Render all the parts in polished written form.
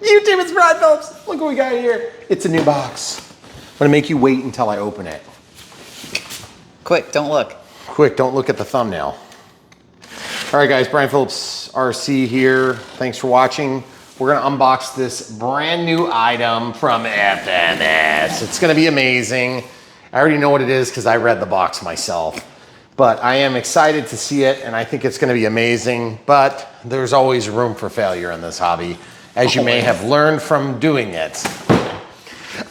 YouTube, it's Brian Phillips. Look what we got here. It's a new box. I'm gonna make you wait until I open it. Quick, don't look. Quick, don't look at the thumbnail. All right, guys, Brian Phillips, RC here. Thanks for watching. We're gonna unbox this brand new item from FMS. It's gonna be amazing. I already know what it is because I read the box myself. But I am excited to see it, and I think it's gonna be amazing. But there's always room for failure in this hobby, as you may have learned from doing it.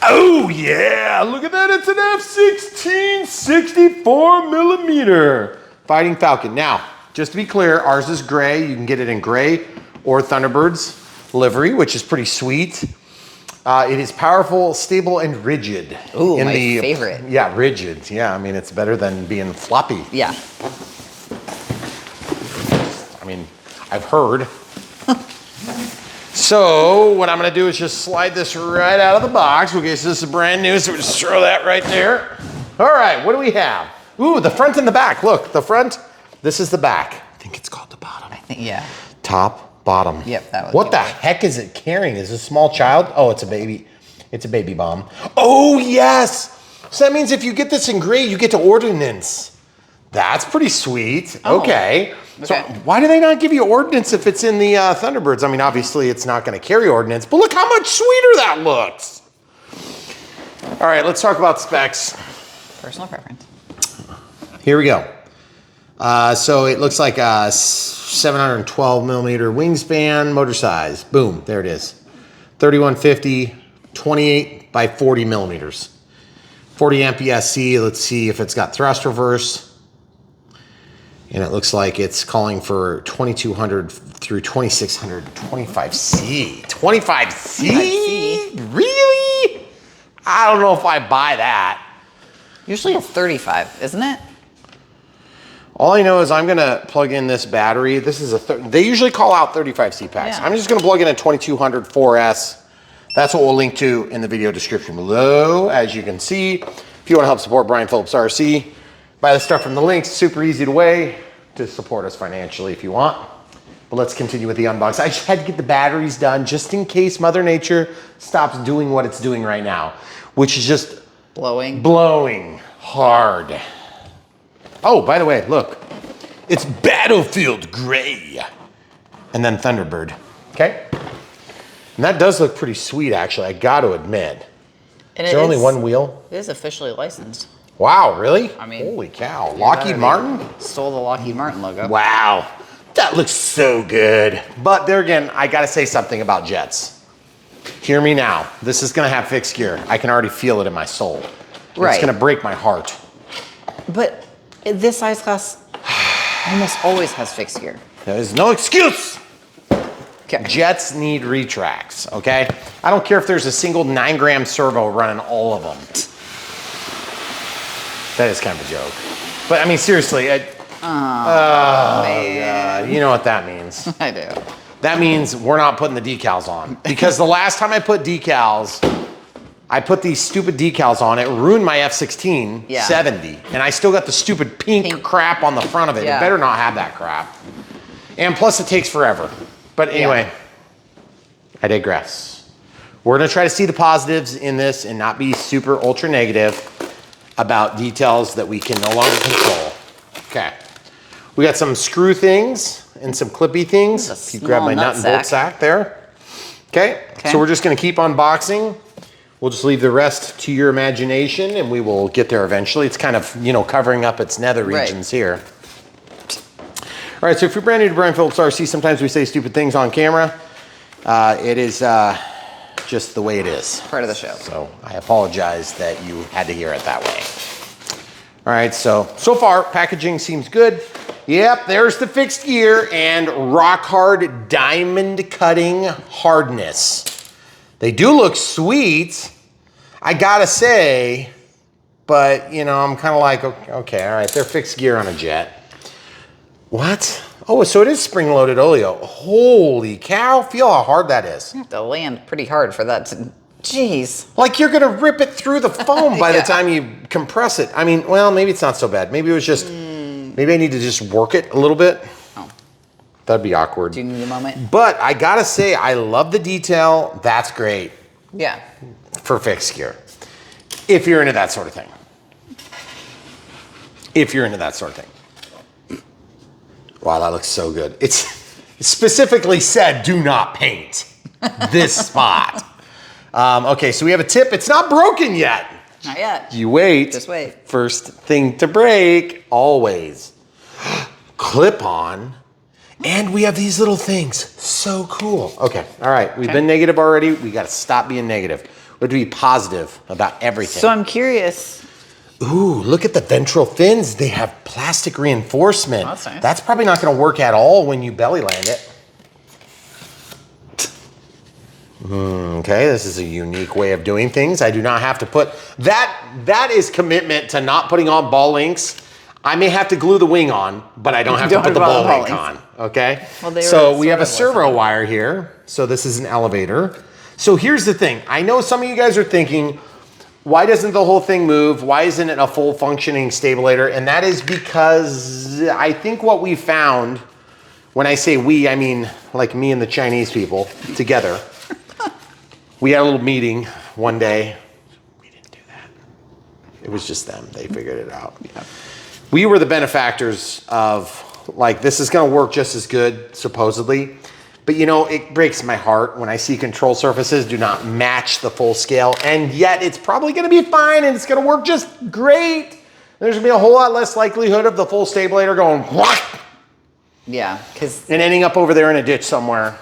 Oh yeah, look at that, it's an F-16 64mm Fighting Falcon. Now, just to be clear, ours is gray. You can get it in gray or Thunderbird's livery, which is pretty sweet. It is powerful, stable, and rigid. Ooh, my favorite. Yeah, rigid. Yeah, I mean, it's better than being floppy. Yeah. I mean, I've heard. So what I'm gonna do is just slide this right out of the box. Okay, so this is brand new, so we'll just throw that right there. All right, what do we have? Ooh, the front and the back. Look, the front, this is the back. I think it's called the bottom. I think, yeah. Top, bottom. Yep, that was What the heck is it carrying? Is it a small child? Oh, it's a baby. It's a baby bomb. Oh, yes. So that means if you get this in gray, you get to ordnance. That's pretty sweet. Oh. Okay. So why do they not give you ordnance if it's in the Thunderbirds? I mean, obviously it's not going to carry ordnance, but look how much sweeter that looks. All right, let's talk about specs. Personal preference. Here we go. So it looks like a 712mm wingspan, motor size. Boom, there it is. 3150, 28 by 40mm. 40 MPSC, let's see if it's got thrust reverse. And it looks like it's calling for 2200 through 2600, 25C. 25C? Really? I don't know if I buy that. Usually it's 35, isn't it? All I know is I'm gonna plug in this battery. This is they usually call out 35C packs. Yeah. I'm just gonna plug in a 2200 4S. That's what we'll link to in the video description below. As you can see, if you wanna help support Brian Phillips RC, buy the stuff from the links. Super easy to support us financially if you want. But let's continue with the unbox. I just had to get the batteries done just in case Mother Nature stops doing what it's doing right now, which is just blowing hard. Oh, by the way, look, it's Battlefield Gray and then Thunderbird, okay? And that does look pretty sweet, actually, I got to admit. And is there only one wheel? It is officially licensed. Wow, really? I mean, holy cow. Lockheed Martin? Stole the Lockheed Martin logo. Wow, that looks so good. But there again, I gotta say something about jets. Hear me now. This is gonna have fixed gear. I can already feel it in my soul. Right. It's gonna break my heart. But this size class almost always has fixed gear. There's no excuse. Okay. Jets need retracts, okay? I don't care if there's a single 9-gram servo running all of them. That is kind of a joke. But I mean, seriously, man. God, you know what that means. I do. That means we're not putting the decals on. Because the last time I put decals, I put these stupid decals on. It ruined my F-16 70. And I still got the stupid pink crap on the front of it. Yeah. It better not have that crap. And plus it takes forever. But anyway, I digress. We're gonna try to see the positives in this and not be super ultra negative about details that we can no longer control. Okay. We got some screw things and some clippy things. If you grab my nut and bolt sack there. Okay. So we're just gonna keep unboxing. We'll just leave the rest to your imagination and we will get there eventually. It's kind of, you know, covering up its nether regions here. All right, so if you're brand new to Brian Phillips RC, sometimes we say stupid things on camera. It is just the way it is. Part of the show. So I apologize that you had to hear it that way. All right, so far packaging seems good. Yep, there's the fixed gear and rock hard diamond cutting hardness. They do look sweet, I gotta say, but you know, I'm kind of like, okay, all right, they're fixed gear on a jet. What? Oh, so it is spring-loaded oleo. Holy cow, feel how hard that is. You have to land pretty hard for that to, jeez. Like you're gonna rip it through the foam by the time you compress it. I mean, well, maybe it's not so bad. Maybe it was just, maybe I need to just work it a little bit. Oh. That'd be awkward. Do you need a moment? But I gotta say, I love the detail. That's great Yeah. for fixed gear. If you're into that sort of thing. If you're into that sort of thing. Wow, that looks so good. It's specifically said, do not paint this spot. Okay, so we have a tip. It's not broken yet. Not yet. You wait. Just wait. First thing to break, always. Clip on. And we have these little things. So cool. Okay, all right. We've been negative already. We got to stop being negative. We have to be positive about everything. So I'm curious. Ooh, look at the ventral fins. They have plastic reinforcement. That's nice. That's probably not going to work at all when you belly land it. Okay, this is a unique way of doing things. I do not have to put that. That is commitment to not putting on ball links. I may have to glue the wing on, but I don't have to put the ball link on. Okay. Well, so we have a servo wire here. So this is an elevator. So here's the thing. I know some of you guys are thinking, why doesn't the whole thing move? Why isn't it a full functioning stabilator? And that is because I think what we found, when I say we, I mean like me and the Chinese people together. We had a little meeting one day. We didn't do that. It was just them. They figured it out. Yeah. We were the benefactors of, like, this is going to work just as good, supposedly. But, you know, it breaks my heart when I see control surfaces do not match the full scale. And yet it's probably going to be fine and it's going to work just great. There's going to be a whole lot less likelihood of the full stabilator going, what? Yeah, because... And ending up over there in a ditch somewhere.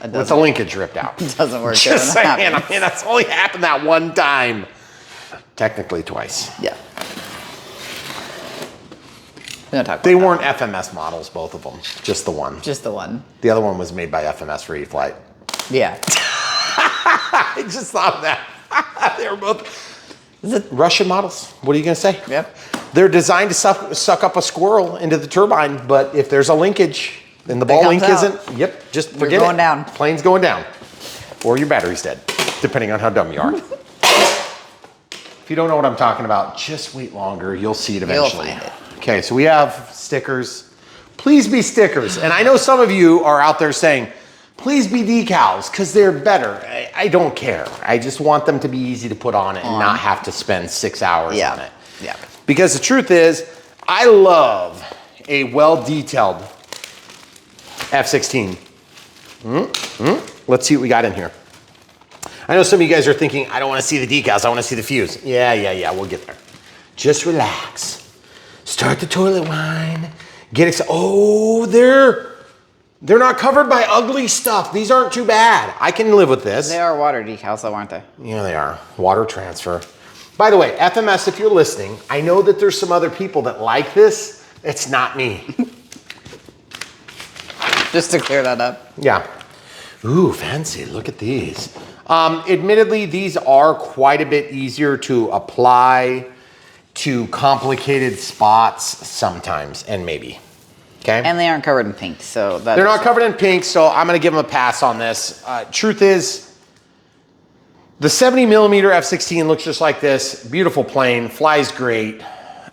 With the linkage ripped out. It doesn't work. Just saying, I mean, that's only happened that one time. Technically twice. Yeah. We don't talk about They weren't FMS models, both of them. Just the one. Just the one. The other one was made by FMS for E-Flight. Yeah. I just thought of that. They were both Russian models. What are you going to say? Yep. They're designed to suck up a squirrel into the turbine, but if there's a linkage, and the ball link isn't, just forget it. You're going down. Plane's going down. Or your battery's dead, depending on how dumb you are. If you don't know what I'm talking about, just wait longer. You'll see it eventually. You'll find it. Okay, so we have stickers. Please be stickers. And I know some of you are out there saying, please be decals, because they're better. I don't care. I just want them to be easy to put on it and not have to spend 6 hours on it. Yeah. Because the truth is, I love a well-detailed F-16. Let's see what we got in here. I know some of you guys are thinking, I don't want to see the decals, I want to see the fuse. Yeah, we'll get there. Just relax. Start the toilet wine. Get excited. Oh, they're not covered by ugly stuff. These aren't too bad. I can live with this. They are water decals though, aren't they? Yeah, they are. Water transfer. By the way, FMS, if you're listening, I know that there's some other people that like this. It's not me. Just to clear that up. Yeah. Ooh, fancy. Look at these. Admittedly, these are quite a bit easier to apply to complicated spots sometimes, and maybe. Okay? And they aren't covered in pink, so that's... They're not covered in pink, so I'm going to give them a pass on this. Truth is, the 70 millimeter F-16 looks just like this. Beautiful plane. Flies great.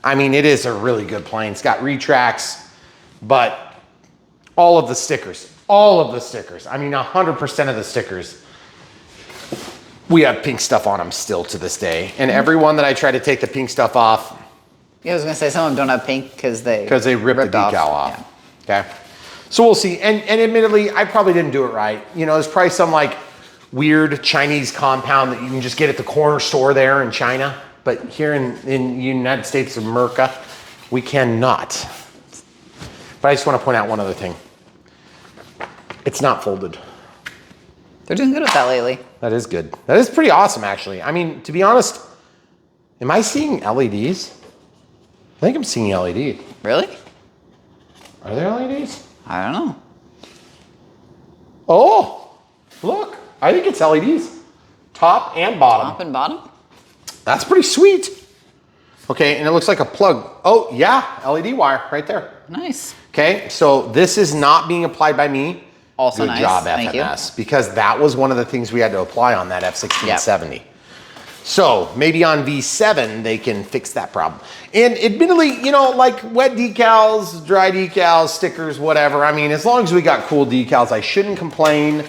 I mean, it is a really good plane. It's got retracts, but... all of the stickers, I mean 100% of the stickers, we have pink stuff on them still to this day. And every one that I try to take the pink stuff off. Yeah, I was gonna say some of them don't have pink because they ripped the decal off. Yeah. Okay. So we'll see. And admittedly, I probably didn't do it right. You know, there's probably some like weird Chinese compound that you can just get at the corner store there in China. But here in the United States of America, we cannot. But I just want to point out one other thing. It's not folded. They're doing good with that lately. That is good. That is pretty awesome, actually. I mean, to be honest, am I seeing LEDs? I think I'm seeing LED. Really? Are there LEDs? I don't know. Oh, look. I think it's LEDs. Top and bottom. Top and bottom? That's pretty sweet. Okay, and it looks like a plug. Oh, yeah, LED wire right there. Nice. Okay, so this is not being applied by me. Also Good nice. job, Thank FMS, because that was one of the things we had to apply on that F-1670. So maybe on V7, they can fix that problem. And admittedly, you know, like wet decals, dry decals, stickers, whatever. I mean, as long as we got cool decals, I shouldn't complain.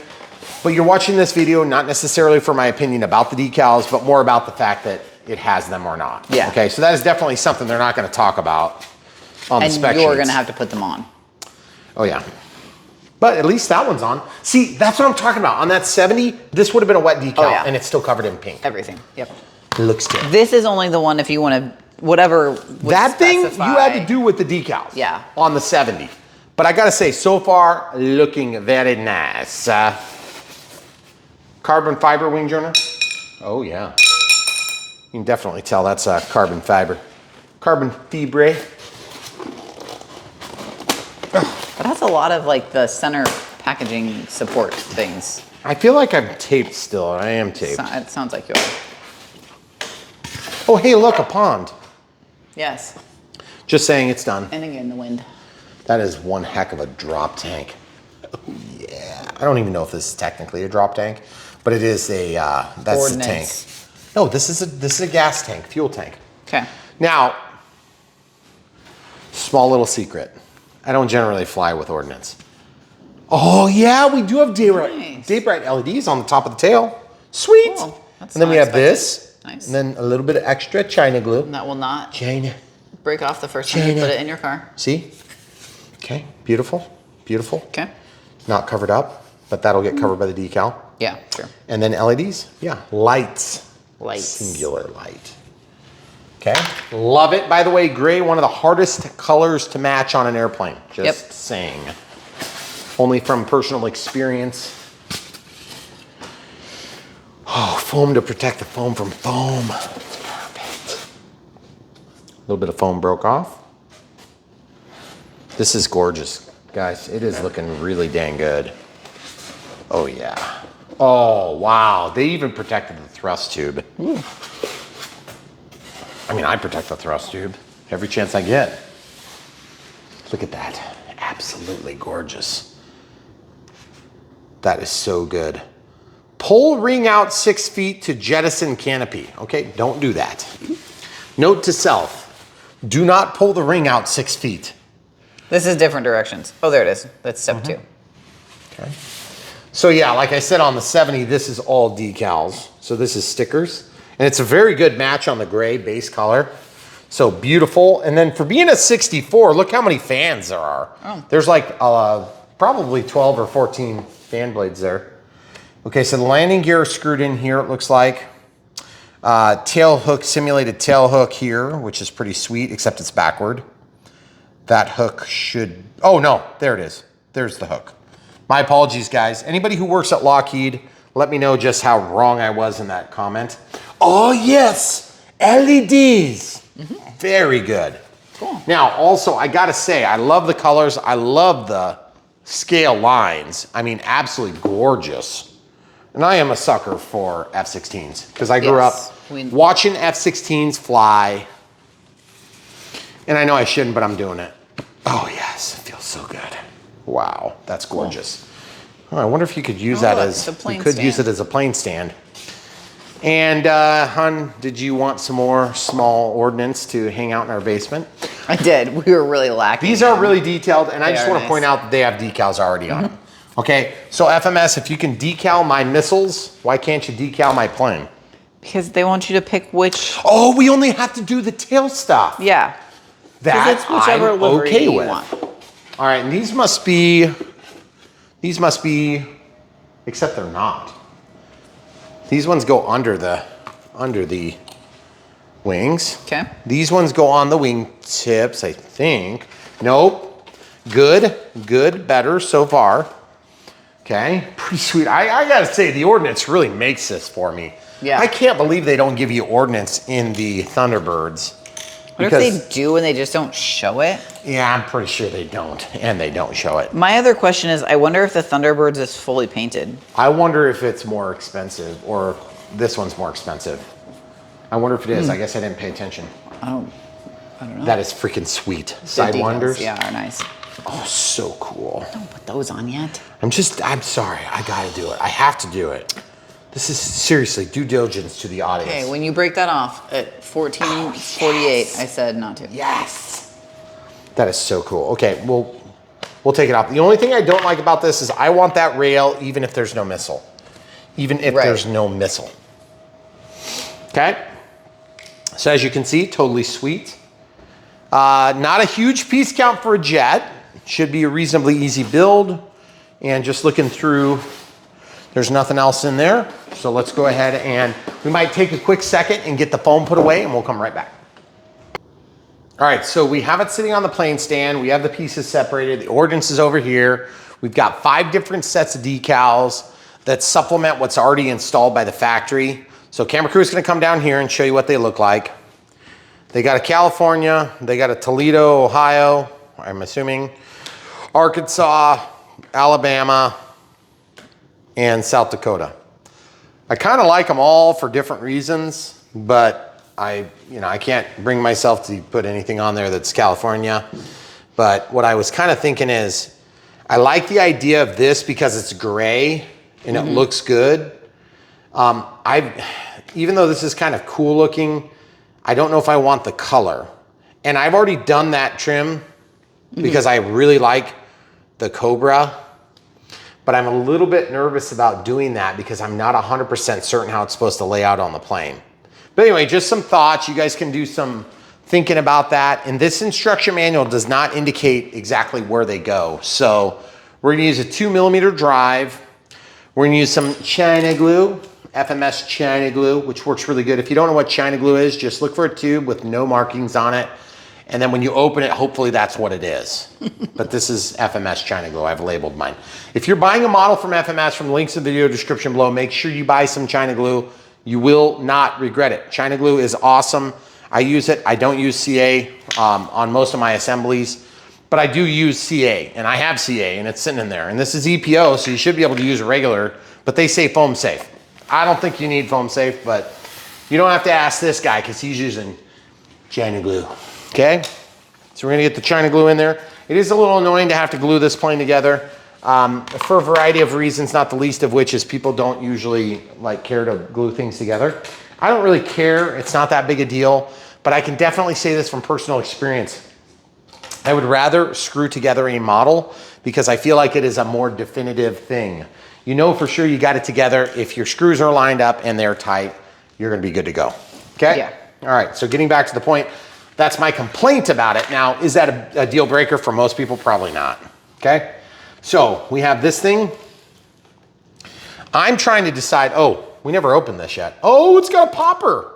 But you're watching this video, not necessarily for my opinion about the decals, but more about the fact that it has them or not. Yeah. Okay, so that is definitely something they're not gonna talk about on the spec And you're sheets. gonna have to put them on. Oh yeah. But at least that one's on. See, that's what I'm talking about. On that 70, this would have been a wet decal, Oh, yeah. and it's still covered in pink. Everything, yep. It looks good. This is only the one if you wanna, whatever would That thing you specify. had to do with the decals. Yeah. On the 70. But I gotta say, so far, looking very nice. Carbon fiber wing joiner. Oh yeah. You can definitely tell that's carbon fiber. Carbon fibre. It has a lot of like the center packaging support things. I feel like I'm taped still. I am taped. It sounds like you are. Oh, hey, look, a pond. Yes, Just saying it's done. and again, the wind. That is one heck of a drop tank. Oh, yeah. I don't even know if this is technically a drop tank, but it is a, that's the tank. Ordnance. No, this is a gas tank, fuel tank. Okay. Now, small little secret. I don't generally fly with ordnance. Oh yeah, we do have Nice. day bright LEDs on the top of the tail. Sweet. Cool. That's And then we have unexpected. this. Nice. And then a little bit of extra China glue. And that will not China. break off the first time you China. put it in your car. See? Okay, beautiful, beautiful. Okay. Not covered up, but that'll get covered by the decal. Yeah, sure. And then LEDs, yeah, lights. Lights. Singular light. Okay, love it. By the way, gray, one of the hardest colors to match on an airplane. Just Yep. saying. Only from personal experience. Oh, foam to protect the foam from foam. It's perfect. A little bit of foam broke off. This is gorgeous, guys. It is looking really dang good. Oh yeah. Oh wow, they even protected the thrust tube. Ooh. I mean, I protect the thrust tube every chance I get. Look at that, absolutely gorgeous. That is so good. Pull ring out 6 feet to jettison canopy. Okay, don't do that. Note to self, do not pull the ring out 6 feet. This is different directions. Oh, there it is. That's step 2. Okay. So yeah, like I said on the 70, this is all decals. So this is stickers. And it's a very good match on the gray base color. So beautiful. And then for being a 64, look how many fans there are. Oh. There's like probably 12 or 14 fan blades there. Okay, so the landing gear is screwed in here, it looks like. Tail hook, simulated tail hook here, which is pretty sweet, except it's backward. That hook should, oh no, there it is. There's the hook. My apologies, guys. Anybody who works at Lockheed, let me know just how wrong I was in that comment. Oh yes, LEDs. Very good. Cool. Now, also, I gotta say, I love the colors. I love the scale lines. I mean, absolutely gorgeous. And I am a sucker for F-16s because I grew Yes, up watching F-16s fly. And I know I shouldn't, but I'm doing it. Oh yes, it feels so good. Wow, that's gorgeous. Oh, I wonder if you could use that look, as, it's a plane you could use stand. it as a plane stand. And hun, did you want some more small ordnance to hang out in our basement? I did. We were really lacking. These are really detailed, and I They just are want to nice. point out that they have decals already on them. Okay, so FMS, if you can decal my missiles, why can't you decal my plane? Because they want you to pick which. Oh, we only have to do the tail stuff. Yeah. That it's whichever I'm livery okay you with. want. All right, and these must be, except they're not. These ones go under the wings. Okay. These ones go on the wing tips, I think. Nope. Good, better so far. Okay, pretty sweet. I gotta say, the ordnance really makes this for me. Yeah. I can't believe they don't give you ordnance in the Thunderbirds. What if they do and they just don't show it? Yeah, I'm pretty sure they don't, and they don't show it. My other question is, I wonder if the Thunderbirds is fully painted. I wonder if it's more expensive, or this one's more expensive. I wonder if it is. I guess I didn't pay attention. I don't know. That is freaking sweet. The Sidewinders. decals, yeah, are nice. Oh, so cool. Don't put those on yet. I'm sorry. I gotta do it. I have to do it. This is seriously due diligence to the audience. Okay, when you break that off at 14:48, I said not to. Yes. That is so cool. Okay, we'll take it off. The only thing I don't like about this is I want that rail even if there's no missile. Even if there's no missile. Okay. So as you can see, totally sweet. Not a huge piece count for a jet. Should be a reasonably easy build. And just looking through, there's nothing else in there. So let's go ahead and we might take a quick second and get the foam put away and we'll come right back. All right, so we have it sitting on the plane stand. We have the pieces separated. The ordnance is over here. We've got 5 different sets of decals that supplement what's already installed by the factory. So camera crew is gonna come down here and show you what they look like. They got a California, they got a Toledo, Ohio, I'm assuming, Arkansas, Alabama, and South Dakota. I kind of like them all for different reasons, but I can't bring myself to put anything on there that's California. But what I was kind of thinking is, I like the idea of this because it's gray and it looks good. Even though this is kind of cool looking, I don't know if I want the color. And I've already done that trim because I really like the Cobra, but I'm a little bit nervous about doing that because I'm not 100% certain how it's supposed to lay out on the plane. But anyway, just some thoughts. You guys can do some thinking about that. And this instruction manual does not indicate exactly where they go. So we're gonna use a 2mm drive. We're gonna use some China glue, FMS China glue, which works really good. If you don't know what China glue is, just look for a tube with no markings on it. And then when you open it, hopefully that's what it is. But this is FMS China glue, I've labeled mine. If you're buying a model from FMS, from the links in the video description below, make sure you buy some China glue. You will not regret it. China glue is awesome. I use it, I don't use CA on most of my assemblies, but I do use CA, and I have CA, and it's sitting in there. And this is EPO, so you should be able to use regular, but they say foam safe. I don't think you need foam safe, but you don't have to ask this guy because he's using China glue, okay? So we're gonna get the China glue in there. It is a little annoying to have to glue this plane together for a variety of reasons, not the least of which is people don't usually care to glue things together. I don't really care, it's not that big a deal, but I can definitely say this from personal experience. I would rather screw together a model because I feel like it is a more definitive thing. You know for sure you got it together. If your screws are lined up and they're tight, you're gonna be good to go, okay? Yeah. All right, so getting back to the point, that's my complaint about it. Now, is that a deal breaker for most people? Probably not, okay? So we have this thing. I'm trying to decide, oh, we never opened this yet. Oh, it's got a popper.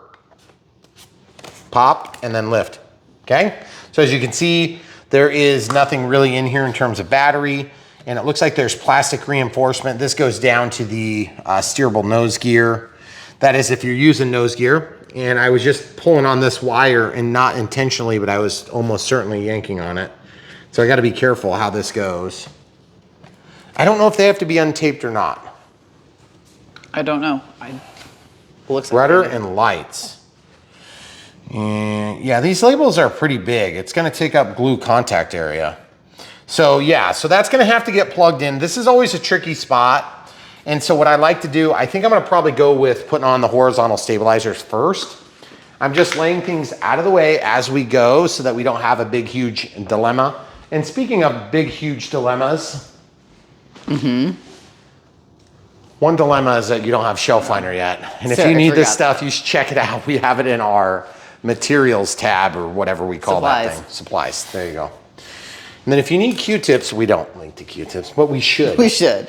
Pop and then lift, okay? So as you can see, there is nothing really in here in terms of battery, and it looks like there's plastic reinforcement. This goes down to the steerable nose gear. That is if you're using nose gear. And I was just pulling on this wire, and not intentionally, but I was almost certainly yanking on it. So I gotta be careful how this goes. I don't know if they have to be untaped or not. I don't know. Looks like Rudder and lights. And yeah, these labels are pretty big. It's gonna take up glue contact area. So yeah, so that's gonna have to get plugged in. This is always a tricky spot. And so what I like to do, I think I'm gonna probably go with putting on the horizontal stabilizers first. I'm just laying things out of the way as we go so that we don't have a big, huge dilemma. And speaking of big, huge dilemmas, one dilemma is that you don't have shelf liner yet. And if you need this stuff, you should check it out. We have it in our materials tab or whatever we call that thing. Supplies, there you go. And then if you need Q-tips, we don't link to Q-tips, but we should. We should.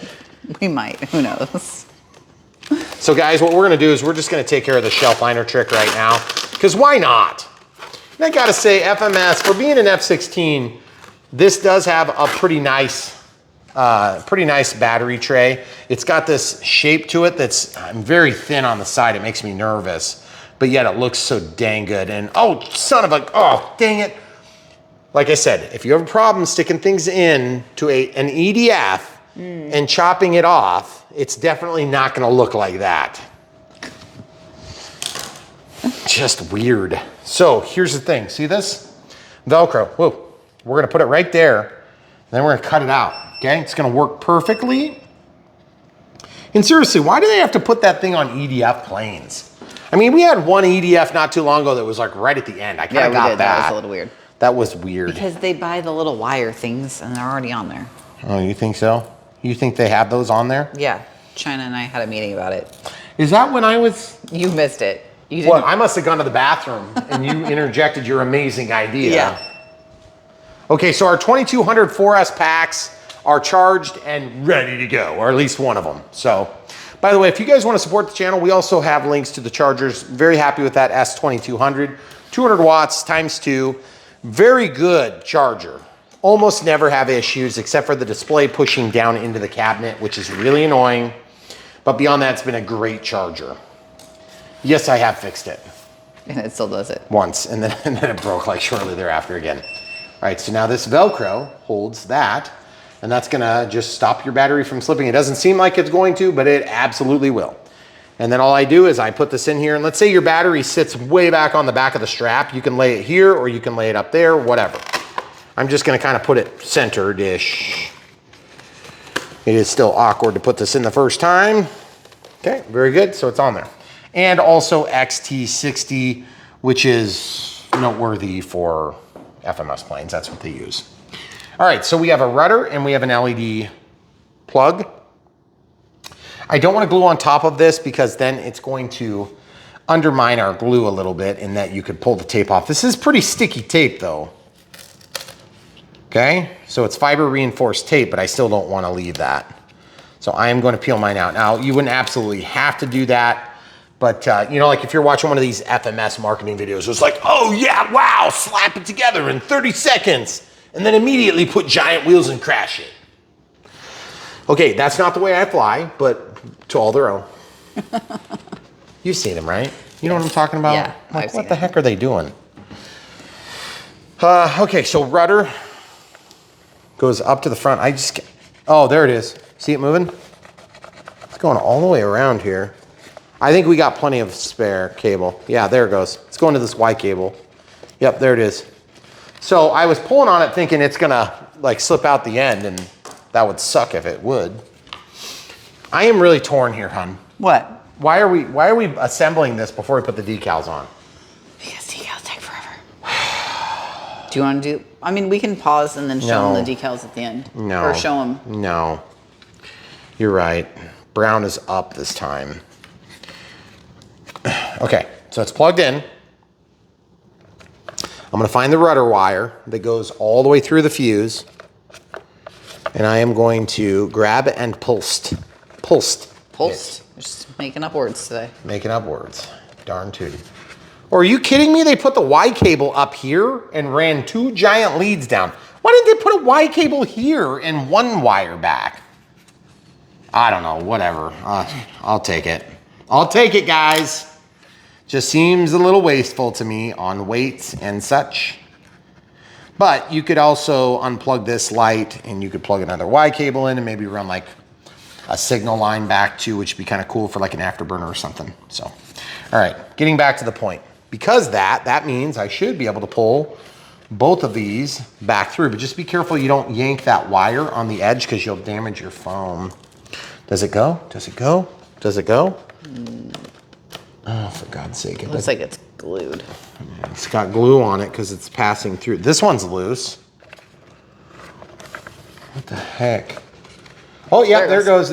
We might, who knows? So guys, what we're gonna do is we're just gonna take care of the shelf liner trick right now, because why not? And I gotta say, FMS, for being an F-16, this does have a pretty nice battery tray. It's got this shape to it that's very thin on the side. It makes me nervous, but yet it looks so dang good. And oh, son of a, oh, dang it. Like I said, if you have a problem sticking things in to an EDF and chopping it off, it's definitely not gonna look like that. Just weird. So here's the thing, see this? Velcro, whoa. We're gonna put it right there, then we're gonna cut it out, okay? It's gonna work perfectly. And seriously, why do they have to put that thing on EDF planes? I mean, we had one EDF not too long ago that was like right at the end. I kind of got that. That was a little weird. That was weird. Because they buy the little wire things and they're already on there. Oh, you think so? You think they have those on there? Yeah. China and I had a meeting about it. Is that when I was... You missed it. You didn't... Well, I must have gone to the bathroom and you interjected your amazing idea. Yeah. Okay, so our 2200 4S packs are charged and ready to go, or at least one of them. So, by the way, if you guys want to support the channel, we also have links to the chargers. Very happy with that S2200. 200 watts times 2. Very good charger. Almost never have issues except for the display pushing down into the cabinet, which is really annoying. But beyond that, it's been a great charger. Yes, I have fixed it. And it still does it. Once, and then it broke like shortly thereafter again. All right, so now this Velcro holds that, and that's gonna just stop your battery from slipping. It doesn't seem like it's going to, but it absolutely will. And then all I do is I put this in here, and let's say your battery sits way back on the back of the strap. You can lay it here, or you can lay it up there, whatever. I'm just gonna kind of put it centered-ish. It is still awkward to put this in the first time. Okay, very good, so it's on there. And also XT60, which is noteworthy for FMS planes. That's what they use. All right, so we have a rudder and we have an LED plug. I don't want to glue on top of this because then it's going to undermine our glue a little bit in that you could pull the tape off. This is pretty sticky tape though. Okay, so it's fiber reinforced tape, but I still don't want to leave that. So I am going to peel mine out. Now, you wouldn't absolutely have to do that, but you know, like if you're watching one of these FMS marketing videos, it's like, oh yeah, wow, slap it together in 30 seconds, and then immediately put giant wheels and crash it. Okay, that's not the way I fly, but to all their own. You've seen them, right? You know what I'm talking about? Yeah, like, what the heck are they doing? Okay, so rudder goes up to the front. Oh, there it is. See it moving? It's going all the way around here. I think we got plenty of spare cable. Yeah, there it goes. It's going to this Y cable. Yep, there it is. So I was pulling on it thinking it's gonna like slip out the end, and that would suck if it would. I am really torn here, hun. What? Why are we assembling this before we put the decals on? Because decals take forever. Do you want to do, I mean, we can pause and then show them the decals at the end. No. Or show them. No. You're right. Brown is up this time. Okay, so it's plugged in. I'm gonna find the rudder wire that goes all the way through the fuse. And I am going to grab and pulsed. Just making up words today. Making up words. Darn tootin'. Or are you kidding me? They put the Y cable up here and ran 2 giant leads down. Why didn't they put a Y cable here and 1 wire back? I don't know, whatever. I'll take it. I'll take it, guys. Just seems a little wasteful to me on weights and such. But you could also unplug this light and you could plug another Y cable in and maybe run like a signal line back to, which would be kind of cool for like an afterburner or something. So, all right, getting back to the point. Because that means I should be able to pull both of these back through, but just be careful you don't yank that wire on the edge because you'll damage your phone. Does it go? Does it go? Does it go? Oh, for God's sake. It looks like it's glued. It's got glue on it because it's passing through. This one's loose. What the heck? Oh, yeah, there it goes.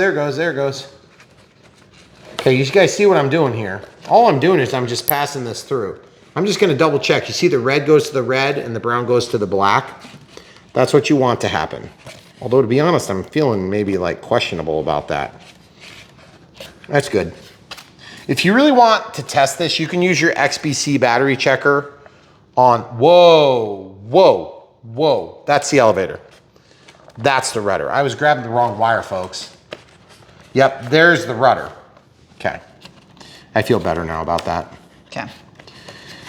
Okay, you guys see what I'm doing here? All I'm doing is I'm just passing this through. I'm just going to double check. You see the red goes to the red and the brown goes to the black? That's what you want to happen. Although, to be honest, I'm feeling maybe like questionable about that. That's good. If you really want to test this, you can use your XBC battery checker on, whoa. That's the elevator. That's the rudder. I was grabbing the wrong wire, folks. Yep, there's the rudder. Okay. I feel better now about that. Okay.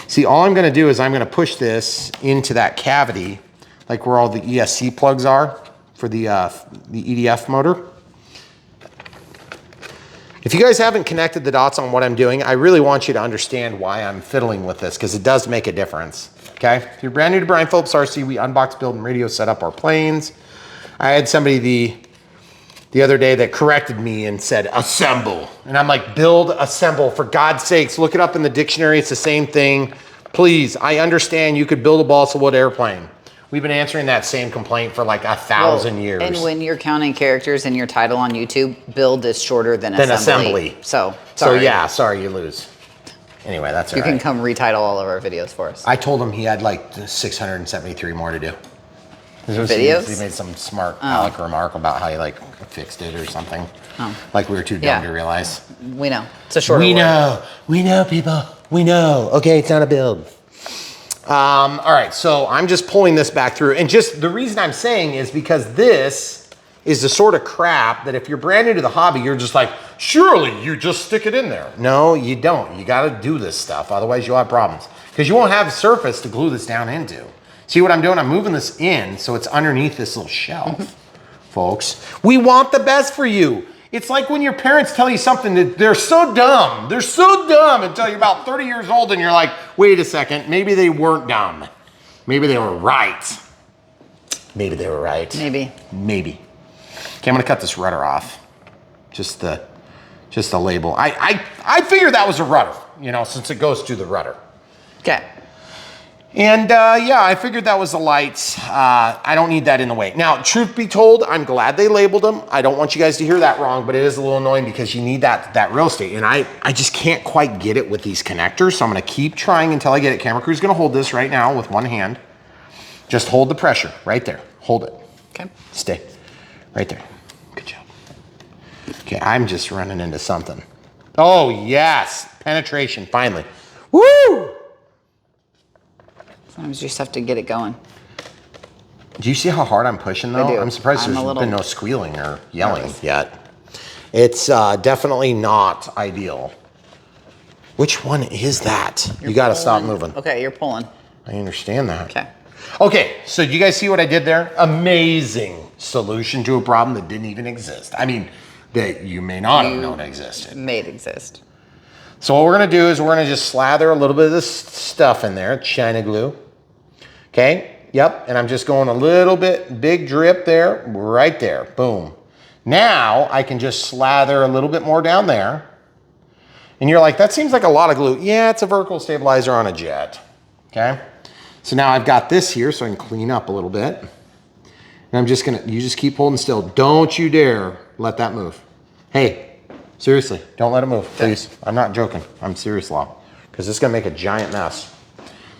See, all I'm gonna do is I'm gonna push this into that cavity, like where all the ESC plugs are for the EDF motor. If you guys haven't connected the dots on what I'm doing, I really want you to understand why I'm fiddling with this, because it does make a difference, okay? If you're brand new to Brian Phillips RC, we unbox, build, and radio set up our planes. I had somebody the other day that corrected me and said, assemble. And I'm like, build, assemble. For God's sakes, look it up in the dictionary. It's the same thing. Please, I understand you could build a balsa wood airplane. We've been answering that same complaint for like 1,000 years. And when you're counting characters in your title on YouTube, build is shorter than assembly. So, sorry. So yeah, sorry, you lose. Anyway, that's all right. You can come retitle all of our videos for us. I told him he had like 673 more to do. Videos? He made some smart Alec remark about how he like fixed it or something. Oh. Like we were too dumb to realize. We know. It's a shorter word. We know, people. We know. Okay, it's not a build. All right, so I'm just pulling this back through. And just the reason I'm saying is because this is the sort of crap that if you're brand new to the hobby, you're just like, surely you just stick it in there. No, you don't. You got to do this stuff. Otherwise, you'll have problems. Because you won't have a surface to glue this down into. See what I'm doing? I'm moving this in so it's underneath this little shelf, folks. We want the best for you. It's like when your parents tell you something that they're so dumb. They're so dumb until you're about 30 years old and you're like, wait a second, maybe they weren't dumb. Maybe they were right. Maybe they were right. Maybe. Maybe. Okay, I'm gonna cut this rudder off. Just the label. I figured that was a rudder, you know, since it goes to the rudder. Okay. And yeah, I figured that was the lights. I don't need that in the way. Now, truth be told, I'm glad they labeled them. I don't want you guys to hear that wrong, but it is a little annoying because you need that real estate. And I just can't quite get it with these connectors. So I'm gonna keep trying until I get it. Camera crew's gonna hold this right now with one hand. Just hold the pressure right there. Hold it. Okay. Stay right there. Good job. Okay, I'm just running into something. Oh yes, penetration, finally. Woo! Sometimes you just have to get it going. Do you see how hard I'm pushing though? I do. I'm surprised there's been no squealing or yelling yet. It's definitely not ideal. Which one is that? You gotta stop moving. Okay, you're pulling. I understand that. Okay. Okay, so do you guys see what I did there? Amazing solution to a problem that didn't even exist. I mean, that you may not have known existed. Made exist. So what we're gonna do is we're gonna just slather a little bit of this stuff in there, China glue. Okay, yep, and I'm just going a little bit, big drip there, right there, boom. Now I can just slather a little bit more down there. And you're like, that seems like a lot of glue. Yeah, it's a vertical stabilizer on a jet, okay? So now I've got this here so I can clean up a little bit. And I'm just gonna, you just keep holding still. Don't you dare let that move. Hey, seriously, don't let it move, please. I'm not joking, I'm serious, Law. Because this is gonna make a giant mess.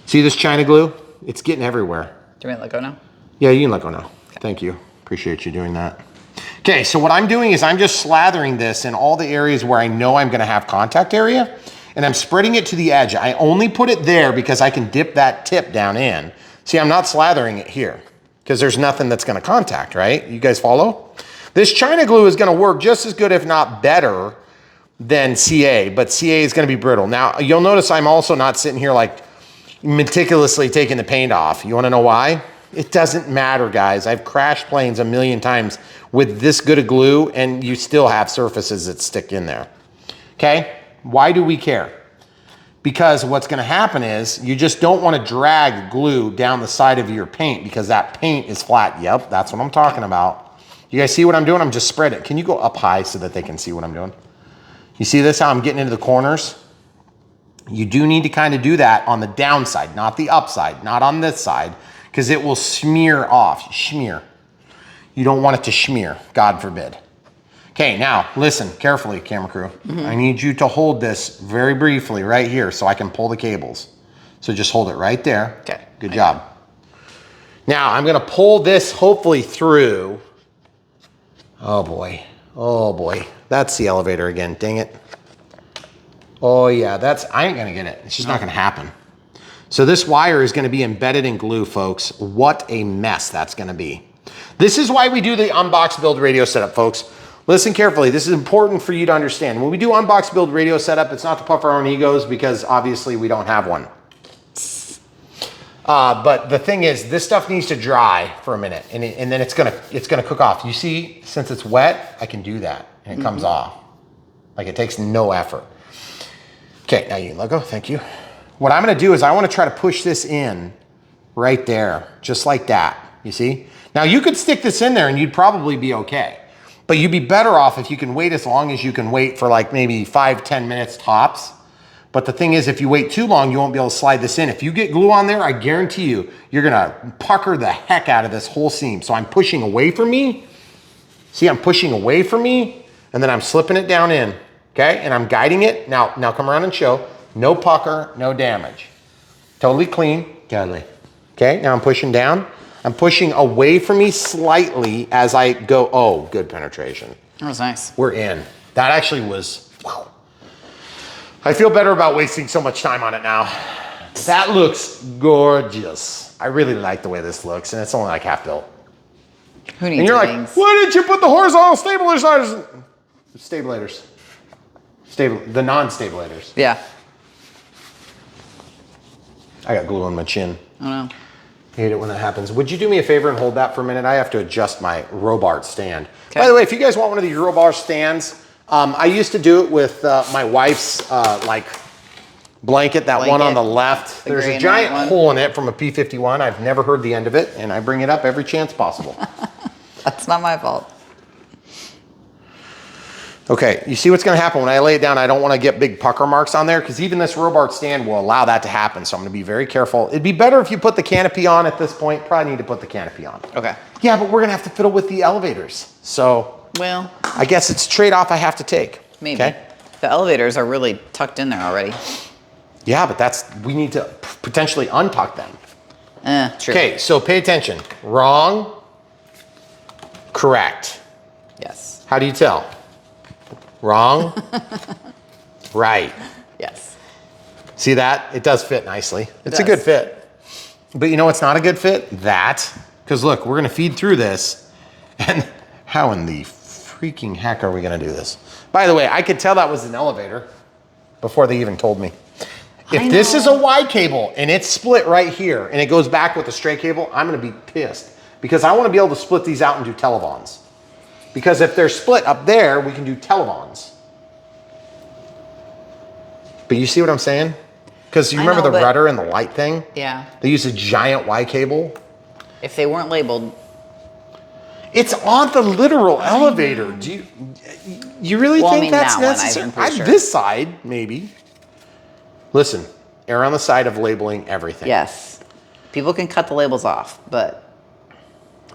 See this China glue? It's getting everywhere. Do you want to let go now? Yeah, you can let go now. Okay. Thank you, appreciate you doing that. Okay, so what I'm doing is I'm just slathering this in all the areas where I know I'm gonna have contact area, and I'm spreading it to the edge. I only put it there because I can dip that tip down in. See, I'm not slathering it here because there's nothing that's gonna contact, right? You guys follow? This China glue is gonna work just as good, if not better, than CA, but CA is gonna be brittle. Now, you'll notice I'm also not sitting here like meticulously taking the paint off. You wanna know why? It doesn't matter, guys. I've crashed planes a million times with this good of glue and you still have surfaces that stick in there, okay? Why do we care? Because what's gonna happen is you just don't wanna drag glue down the side of your paint because that paint is flat. Yep, that's what I'm talking about. You guys see what I'm doing? I'm just spreading it. Can you go up high so that they can see what I'm doing? You see this, how I'm getting into the corners? You do need to kind of do that on the downside, not the upside, not on this side, because it will smear off, smear. You don't want it to smear, God forbid. Okay, now listen carefully, camera crew. I need you to hold this very briefly right here so I can pull the cables. So just hold it right there. Okay. Good job. Now I'm gonna pull this hopefully through. Oh boy, oh boy. That's the elevator again, dang it. Oh yeah, I ain't gonna get it. It's just not gonna happen. So this wire is gonna be embedded in glue, folks. What a mess that's gonna be. This is why we do the unbox build radio setup, folks. Listen carefully, this is important for you to understand. When we do unbox build radio setup, it's not to puff our own egos because obviously we don't have one. But the thing is, this stuff needs to dry for a minute and then it's gonna cook off. You see, since it's wet, I can do that and it comes off. Like it takes no effort. Okay, now you can let go, thank you. What I'm gonna do is I wanna try to push this in right there, just like that, you see? Now you could stick this in there and you'd probably be okay. But you'd be better off if you can wait as long as you can wait for like maybe 5-10 minutes tops. But the thing is, if you wait too long, you won't be able to slide this in. If you get glue on there, I guarantee you, you're gonna pucker the heck out of this whole seam. So I'm pushing away from me. See, I'm pushing away from me, and then I'm slipping it down in, okay? And I'm guiding it. Now come around and show. No pucker, no damage. Totally clean, totally. Okay, now I'm pushing down. I'm pushing away from me slightly as I go. Oh, good penetration. That was nice. We're in. That actually was, wow. I feel better about wasting so much time on it now. That looks gorgeous. I really like the way this looks, and it's only like half built. Who needs And you're wings? like, why didn't you put the horizontal stabilizers? The non-stabilators. Yeah. I got glue on my chin. I don't know. I hate it when that happens. Would you do me a favor and hold that for a minute? I have to adjust my Robart stand. Okay. By the way, if you guys want one of these Robart stands, I used to do it with my wife's like blanket, that one on the left. There's a giant hole in it from a P-51. I've never heard the end of it, and I bring it up every chance possible. That's not my fault. Okay, you see what's gonna happen when I lay it down? I don't wanna get big pucker marks on there because even this Robart stand will allow that to happen. So I'm gonna be very careful. It'd be better if you put the canopy on at this point. Probably need to put the canopy on. Okay. Yeah, but we're gonna have to fiddle with the elevators. So Well, I guess it's a trade-off I have to take. maybe. Okay? The elevators are really tucked in there already. Yeah, but we need to potentially untuck them. True. Okay, so pay attention. Wrong, correct. Yes. How do you tell? Wrong, right. Yes. See that? It does fit nicely. It's a does. good fit. But you know what's not a good fit? That. Because look, we're gonna feed through this. And how in the freaking heck are we gonna do this? By the way, I could tell that was an elevator before they even told me. If this is a Y cable and it's split right here and it goes back with a straight cable, I'm gonna be pissed. Because I wanna be able to split these out and do televons. Because if they're split up there, we can do televons. But you see what I'm saying? Because you remember the rudder and the light thing? Yeah. They use a giant Y cable. If they weren't labeled. It's on the literal elevator. Do you really think that's that necessary? one, I'm pretty sure. This side, maybe. Listen, err on the side of labeling everything. Yes. People can cut the labels off, but.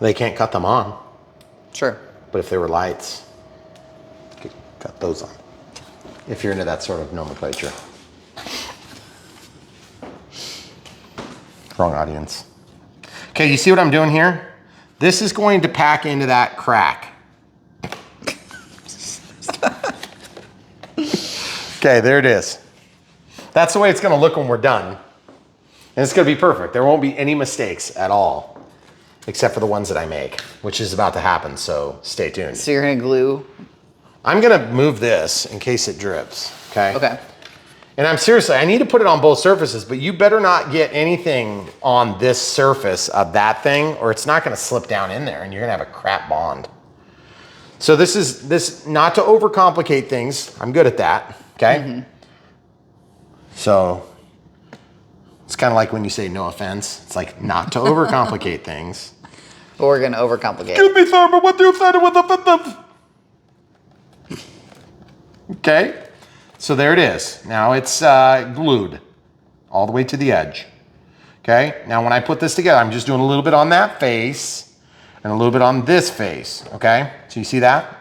They can't cut them on. Sure. But if they were lights, you could cut those on. If you're into that sort of nomenclature. Wrong audience. Okay, you see what I'm doing here? This is going to pack into that crack. Okay, there it is. That's the way it's gonna look when we're done. And it's gonna be perfect. There won't be any mistakes at all. Except for the ones that I make, which is about to happen, so stay tuned. So you're gonna glue? I'm gonna move this in case it drips, okay? Okay. And I need to put it on both surfaces, but you better not get anything on this surface of that thing or it's not gonna slip down in there and you're gonna have a crap bond. So this not to overcomplicate things. I'm good at that, okay? Mm-hmm. So it's kind of like when you say no offense. It's like not to overcomplicate things. But we're gonna overcomplicate. Excuse me, sir, but what you said was offensive. Okay, so there it is. Now it's glued all the way to the edge. Okay, now when I put this together, I'm just doing a little bit on that face and a little bit on this face. Okay, so you see that?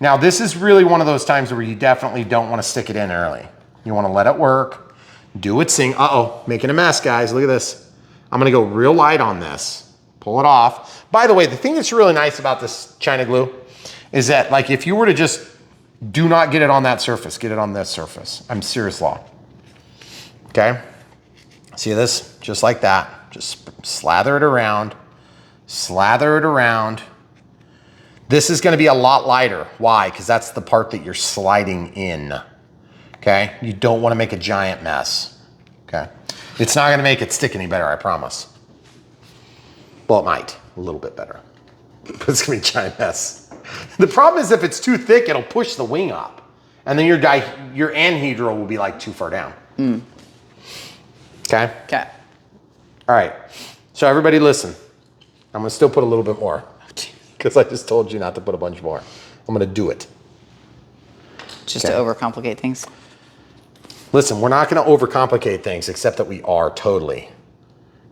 Now this is really one of those times where you definitely don't want to stick it in early. You want to let it work, do its thing. Uh-oh, making a mess, guys. Look at this. I'm gonna go real light on this. Pull it off. By the way, the thing that's really nice about this China glue is that, like, if you were to just do not get it on that surface, get it on this surface. I'm serious law. Okay? See this? Just like that. Just slather it around. Slather it around. This is gonna be a lot lighter. Why? Because that's the part that you're sliding in. Okay? You don't wanna make a giant mess. Okay? It's not gonna make it stick any better, I promise. Well, it might, a little bit better. But it's gonna be a giant mess. The problem is if it's too thick, it'll push the wing up. And then your anhedral will be like too far down. Mm. Okay? Okay. All right, so everybody listen. I'm gonna still put a little bit more because I just told you not to put a bunch more. I'm gonna do it. Just to overcomplicate things. Listen, we're not gonna overcomplicate things, except that we are totally.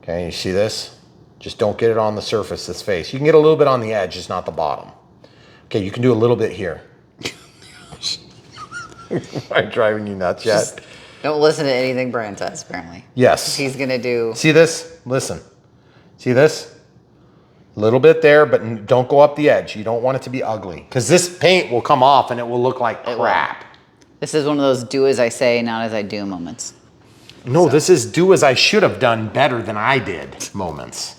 Okay, you see this? Just don't get it on the surface, this face. You can get a little bit on the edge, just not the bottom. Okay, you can do a little bit here. Am I driving you nuts yet? Just don't listen to anything Brian says, apparently. Yes. He's gonna do. See this? Listen. See this? A little bit there, but don't go up the edge. You don't want it to be ugly. Because this paint will come off and it will look like crap. This is one of those do as I say, not as I do moments. No, this is do as I should have done better than I did moments.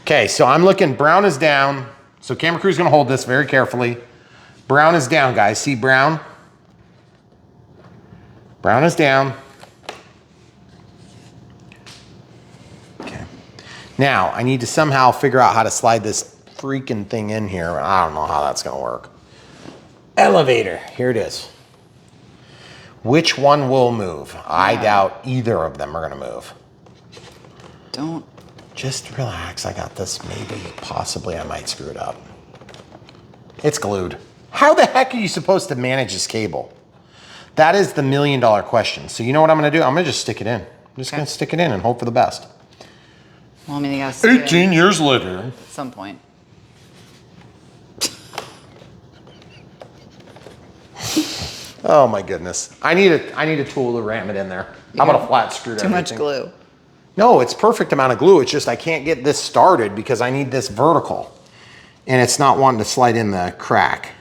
Okay, so I'm looking, brown is down. So camera crew's gonna hold this very carefully. Brown is down, guys. See brown? Brown is down. Okay. Now, I need to somehow figure out how to slide this freaking thing in here. I don't know how that's gonna work. Elevator, here it is. Which one will move? I doubt either of them are gonna move. Don't. Just relax, I got this. Maybe, possibly I might screw it up. It's glued. How the heck are you supposed to manage this cable? That is the $1 million question. So you know what I'm gonna do? I'm gonna just stick it in. I'm just gonna stick it in and hope for the best. Well, I mean, you gotta stick 18 years later. at some point. Oh my goodness. I need a tool to ram it in there. How about a flat screwdriver? Too much glue. No, it's perfect amount of glue. It's just I can't get this started because I need this vertical. And it's not wanting to slide in the crack.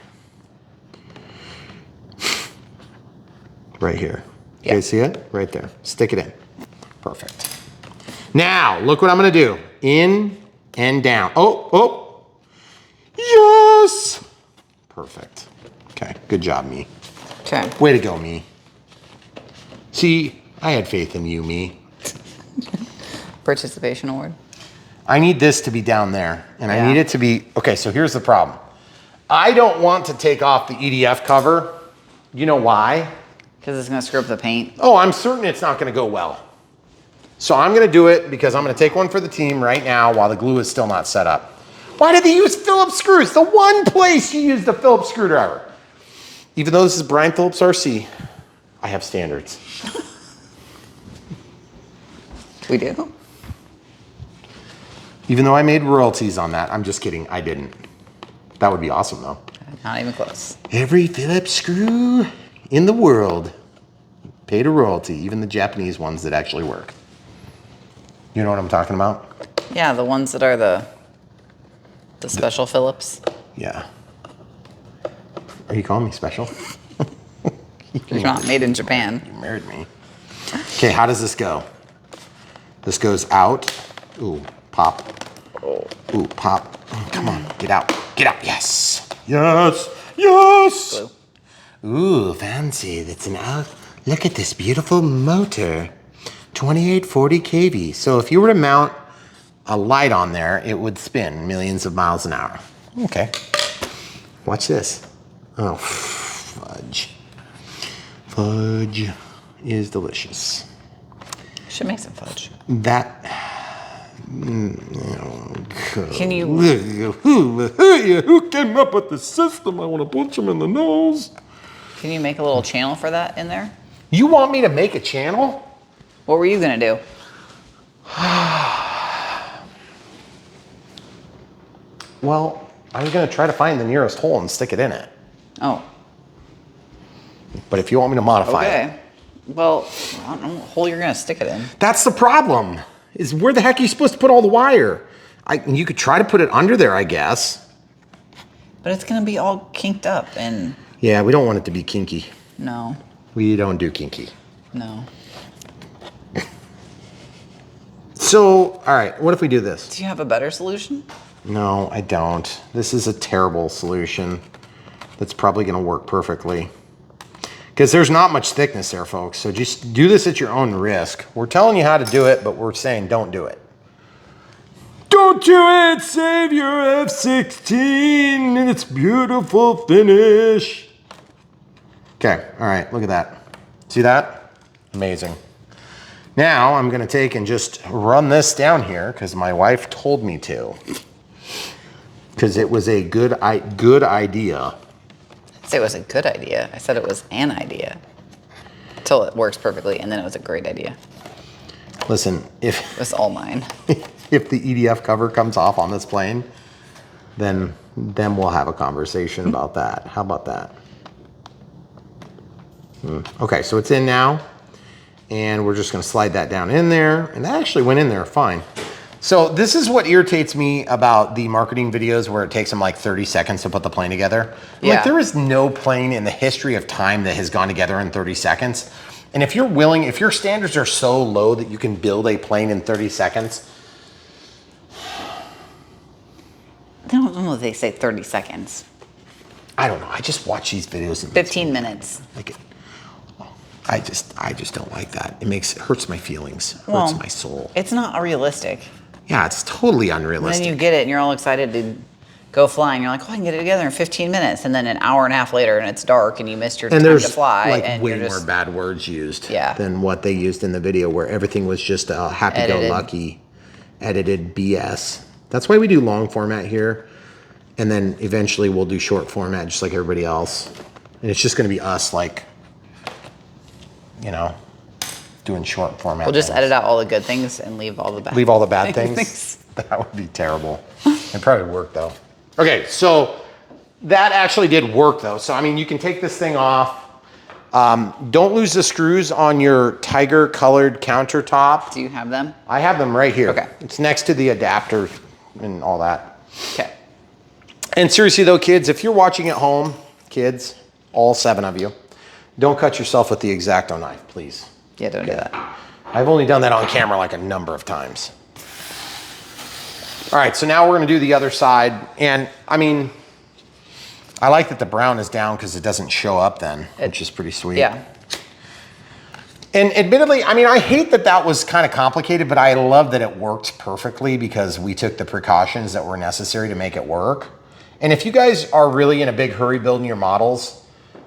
Right here. You guys see it? Right there. Stick it in. Perfect. Now, look what I'm gonna do. In and down. Oh. Yes! Perfect. Okay, good job, me. Okay. Way to go, me. See, I had faith in you, me. Participation award. I need this to be down there, and I Yeah. need it to be, okay, so here's the problem. I don't want to take off the EDF cover. You know why? Because it's gonna screw up the paint. Oh, I'm certain it's not gonna go well. So I'm gonna do it because I'm gonna take one for the team right now while the glue is still not set up. Why did they use Phillips screws? The one place you use the Phillips screwdriver. Even though this is Brian Phillips RC, I have standards. We do? Even though I made royalties on that, I'm just kidding, I didn't. That would be awesome though. Not even close. Every Phillips screw in the world paid a royalty, even the Japanese ones that actually work. You know what I'm talking about? Yeah, the ones that are the special Phillips. Yeah. Are you calling me special? You're not made in Japan. You married me. Okay, how does this go? This goes out. Ooh, pop. Ooh, pop. Oh, come on, get out. Get out. Yes. Yes. Yes. Glue. Ooh, fancy. That's an out. Look at this beautiful motor. 2840 kV. So if you were to mount a light on there, it would spin millions of miles an hour. Okay. Watch this. Oh, fudge. Fudge is delicious. Should make some fudge. That. Can you? Who came up with the system? I want to punch him in the nose. Can you make a little channel for that in there? You want me to make a channel? What were you gonna do? Well, I was going to try to find the nearest hole and stick it in it. Oh. But if you want me to modify it. Okay. Well, I don't know what hole you're gonna stick it in. That's the problem. Is where the heck are you supposed to put all the wire? You could try to put it under there, I guess. But it's gonna be all kinked up and. Yeah, we don't want it to be kinky. No. We don't do kinky. No. So, all right, what if we do this? Do you have a better solution? No, I don't. This is a terrible solution that's probably going to work perfectly. Because there's not much thickness there, folks. So just do this at your own risk. We're telling you how to do it, but we're saying don't do it. Don't do it! Save your F-16 and its beautiful finish. Okay, all right, look at that. See that? Amazing. Now I'm gonna take and just run this down here because my wife told me to. Because it was a good idea. say it was a good idea. I said it was an idea. Until it works perfectly, and then it was a great idea. Listen, if It was all mine. if the EDF cover comes off on this plane, then we'll have a conversation about that. How about that? Okay, so it's in now, and we're just gonna slide that down in there, and that actually went in there fine. So this is what irritates me about the marketing videos where it takes them like 30 seconds to put the plane together. Yeah. Like there is no plane in the history of time that has gone together in 30 seconds. And if you're willing, if your standards are so low that you can build a plane in 30 seconds. I don't know if they say 30 seconds. I don't know. I just watch these videos. And 15 minutes. like it, I just don't like that. It hurts my feelings, hurts Well, my soul. It's not realistic. Yeah, it's totally And unrealistic. then you get it and you're all excited to go flying. You're like, oh, I can get it together in 15 minutes. And then an hour and a half later and it's dark and you missed your And time there's to fly. like and way you're just, more bad words used Yeah. than what they used in the video where everything was just happy-go-lucky, edited BS. That's why we do long format here. And then eventually we'll do short format just like everybody else. And it's just going to be us like, you know, doing short format. We'll just things. edit out all the good things and leave all the bad Leave all the bad things. That would be terrible. It probably work though. Okay, so that actually did work though. So I mean, you can take this thing off. Don't lose the screws on your tiger colored countertop. Do you have them? I have them right here. Okay. It's next to the adapter and all that. Okay. And seriously though, kids, if you're watching at home, kids, all 7 of you, don't cut yourself with the X-Acto knife, please. Yeah, don't do that. I've only done that on camera like a number of times. All right, so now we're gonna do the other side. And I mean, I like that the brown is down because it doesn't show up then, which is pretty sweet. Yeah. And admittedly, I mean, I hate that that was kind of complicated, but I love that it worked perfectly because we took the precautions that were necessary to make it work. And if you guys are really in a big hurry building your models,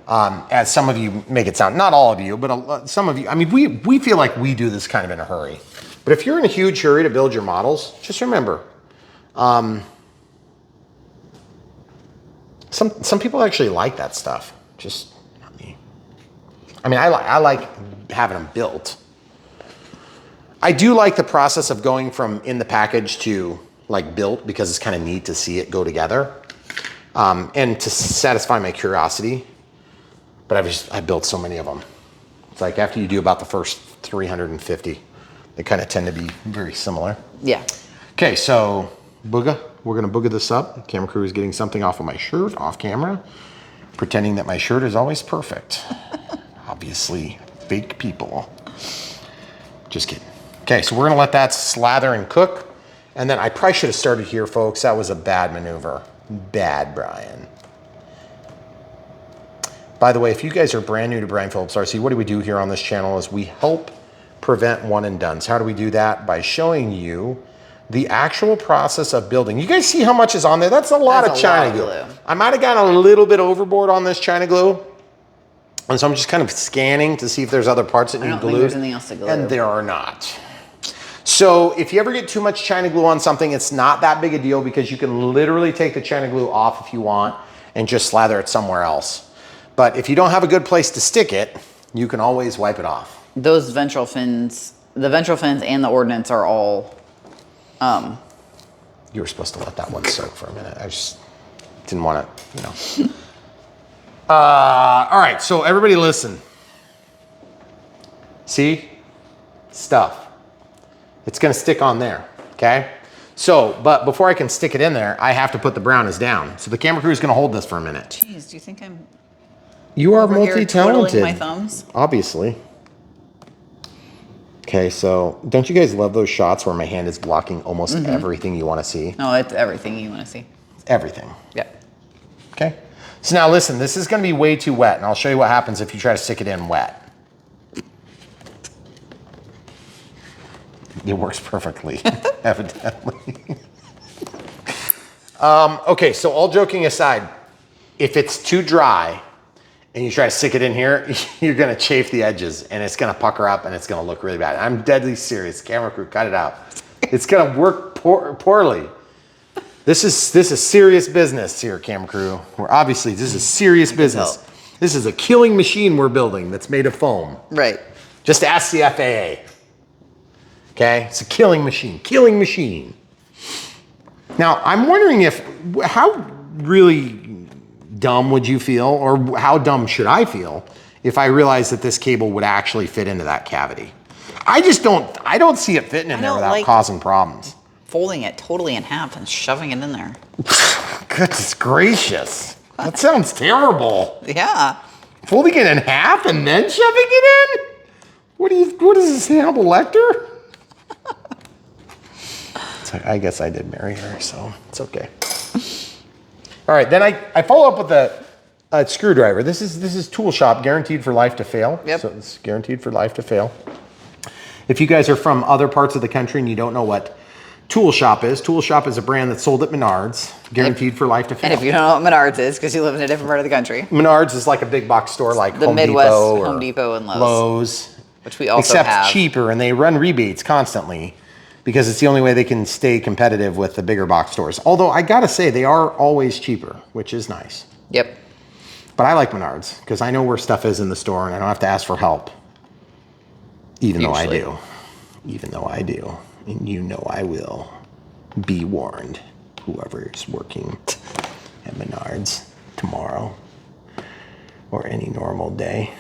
as some of you make it sound, not all of you, but some of you, I mean, we feel like we do this kind of in a hurry. But if you're in a huge hurry to build your models, just remember, some people actually like that stuff. Just not me. I mean, I like having them built. I do like the process of going from in the package to like built because it's kind of neat to see it go together, and to satisfy my curiosity. But I built so many of them. It's like after you do about the first 350, they kind of tend to be very similar. Yeah. Okay, so we're gonna booger this up. Camera crew is getting something off of my shirt, off camera, pretending that my shirt is always perfect. Obviously, fake people. Just kidding. Okay, so we're gonna let that slather and cook. And then I probably should have started here, folks. That was a bad maneuver. Bad, Brian. By the way, if you guys are brand new to Brian Phillips RC, what do we do here on this channel is we help prevent one and dones. How do we do that? By showing you the actual process of building. You guys see how much is on there? That's a lot of China glue. I might have gone a little bit overboard on this China glue. And so I'm just kind of scanning to see if there's other parts that need glued. think there's anything else to glue. And there are not. So if you ever get too much China glue on something, it's not that big a deal because you can literally take the China glue off if you want and just slather it somewhere else. But if you don't have a good place to stick it, you can always wipe it off. Those ventral fins, the ventral fins and the ordnance are all, You were supposed to let that one soak for a minute. I just didn't want to, you know. All right, so everybody listen. See? Stuff. It's gonna stick on there, okay? So, but before I can stick it in there, I have to put the brownies down. So the camera crew is gonna hold this for a minute. Jeez, do you think I'm You are over here multi-talented. twiddling my thumbs? Obviously. Okay, so don't you guys love those shots where my hand is blocking almost everything you want to see? No, it's everything you want to see. Everything. Yeah. Okay. So now listen, this is going to be way too wet, and I'll show you what happens if you try to stick it in wet. It works perfectly, evidently. Okay, so all joking aside, if it's too dry and you try to stick it in here, you're gonna chafe the edges and it's gonna pucker up and it's gonna look really bad. I'm deadly serious. Camera crew, cut it out. It's gonna work poorly. This is serious business here, cam crew. This is serious business. tell. This is a killing machine we're building that's made of foam. Right. Just ask the FAA. Okay, it's a killing machine. Now, I'm wondering how really dumb would you feel, or how dumb should I feel if I realized that this cable would actually fit into that cavity? I don't see it fitting in there without causing problems. Folding it totally in half and shoving it in there. Goodness gracious. That sounds terrible. Yeah. Folding it in half and then shoving it in? What is this, Hannibal Lecter? I guess I did marry her, so it's okay. All right, then I follow up with a screwdriver. This is Tool Shop, guaranteed for life to fail. Yep. So it's guaranteed for life to fail. If you guys are from other parts of the country and you don't know what Tool Shop is a brand that's sold at Menards, guaranteed for life to fail. And if you don't know what Menards is, because you live in a different part of the country. Menards is like a big box store like The Home Midwest, Depot or Home Depot and Lowe's. Which we also Except have. cheaper, and they run rebates constantly because it's the only way they can stay competitive with the bigger box stores. Although I gotta say, they are always cheaper, which is nice. Yep. But I like Menards because I know where stuff is in the store and I don't have to ask for help. Even though I do. Even though I do. And you know I will. Be warned, whoever is working at Menards tomorrow or any normal day.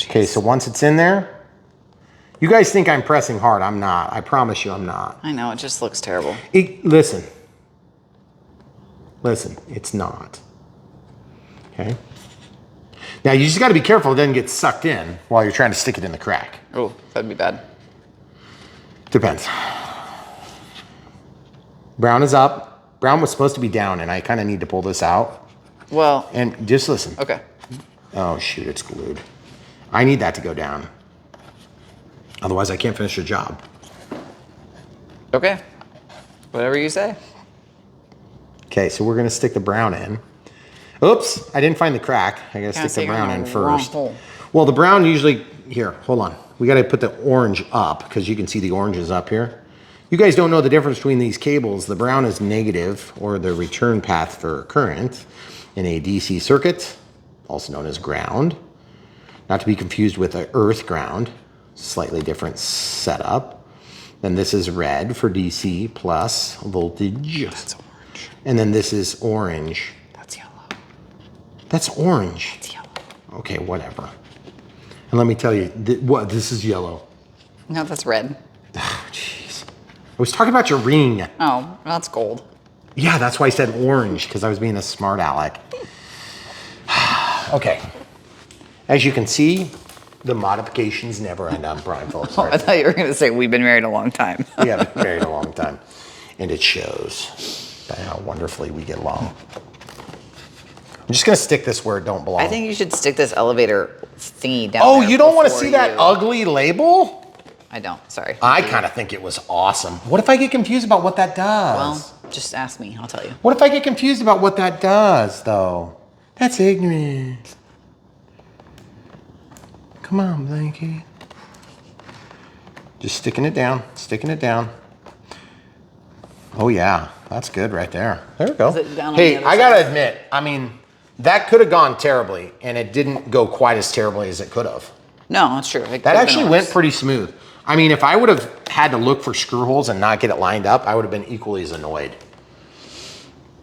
Okay, so once it's in there, you guys think I'm pressing hard. I'm not. I promise you I'm not. I know, it just looks terrible. Listen, it's not. Okay? Now, you just got to be careful it doesn't get sucked in while you're trying to stick it in the crack. Oh, that'd be bad. Depends. Brown is up. Brown was supposed to be down, and I kind of need to pull this out. Well. And just listen. Okay. Oh, shoot, it's glued. I need that to go down. Otherwise, I can't finish the job. Okay. Whatever you say. Okay, so we're going to stick the brown in. Oops, I didn't find the crack. I got to stick the brown in first. Well, the brown usually... Here, hold on. We got to put the orange up because you can see the orange is up here. You guys don't know the difference between these cables. The brown is negative, or the return path for current in a DC circuit, also known as ground. Not to be confused with an earth ground. Slightly different setup. Then this is red for DC plus voltage. That's orange. And then this is orange. That's yellow. That's orange. It's yellow. Okay, whatever. And let me tell you, this is yellow. No, that's red. Oh, jeez. I was talking about your ring. Oh, that's gold. Yeah, that's why I said orange, because I was being a smart aleck. Okay. As you can see, the modifications never end on Brian Phillips. Oh, I thought you were going to say we've been married a long time. We have been married a long time. And it shows by how wonderfully we get along. I'm just going to stick this where it don't belong. I think you should stick this elevator thingy down. Oh, you don't want to see that ugly label? I don't, sorry. I kind of think it was awesome. What if I get confused about what that does? Well, just ask me, I'll tell you. What if I get confused about what that does, though? That's ignorant. Come on, Blanky. Just sticking it down, sticking it down. Oh, yeah. That's good right there. There we go. Hey, I got to admit, I mean, that could have gone terribly, and it didn't go quite as terribly as it could have. No, that's true. That actually went pretty smooth. I mean, if I would have had to look for screw holes and not get it lined up, I would have been equally as annoyed.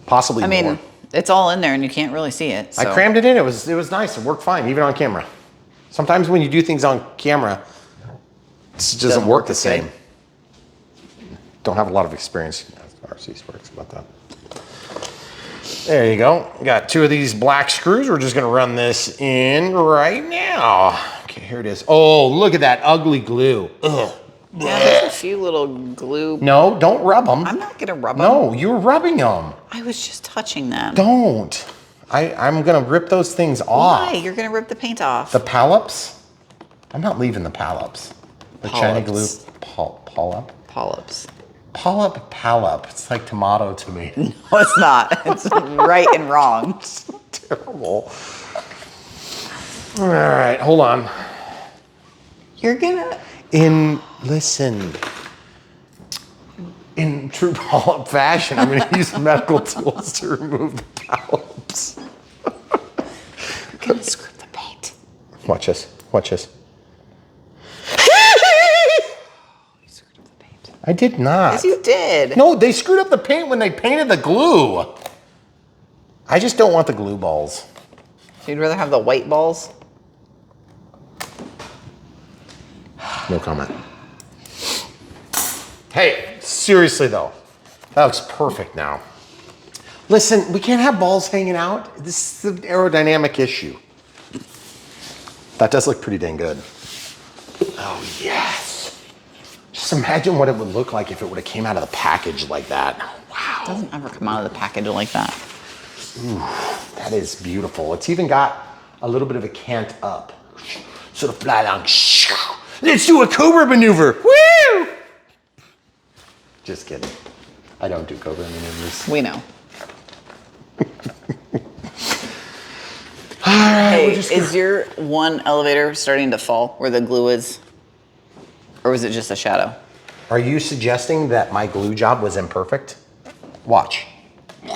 Possibly more. I mean, it's all in there, and you can't really see it. So. I crammed it in. It was nice. It worked fine, even on camera. Sometimes when you do things on camera, it just doesn't work the same. Don't have a lot of experience. RC Sparks about that. There you go. Got two of these black screws. We're just going to run this in right now. Okay, here it is. Oh, look at that ugly glue. Ugh. Yeah, there's a few little glue. No, don't rub them. I'm not going to rub them. No, you were rubbing them. I was just touching them. Don't. I'm going to rip those things off. Why? You're going to rip the paint off. The polyps? I'm not leaving the polyps. The China glue polyp? Polyps. Polyp. It's like tomato to me. No, it's not. It's right and wrong. It's terrible. All right, hold on. You're gonna... Listen. In true polyp fashion, I'm going to use medical tools to remove the polyps. I'm gonna screw up the paint. Watch this. Watch this. You screwed up the paint. I did not. Yes, you did. No, they screwed up the paint when they painted the glue. I just don't want the glue balls. So you'd rather have the white balls? No comment. Hey, seriously though, that looks perfect now. Listen, we can't have balls hanging out. This is an aerodynamic issue. That does look pretty dang good. Oh yes. Just imagine what it would look like if it would have came out of the package like that. Wow. It doesn't ever come out of the package like that. Ooh, that is beautiful. It's even got a little bit of a cant up. Sort of fly down. Let's do a cobra maneuver. Woo! Just kidding. I don't do cobra maneuvers. We know. All right, Hey, is your one elevator starting to fall where the glue is? Or was it just a shadow? Are you suggesting that my glue job was imperfect? Watch. I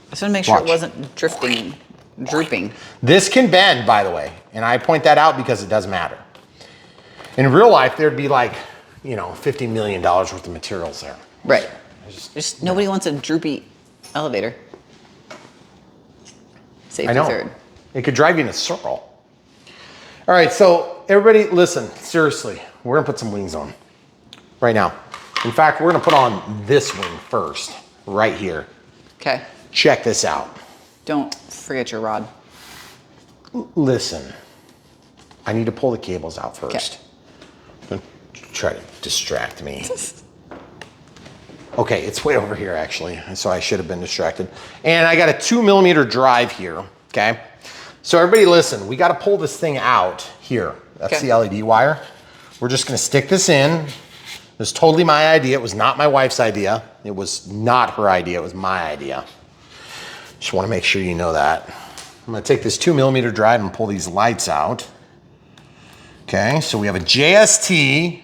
just want to make sure Watch. it wasn't drooping. This can bend, by the way, and I point that out because it does matter. In real life, there'd be like, you know, $50 million worth of materials there. Right. Just nobody wants a droopy elevator. Safety I know. third. It could drive you in a circle. All right, so everybody listen, seriously, we're gonna put some wings on right now. In fact, we're gonna put on this wing first, right here. Okay. Check this out. Don't forget your rod. Listen, I need to pull the cables out first. Don't try to distract me. Okay, it's way over here actually, so I should have been distracted. And I got a 2mm drive here, okay? So everybody listen, we gotta pull this thing out here. That's Okay. the LED wire. We're just gonna stick this in. It was totally my idea. It was not my wife's idea. It was not her idea, it was my idea. Just wanna make sure you know that. I'm gonna take this 2mm drive and pull these lights out. Okay, so we have a JST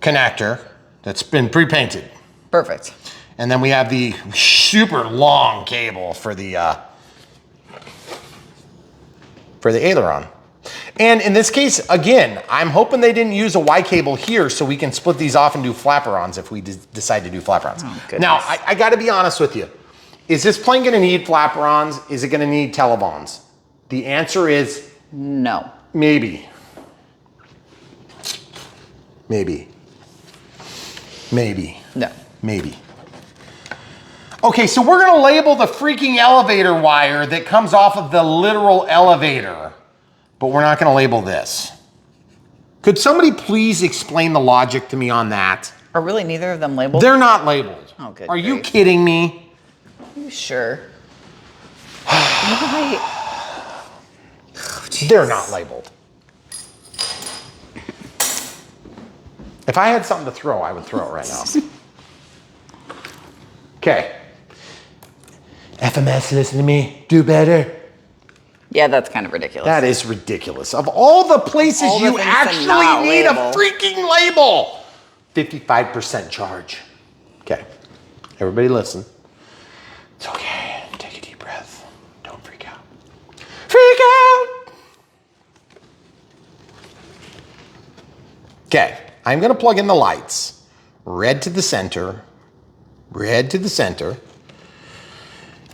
connector that's been pre-painted. Perfect. And then we have the super long cable for the aileron. And in this case, again, I'm hoping they didn't use a Y cable here so we can split these off and do flaperons if we decide to do flaperons. Oh, goodness. Now, I gotta be honest with you. Is this plane gonna need flaperons? Is it gonna need televons? The answer is No. maybe. Maybe. Maybe. No. Maybe. Okay, so we're gonna label the freaking elevator wire that comes off of the literal elevator, but we're not gonna label this. Could somebody please explain the logic to me on that? Are really neither of them labeled? They're not labeled. Oh, good Are you grief. kidding me? Are you sure? Why? Oh, They're not labeled. If I had something to throw, I would throw it right now. Okay. FMS, listen to me. Do better. Yeah, that's kind of ridiculous. That is ridiculous. Of all the places All the you things to actually not need label. a freaking label. 55% charge. Okay. Everybody listen. It's okay. Take a deep breath. Don't freak out. Freak out! Okay. I'm going to plug in the lights. Red to the center. Red to the center.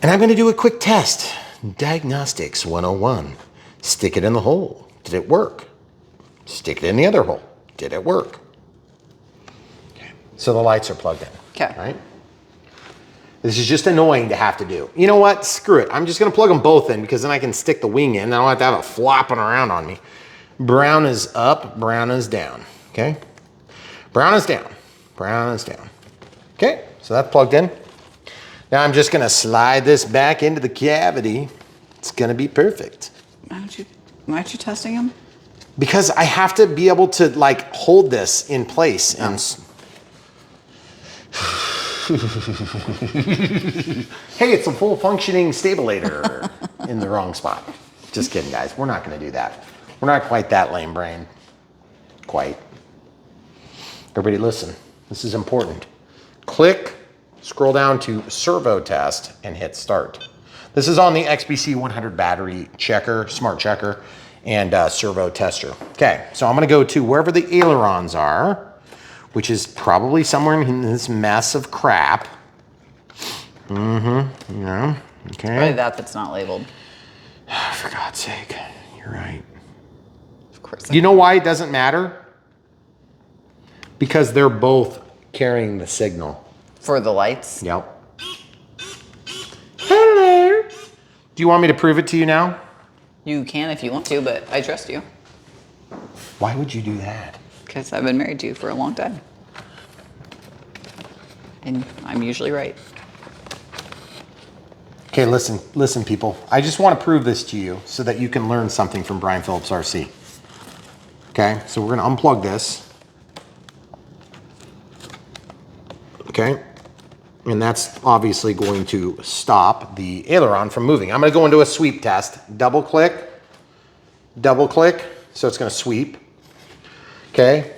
And I'm going to do a quick test. Diagnostics 101. Stick it in the hole. Did it work? Stick it in the other hole. Did it work? Okay. So the lights are plugged in. Okay. Right? This is just annoying to have to do. You know what? Screw it. I'm just going to plug them both in because then I can stick the wing in. I don't have to have it flopping around on me. Brown is up. Brown is down. Okay? Brown is down. Brown is down. Okay? So that's plugged in. Now I'm just gonna slide this back into the cavity. It's gonna be perfect. Why aren't you testing them? Because I have to be able to like hold this in place and hey, it's a full functioning stabilator in the wrong spot. Just kidding, guys. We're not gonna do that. We're not quite that lame brain. Quite. Everybody listen. This is important. click, scroll down to servo test, and hit start. This is on the XBC 100 battery checker, smart checker, and servo tester. Okay, so I'm gonna go to wherever the ailerons are, which is probably somewhere in this mess of crap. Yeah, okay. Probably that's not labeled. For God's sake, you're right. Of course. You know why it doesn't matter? Because they're both carrying the signal. For the lights? Yep. Hello. Do you want me to prove it to you now? You can if you want to, but I trust you. Why would you do that? Because I've been married to you for a long time. And I'm usually right. Okay, listen, people. I just want to prove this to you so that you can learn something from Brian Phillips RC. Okay, so we're going to unplug this. Okay, and that's obviously going to stop the aileron from moving. I'm going to go into a sweep test. Double click, so it's going to sweep. Okay,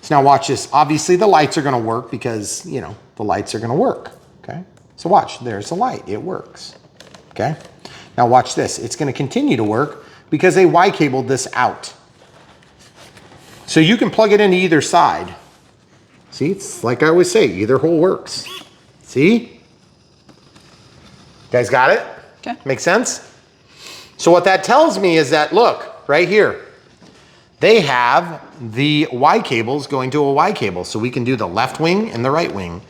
so now watch this. Obviously the lights are going to work because, you know, the lights are going to work. Okay, so watch, there's the light, it works. Okay, now watch this. It's going to continue to work because they Y-cabled this out. So you can plug it into either side. See, it's like I always say, either hole works. See? You guys got it? Okay. Make sense? So what that tells me is that, look, right here, they have the Y cables going to a Y cable. So we can do the left wing and the right wing.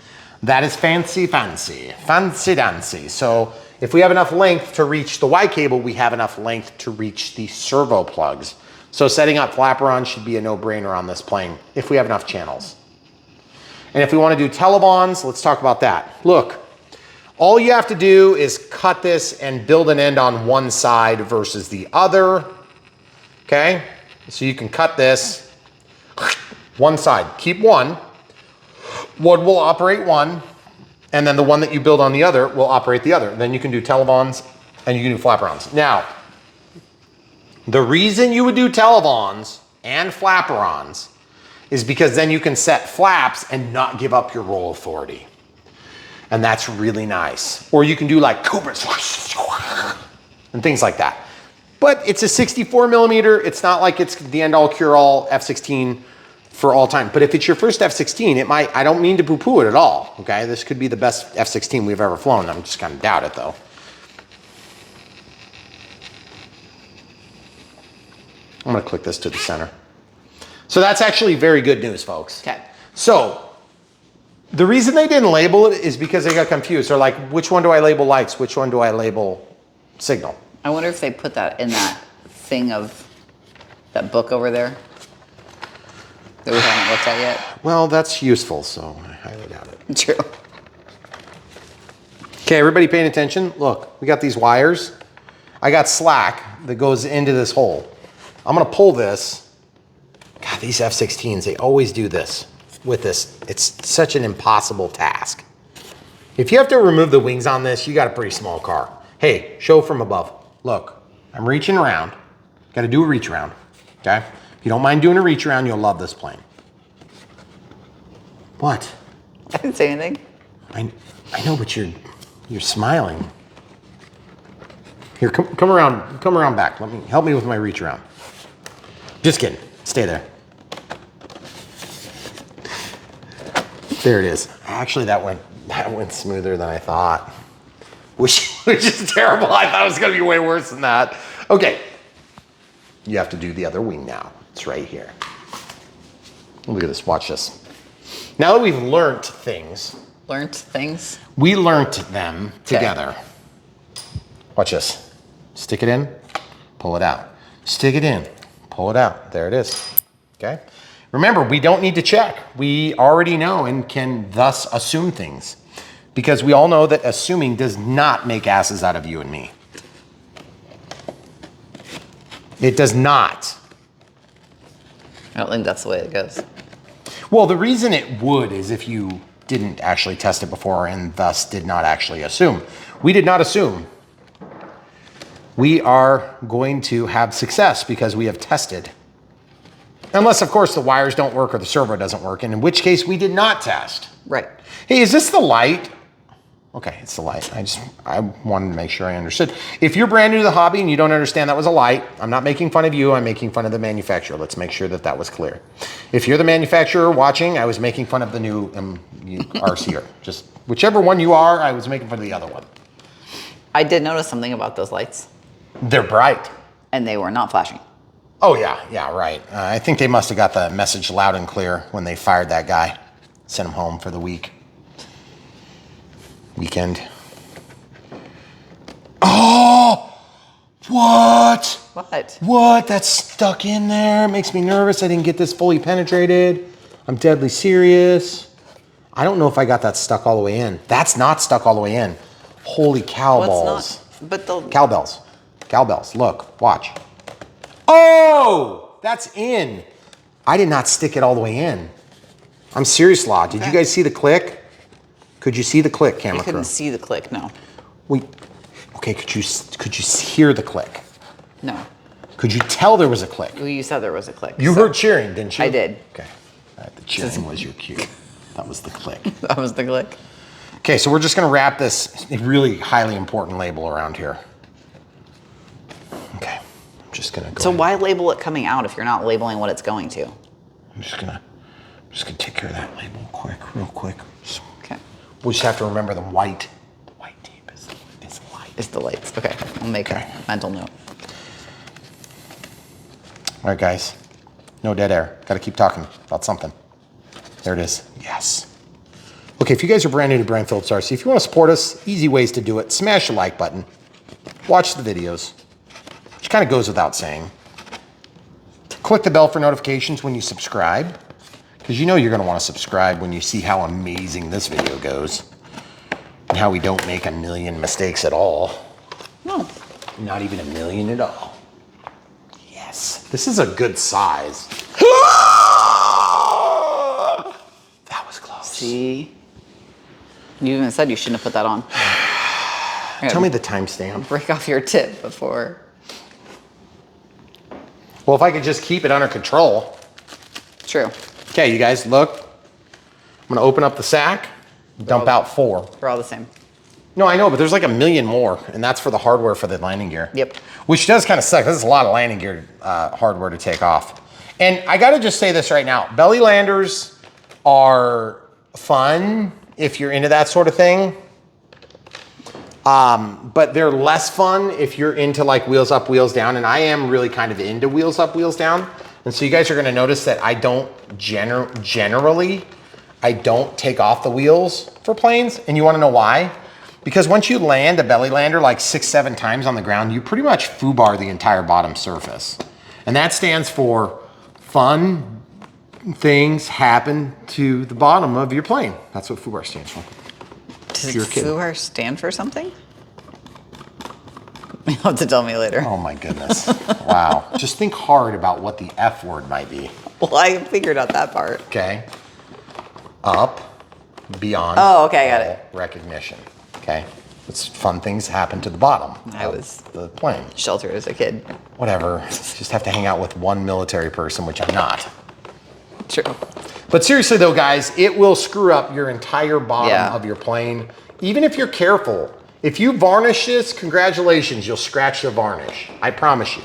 That is fancy dancy. So if we have enough length to reach the Y cable, we have enough length to reach the servo plugs. So setting up flaperon should be a no-brainer on this plane if we have enough channels. And if we want to do telebonds, let's talk about that. Look, all you have to do is cut this and build an end on one side versus the other. Okay? So you can cut this one side. Keep one. One will operate one, and then the one that you build on the other will operate the other. Then you can do telebonds and you can do flaperons. Now, the reason you would do telebonds and flaperons is because then you can set flaps and not give up your roll authority. And that's really nice. Or you can do like Cobras and things like that. But it's a 64 millimeter. It's not like it's the end all cure all F-16 for all time. But if it's your first F-16, it might, I don't mean to poo-poo it at all, okay? This could be the best F-16 we've ever flown. I'm just gonna doubt it though. I'm gonna click this to the center. So that's actually very good news, folks. Okay. So the reason they didn't label it is because they got confused. They're like, which one do I label lights? Which one do I label signal? I wonder if they put that in that thing of that book over there that we haven't looked at yet. Well, that's useful, so I highly doubt it. True. Okay, everybody paying attention? Look, we got these wires. I got slack that goes into this hole. I'm gonna pull this. God, these F-16s, they always do this with this. It's such an impossible task. If you have to remove the wings on this, you got a pretty small car. Hey, show from above. Look, I'm reaching around. Got to do a reach around, okay? If you don't mind doing a reach around, you'll love this plane. What? I didn't say anything. I know, but you're smiling. Here, come around back. Help me with my reach around. Just kidding. Stay there. There it is. Actually, that went smoother than I thought. Which is terrible. I thought it was gonna be way worse than that. Okay. You have to do the other wing now. It's right here. Look at this, watch this. Now that we've learnt things. Learned things? We learnt them together. Watch this. Stick it in, pull it out. Stick it in, pull it out. There it is, okay? Remember, we don't need to check. We already know and can thus assume things. Because we all know that assuming does not make asses out of you and me. It does not. I don't think that's the way it goes. Well, the reason it would is if you didn't actually test it before and thus did not actually assume. We did not assume. We are going to have success because we have tested. Unless, of course, the wires don't work or the servo doesn't work, and in which case we did not test. Right. Hey, is this the light? Okay, it's the light. I wanted to make sure I understood. If you're brand new to the hobby and you don't understand that was a light, I'm not making fun of you, I'm making fun of the manufacturer. Let's make sure that that was clear. If you're the manufacturer watching, I was making fun of the new RCR. Just whichever one you are, I was making fun of the other one. I did notice something about those lights. They're bright. And they were not flashing. Oh yeah, right. I think they must have got the message loud and clear when they fired that guy. Sent him home for the weekend. Oh, what? What? That's stuck in there. It makes me nervous. I didn't get this fully penetrated. I'm deadly serious. I don't know if I got that stuck all the way in. That's not stuck all the way in. Holy cow balls. But the Cowbells. Cowbells. Look, watch. Oh, that's in. I did not stick it all the way in. I'm serious, Law. Did you guys see the click? Could you see the click, camera crew? I couldn't see the click, no. Wait. Okay, could you hear the click? No. Could you tell there was a click? Well, you said there was a click. You heard cheering, didn't you? I did. Okay. All right, the cheering was your cue. That was the click. That was the click. Okay, so we're just gonna wrap this really highly important label around here. Okay, I'm just gonna go. So why label it coming out if you're not labeling what it's going to? I'm just gonna take care of that label real quick. Okay. We just have to remember the white tape is light. It's the lights. Okay, I'll make a mental note. All right, guys. No dead air. Got to keep talking about something. There it is. Yes. Okay, if you guys are brand new to Brand Phillips RC, if you want to support us, easy ways to do it. Smash the like button. Watch the videos, which kind of goes without saying. Click the bell for notifications when you subscribe, because you know you're going to want to subscribe when you see how amazing this video goes and how we don't make a million mistakes at all. No. Not even a million at all. Yes. This is a good size. That was close. See? You even said you shouldn't have put that on. Tell me the timestamp. Break off your tip before. Well, if I could just keep it under control. True. Okay, you guys, look. I'm gonna open up the sack, dump out 4. We're all the same. No, I know, but there's like a million more, and that's for the hardware for the landing gear. Yep. Which does kind of suck. This is a lot of landing gear hardware to take off. And I gotta just say this right now. Belly landers are fun if you're into that sort of thing. But they're less fun if you're into like wheels up, wheels down. And I am really kind of into wheels up, wheels down. And so you guys are gonna notice that I don't generally, I don't take off the wheels for planes. And you wanna know why? Because once you land a belly lander like 6-7 times on the ground, you pretty much foobar the entire bottom surface. And that stands for fun things happen to the bottom of your plane. That's what foobar stands for. Does FUBAR stand for something? You'll have to tell me later. Oh my goodness. Wow. Just think hard about what the F word might be. Well, I figured out that part. Okay. Up, beyond. Oh, okay, I got it. Recognition. Okay. It's fun things happen to the bottom. I was the plane. Sheltered as a kid. Whatever. Just have to hang out with one military person, which I'm not. True. But seriously though, guys, it will screw up your entire bottom of your plane. Even if you're careful. If you varnish this, congratulations, you'll scratch the varnish. I promise you.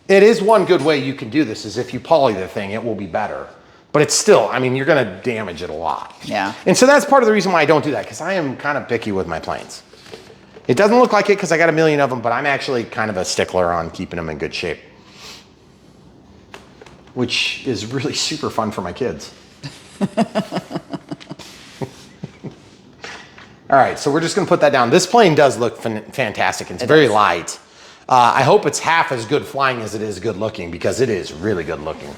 It is one good way you can do this is if you poly the thing, it will be better. But it's still, I mean, you're gonna damage it a lot. Yeah. And so that's part of the reason why I don't do that, because I am kind of picky with my planes. It doesn't look like it because I got a million of them, but I'm actually kind of a stickler on keeping them in good shape. Which is really super fun for my kids. All right, so we're just gonna put that down. This plane does look fantastic. It's very light. I hope it's half as good flying as it is good looking, because it is really good looking.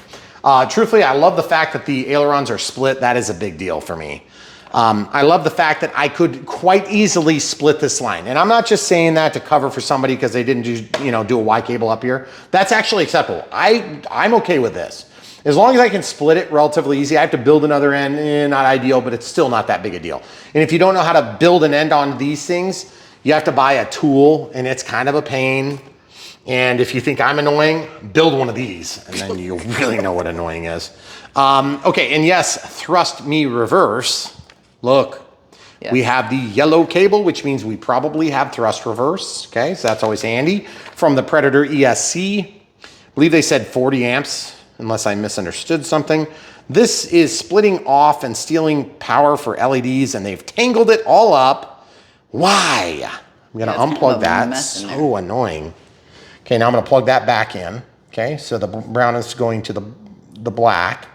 Truthfully, I love the fact that the ailerons are split. That is a big deal for me. I love the fact that I could quite easily split this line. And I'm not just saying that to cover for somebody because they didn't do a Y cable up here. That's actually acceptable. I'm okay with this. As long as I can split it relatively easy. I have to build another end, not ideal, but it's still not that big a deal. And if you don't know how to build an end on these things, you have to buy a tool, and it's kind of a pain. And if you think I'm annoying, build one of these, and then you'll really know what annoying is. Okay, and yes, thrust me reverse. Look, Yes. we have the yellow cable, which means we probably have thrust reverse. Okay, so that's always handy. From the Predator ESC, I believe they said 40 amps, unless I misunderstood something. This is splitting off and stealing power for LEDs, and they've tangled it all up. Why? I'm gonna unplug that. So annoying. Okay, now I'm gonna plug that back in. Okay, so the brown is going to the black.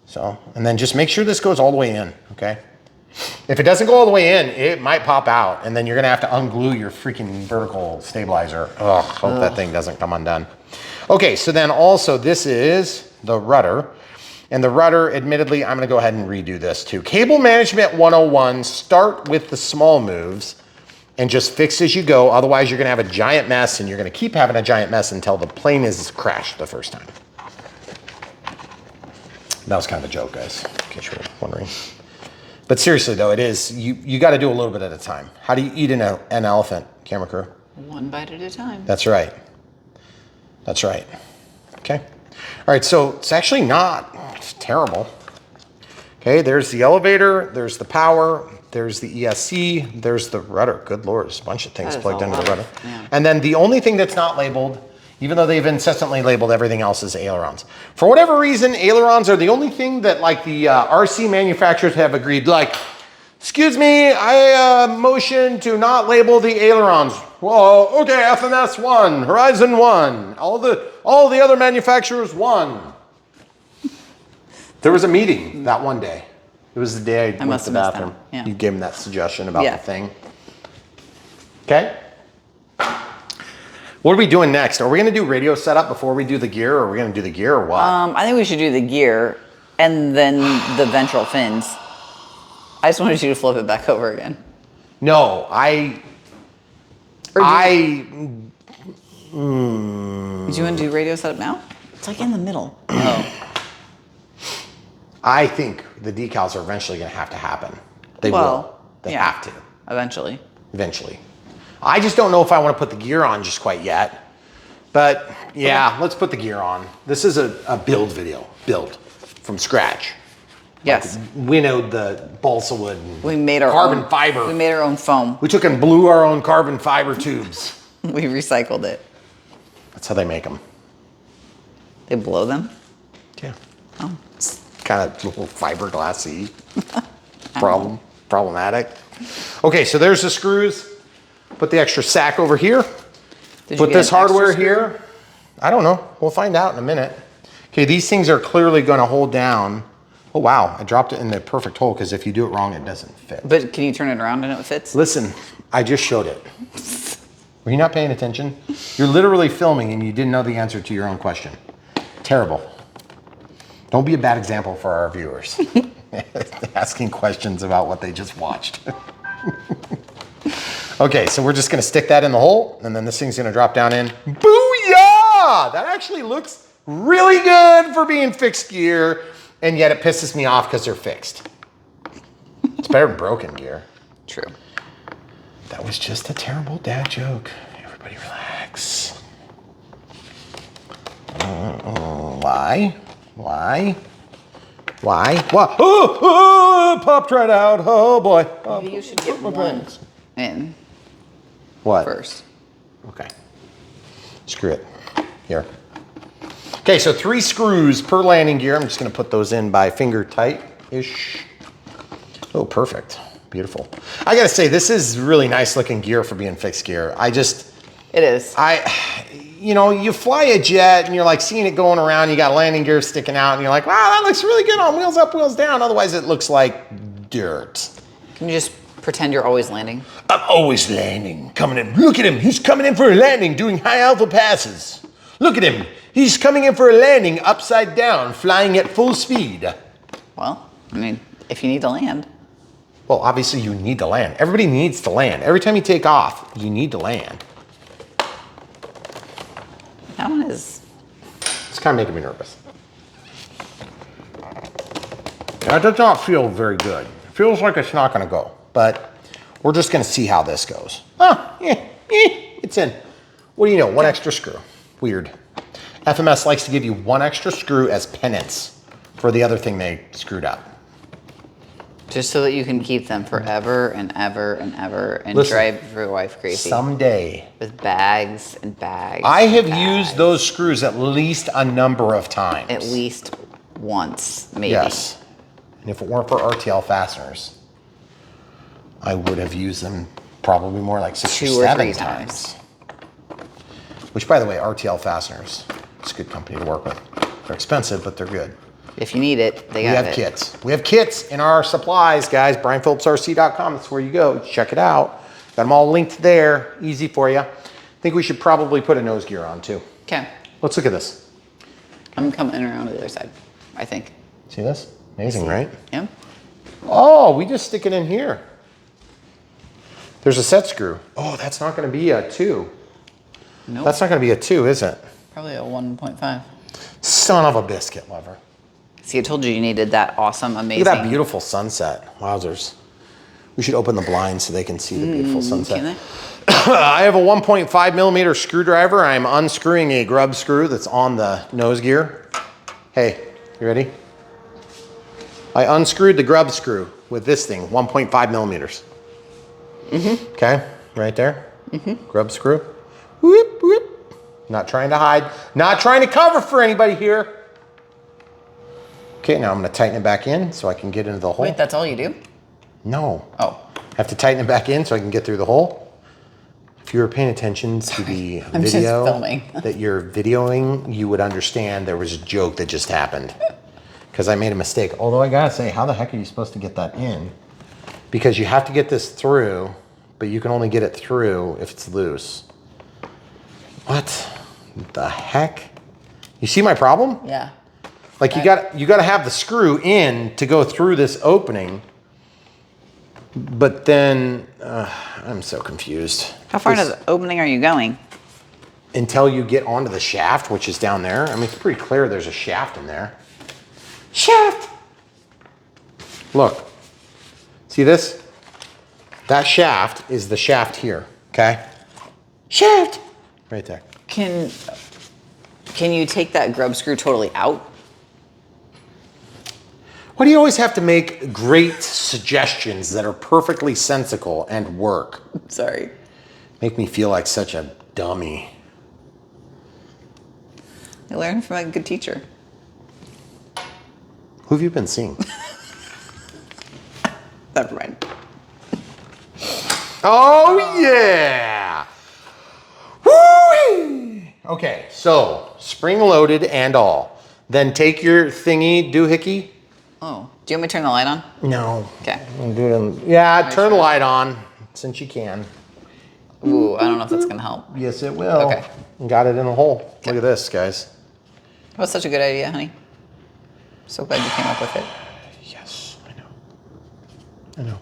So, and then just make sure this goes all the way in, okay? If it doesn't go all the way in, it might pop out, and then you're gonna have to unglue your freaking vertical stabilizer. Ugh, hope that thing doesn't come undone. Okay, so then also this is the rudder. And the rudder, admittedly, I'm gonna go ahead and redo this too. Cable Management 101, start with the small moves and just fix as you go. Otherwise, you're gonna have a giant mess, and you're gonna keep having a giant mess until the plane is crashed the first time. That was kind of a joke, guys, in case you were wondering. But seriously though, it is, you gotta do a little bit at a time. How do you eat an elephant, camera crew? One bite at a time. That's right. That's right. Okay. All right, so it's actually not terrible. Okay, there's the elevator, there's the power, there's the ESC, there's the rudder. Good Lord, there's a bunch of things plugged into the rudder. Yeah. And then the only thing that's not labeled, even though they've incessantly labeled everything else, is ailerons. For whatever reason, ailerons are the only thing that like the RC manufacturers have agreed, like, excuse me, I motion to not label the ailerons. Well, okay, FMS 1, Horizon 1, all the other manufacturers 1. There was a meeting that one day. It was the day I went to the bathroom. Yeah. You gave him that suggestion about the thing. Okay. What are we doing next? Are we gonna do radio setup before we do the gear, or are we gonna do the gear, or what? I think we should do the gear and then the ventral fins. I just wanted you to flip it back over again. No, Do you want to do radio setup now? It's like in the middle. Oh. I think the decals are eventually going to have to happen. They will. They have to. Eventually. Eventually. I just don't know if I want to put the gear on just quite yet. But yeah, let's put the gear on. This is a build video. Build from scratch. Yes. Like, winnowed the balsa wood and We made our carbon fiber. We made our own foam. We took and blew our own carbon fiber tubes. We recycled it. That's how they make them. They blow them? Yeah. Oh. It's kind of a little fiberglassy problematic. Okay, so there's the screws. Put the extra sack over here. Put this hardware here. I don't know. We'll find out in a minute. Okay, these things are clearly going to hold down. Oh, wow. I dropped it in the perfect hole because if you do it wrong, it doesn't fit. But can you turn it around and it fits? Listen, I just showed it. Were you not paying attention? You're literally filming and you didn't know the answer to your own question. Terrible. Don't be a bad example for our viewers. Asking questions about what they just watched. Okay, so we're just gonna stick that in the hole, and then this thing's gonna drop down in. Booyah! That actually looks really good for being fixed gear, and yet it pisses me off because they're fixed. It's better than broken gear. True. That was just a terrible dad joke. Everybody relax. Why? Why? Why? Why? Oh, popped right out. Oh boy. Maybe you should get one in What? first. Okay. Screw it. Here. Okay, so 3 screws per landing gear. I'm just gonna put those in by finger tight-ish. Oh, perfect. Beautiful. I gotta say, this is really nice looking gear for being fixed gear. It is. You know, you fly a jet and you're like seeing it going around, you got landing gear sticking out and you're like, wow, that looks really good on wheels up, wheels down. Otherwise it looks like dirt. Can you just pretend you're always landing? I'm always landing, coming in. Look at him, he's coming in for a landing, doing high alpha passes. Look at him, he's coming in for a landing upside down, flying at full speed. Well, I mean, if you need to land. Well, obviously you need to land. Everybody needs to land. Every time you take off, you need to land. That one is... It's kind of making me nervous. That does not feel very good. It feels like it's not going to go, but we're just going to see how this goes. Oh, it's in. What do you know? One extra screw. Weird. FMS likes to give you one extra screw as penance for the other thing they screwed up. Just so that you can keep them forever and ever and ever and Listen, drive your wife crazy. Someday. With bags and bags. I have used those screws at least a number of times. At least once, maybe. Yes. And if it weren't for RTL fasteners, I would have used them probably more like 6 or 7 times. Which, by the way, RTL fasteners, it's a good company to work with. They're expensive, but they're good. If you need it, they got it. We have kits. We have kits in our supplies, guys. BrianPhillipsRC.com. That's where you go. Check it out. Got them all linked there. Easy for you. I think we should probably put a nose gear on too. Okay. Let's look at this. I'm coming around to the other side, I think. See this? Amazing, right? Yeah. Oh, we just stick it in here. There's a set screw. Oh, that's not going to be a 2. Nope. That's not going to be a 2, is it? Probably a 1.5. Son of a biscuit lover. See, I told you needed that awesome, amazing. Look at that beautiful sunset. Wowzers. We should open the blinds so they can see the beautiful sunset. Can I have a 1.5 millimeter screwdriver. I'm unscrewing a grub screw that's on the nose gear. Hey, you ready? I unscrewed the grub screw with this thing, 1.5 millimeters. Mm-hmm. Okay, right there. Mm-hmm. Grub screw. Whoop, whoop. Not trying to hide. Not trying to cover for anybody here. Okay, now I'm going to tighten it back in so I can get into the hole. Wait, that's all you do? No. Oh. I have to tighten it back in so I can get through the hole. If you were paying attention to the video that you're videoing, you would understand there was a joke that just happened. Because I made a mistake. Although I gotta say, how the heck are you supposed to get that in? Because you have to get this through, but you can only get it through if it's loose. What the heck? You see my problem? Yeah. Like you got to have the screw in to go through this opening. But then I'm so confused. How far into the opening are you going? Until you get onto the shaft, which is down there. I mean, it's pretty clear there's a shaft in there. Shaft! Look. See this? That shaft is the shaft here, okay? Shaft! Right there. Can you take that grub screw totally out? Why do you always have to make great suggestions that are perfectly sensical and work? Sorry. Make me feel like such a dummy. I learned from a good teacher. Who have you been seeing? Never mind. Oh, yeah! Woo! Okay, so spring loaded and all. Then take your thingy doohickey. Oh, do you want me to turn the light on? No. Okay. Yeah, turn the light on since you can. Ooh, I don't know if that's gonna help. Yes, it will. Okay. Got it in a hole. Look at this, guys. That was such a good idea, honey. So glad you came up with it. Yes, I know.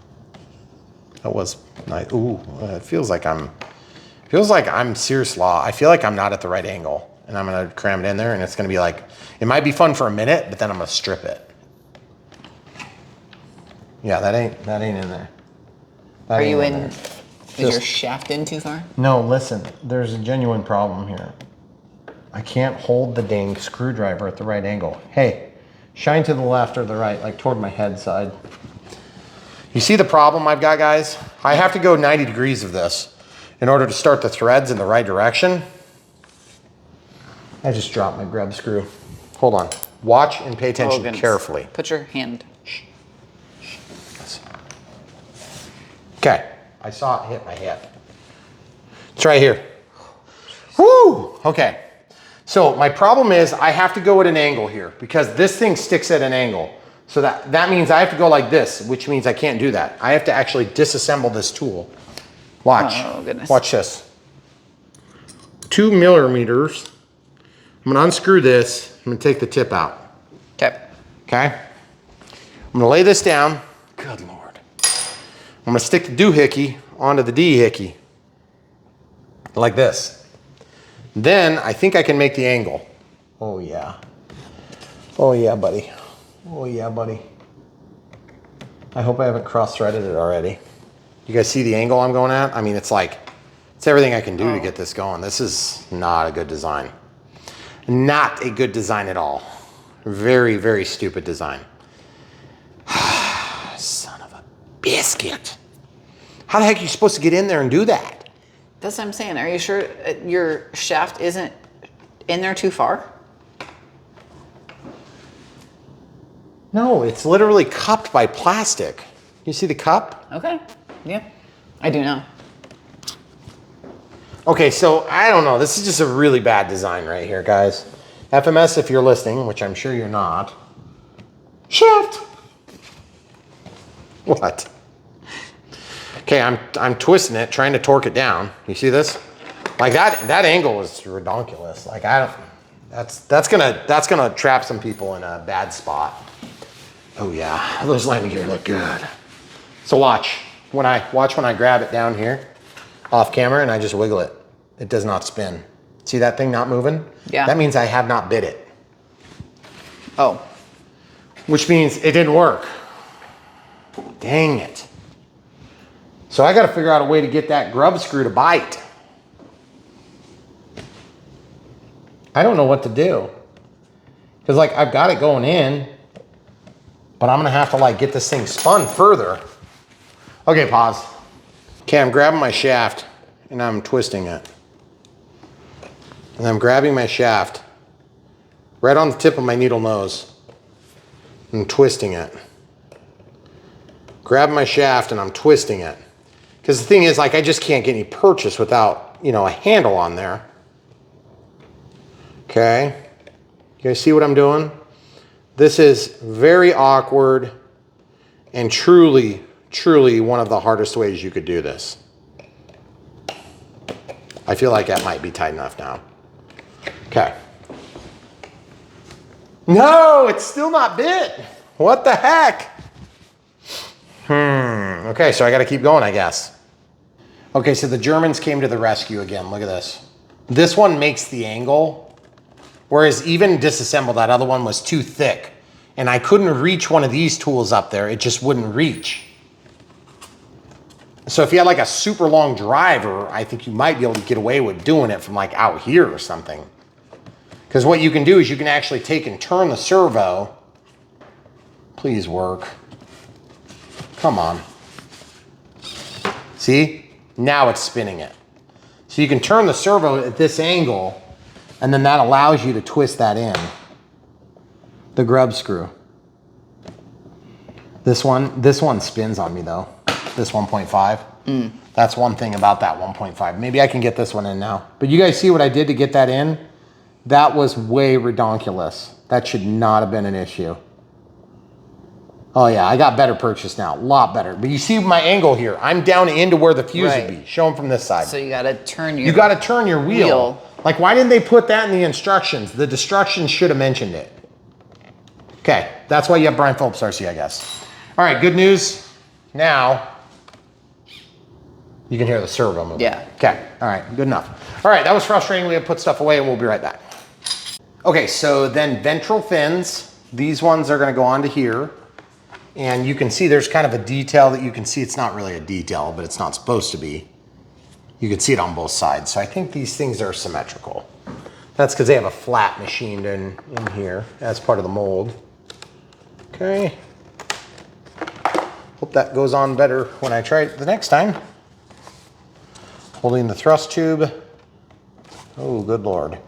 That was nice. Ooh, it feels like I'm serious law. I feel like I'm not at the right angle, and I'm gonna cram it in there, and it's gonna be like, it might be fun for a minute, but then I'm gonna strip it. Yeah, that ain't in there. Are you in? Is your shaft in too far? No, listen. There's a genuine problem here. I can't hold the dang screwdriver at the right angle. Hey, shine to the left or the right, like toward my head side. You see the problem I've got, guys? I have to go 90 degrees of this in order to start the threads in the right direction. I just dropped my grub screw. Hold on. Watch and pay attention carefully. Put your hand. Okay, I saw it hit my hip. It's right here. Woo! Okay, so my problem is I have to go at an angle here because this thing sticks at an angle. So that means I have to go like this, which means I can't do that. I have to actually disassemble this tool. Watch. Oh, goodness. Watch this. 2 millimeters. I'm gonna unscrew this. I'm gonna take the tip out. Okay. Okay? I'm gonna lay this down. Good Lord. I'm gonna stick the doohickey onto the doohickey. Like this. Then I think I can make the angle. Oh yeah. Oh yeah, buddy. Oh yeah, buddy. I hope I haven't cross-threaded it already. You guys see the angle I'm going at? I mean, it's like It's everything I can do to get this going. This is not a good design. Not a good design at all. Very, very stupid design. Son of a biscuit. How the heck are you supposed to get in there and do that? That's what I'm saying. Are you sure your shaft isn't in there too far? No, it's literally cupped by plastic. You see the cup? Okay. Yeah. I do now. Okay, so I don't know. This is just a really bad design right here, guys. FMS, if you're listening, which I'm sure you're not. Shaft. What? Okay, I'm twisting it, trying to torque it down. You see this? Like that angle is redonkulous. Like that's gonna trap some people in a bad spot. Oh yeah, those landing gear look good. So watch when I grab it down here off camera and I just wiggle it. It does not spin. See that thing not moving? Yeah. That means I have not bit it. Oh. Which means it didn't work. Dang it. So I got to figure out a way to get that grub screw to bite. I don't know what to do. Because like I've got it going in, but I'm going to have to like get this thing spun further. Okay, pause. Okay, I'm grabbing my shaft and I'm twisting it. And I'm grabbing my shaft right on the tip of my needle nose and twisting it. Grab my shaft and I'm twisting it. Because the thing is, like, I just can't get any purchase without, you know, a handle on there. Okay. You guys see what I'm doing? This is very awkward and truly, truly one of the hardest ways you could do this. I feel like that might be tight enough now. Okay. No, it's still not bit. What the heck? Okay, so I got to keep going, I guess. Okay, so the Germans came to the rescue again. Look at this. This one makes the angle, whereas even disassembled, that other one was too thick. And I couldn't reach one of these tools up there. It just wouldn't reach. So if you had like a super long driver, I think you might be able to get away with doing it from like out here or something. Because what you can do is you can actually take and turn the servo. Please work. Come on. See? Now it's spinning it. So you can turn the servo at this angle, and then that allows you to twist that in. The grub screw. This one spins on me though. This 1.5. That's one thing about that 1.5. Maybe I can get this one in now. But you guys see what I did to get that in? That was way redonkulous. That should not have been an issue. Oh yeah, I got better purchase now, a lot better. But you see my angle here. I'm down into where the fuse would be. Show them from this side. So you gotta turn your... You gotta turn your wheel. Like, why didn't they put that in the instructions? The instructions should have mentioned it. Okay, that's why you have Brian Phillips RC, I guess. All right, good news. Now, you can hear the servo moving. Yeah. Okay, all right, good enough. All right, that was frustrating. We have to put stuff away and we'll be right back. Okay, so then ventral fins. These ones are gonna go onto here. And you can see there's kind of a detail that you can see. It's not really a detail, but it's not supposed to be. You can see it on both sides. So I think these things are symmetrical. That's because they have a flat machined in here as part of the mold. Okay. Hope that goes on better when I try it the next time. Holding the thrust tube. Oh, good Lord.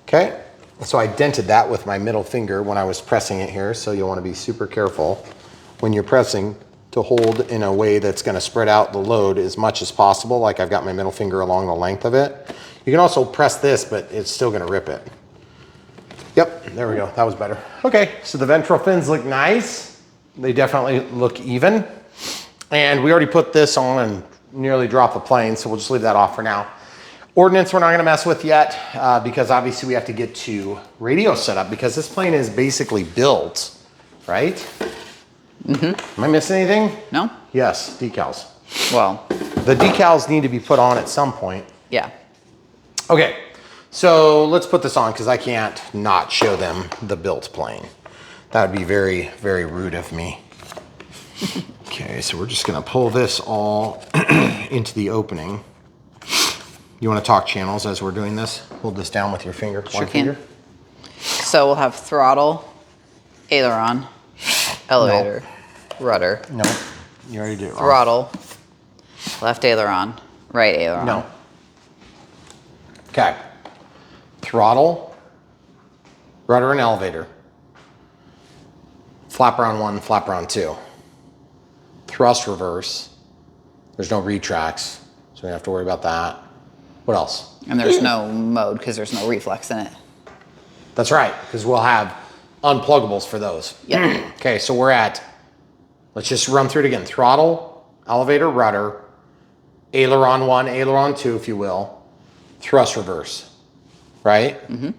Okay. So I dented that with my middle finger when I was pressing it here, so you'll want to be super careful when you're pressing to hold in a way that's going to spread out the load as much as possible, like I've got my middle finger along the length of it. You can also press this, but it's still going to rip it. Yep, there we go. That was better. Okay, so the ventral fins look nice. They definitely look even. And we already put this on and nearly dropped the plane, so we'll just leave that off for now. Ordnance we're not gonna mess with yet because obviously we have to get to radio setup because this plane is basically built, right? Am I missing anything? No? Yes, decals. Well. The decals need to be put on at some point. Yeah. Okay, so let's put this on because I can't not show them the built plane. That would be very, very rude of me. Okay, so we're just gonna pull this all into the opening. You want to talk channels as we're doing this? Hold this down with your finger. Sure One can. finger. So we'll have throttle, aileron, elevator, rudder. No, you already did it wrong. Throttle, left aileron, right aileron. No. Okay. Throttle, rudder and elevator. Flapper on 1, flapper on 2. Thrust reverse. There's no retracts, so we don't have to worry about that. What else? And there's no mode because there's no reflex in it. That's right, because we'll have unpluggables for those. Yeah. Okay, so we're at, let's just run through it again. Throttle, elevator, rudder, aileron 1, aileron 2, if you will, thrust reverse, right? Mm-hmm.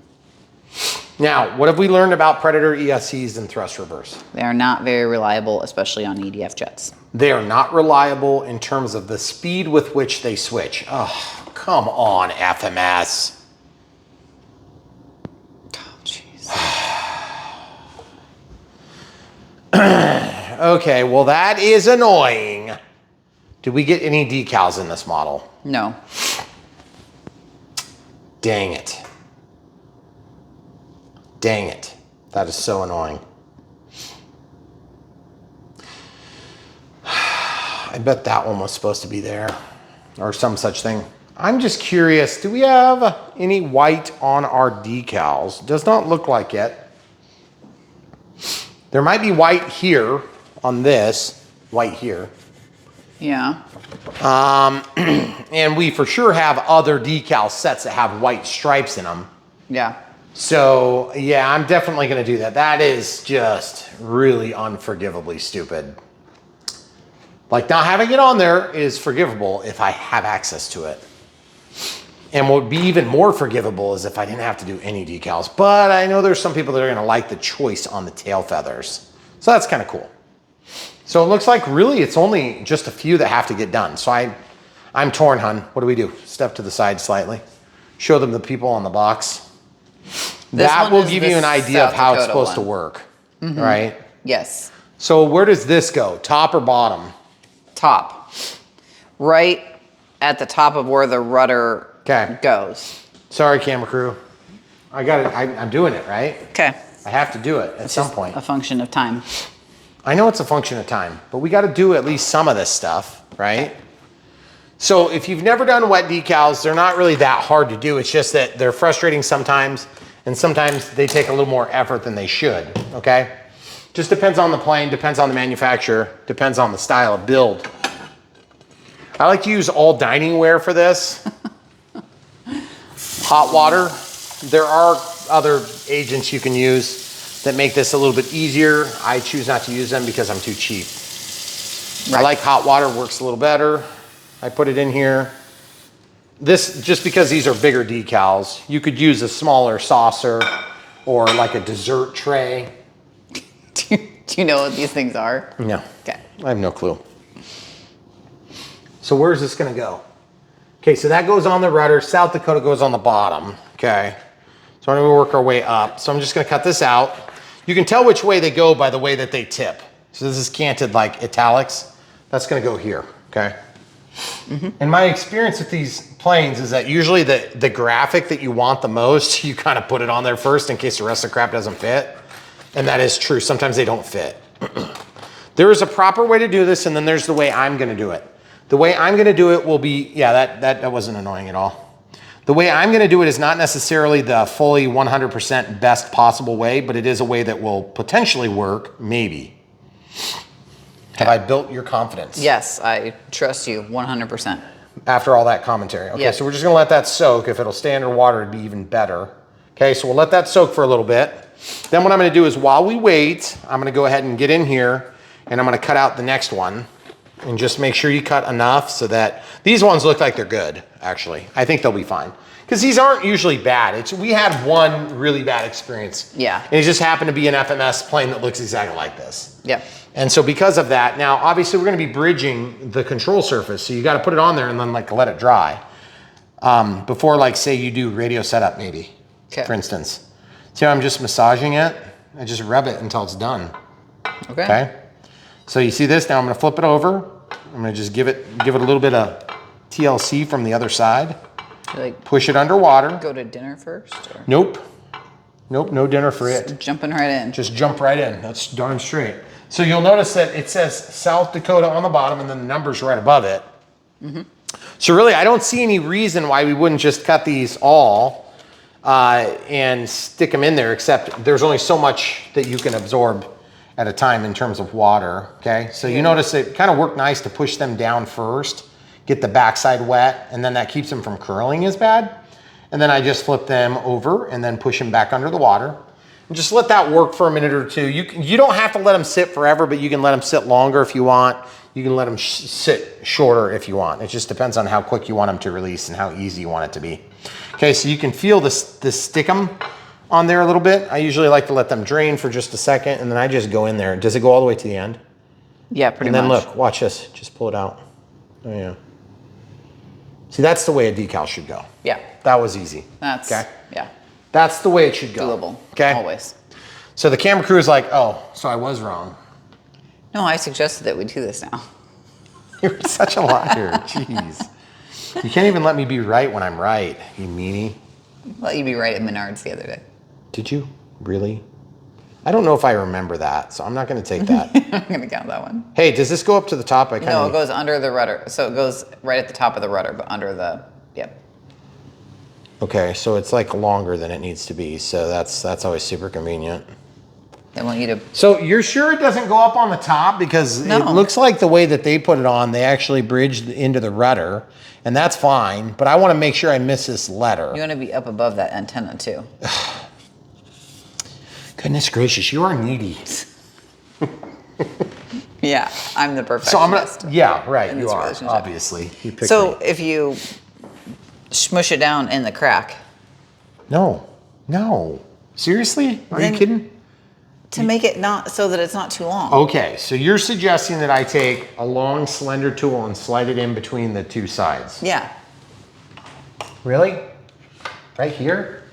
Now, what have we learned about Predator ESCs and thrust reverse? They are not very reliable, especially on EDF jets. They are not reliable in terms of the speed with which they switch. Oh, come on, FMS. Oh, jeez. Okay, well that is annoying. Did we get any decals in this model? No. Dang it. Dang it. That is so annoying. I bet that one was supposed to be there or some such thing. I'm just curious, do we have any white on our decals? Does not look like it. There might be white here on this, white here. Yeah. And we for sure have other decal sets that have white stripes in them. Yeah. So yeah, I'm definitely gonna do that. That is just really unforgivably stupid. Like not having it on there is forgivable if I have access to it. And what would be even more forgivable is if I didn't have to do any decals. But I know there's some people that are gonna like the choice on the tail feathers. So that's kind of cool. So it looks like really it's only just a few that have to get done. So I'm torn, hun. What do we do? Step to the side slightly. Show them the people on the box. That will give you an idea of how it's supposed to work, right? Yes. So where does this go? Top or bottom? Top. Right at the top of where the rudder Okay. goes. Sorry, camera crew. I got it. I'm doing it, right? Okay. I have to do it at some point. A function of time. I know it's a function of time, but we got to do at least some of this stuff, right? So if you've never done wet decals, they're not really that hard to do. It's just that they're frustrating sometimes, and sometimes they take a little more effort than they should, okay? Just depends on the plane, depends on the manufacturer, depends on the style of build. I like to use all dining wear for this. Hot water. There are other agents you can use that make this a little bit easier. I choose not to use them because I'm too cheap. Right. I like hot water, works a little better. I put it in here. This, just because these are bigger decals, you could use a smaller saucer or like a dessert tray. Do you know what these things are? No. Okay. I have no clue. So where's this gonna go? Okay, so that goes on the rudder. South Dakota goes on the bottom, okay? So I'm gonna work our way up. So I'm just gonna cut this out. You can tell which way they go by the way that they tip. So this is canted like italics. That's gonna go here, okay? And my experience with these planes is that usually the graphic that you want the most, you kind of put it on there first in case the rest of the crap doesn't fit. And that is true. Sometimes they don't fit. There is a proper way to do this, and then there's the way I'm gonna do it. The way I'm gonna do it will be, yeah, that wasn't annoying at all. The way I'm gonna do it is not necessarily the fully 100% best possible way, but it is a way that will potentially work, maybe. Have I built your confidence? Yes, I trust you 100%. After all that commentary. Okay, Yep. so we're just gonna let that soak. If it'll stay underwater, it'd be even better. Okay, so we'll let that soak for a little bit. Then what I'm gonna do is while we wait, I'm gonna go ahead and get in here and I'm gonna cut out the next one. And just make sure you cut enough so that these ones look like they're good, actually. I think they'll be fine. Because these aren't usually bad. We had one really bad experience. Yeah. And it just happened to be an FMS plane that looks exactly like this. Yep. And so because of that, now obviously we're gonna be bridging the control surface. So you gotta put it on there and then like let it dry. Before like say you do radio setup maybe, for instance. See how I'm just massaging it? I just rub it until it's done. Okay. So you see this, now I'm gonna flip it over. I'm gonna just give it a little bit of TLC from the other side. Like push it underwater. go to dinner first? Or? Nope. Nope, no dinner for it. Jumping right in. Just jump right in. That's darn straight. So you'll notice that it says South Dakota on the bottom and then the number's right above it. So really, I don't see any reason why we wouldn't just cut these all and stick them in there, except there's only so much that you can absorb at a time in terms of water, okay? So you notice it kind of worked nice to push them down first, get the backside wet, and then that keeps them from curling as bad. And then I just flip them over and then push them back under the water. And just let that work for a minute or two. You don't have to let them sit forever, but you can let them sit longer if you want. You can let them sit shorter if you want. It just depends on how quick you want them to release and how easy you want it to be. Okay, so you can feel this stickum on there a little bit. I usually like to let them drain for just a second, and then I just go in there. Does it go all the way to the end? Yeah, pretty much. And then look, watch this. Just pull it out. Oh yeah. See, that's the way a decal should go. Yeah. That was easy. That's, okay. Yeah. That's the way it should go. Doable. Okay. Always. So the camera crew is like, oh, so I was wrong. No, I suggested that we do this now. You're such a liar. Jeez. You can't even let me be right when I'm right, you meanie. Let you be right at Menards the other day. Did you? Really? I don't know if I remember that, so I'm not going to take that. I'm going to count that one. Hey, does this go up to the top? No, it goes under the rudder. So it goes right at the top of the rudder, but under the, yep. Okay, so it's like longer than it needs to be, so that's always super convenient. They want you to... So you're sure it doesn't go up on the top? Because No. it looks like the way that they put it on, they actually bridged into the rudder, and that's fine, but I want to make sure I miss this letter. You want to be up above that antenna too. Goodness gracious, you are needy. Yeah, I'm the perfectionist. So I'm gonna, yeah, right, in you this are, relationship. obviously. You picked So me. if you smush it down in the crack, No, seriously? Are you Then- kidding? to make it not, so that it's not too long. Okay, so you're suggesting that I take a long, slender tool and slide it in between the two sides. Yeah. Really? Right here?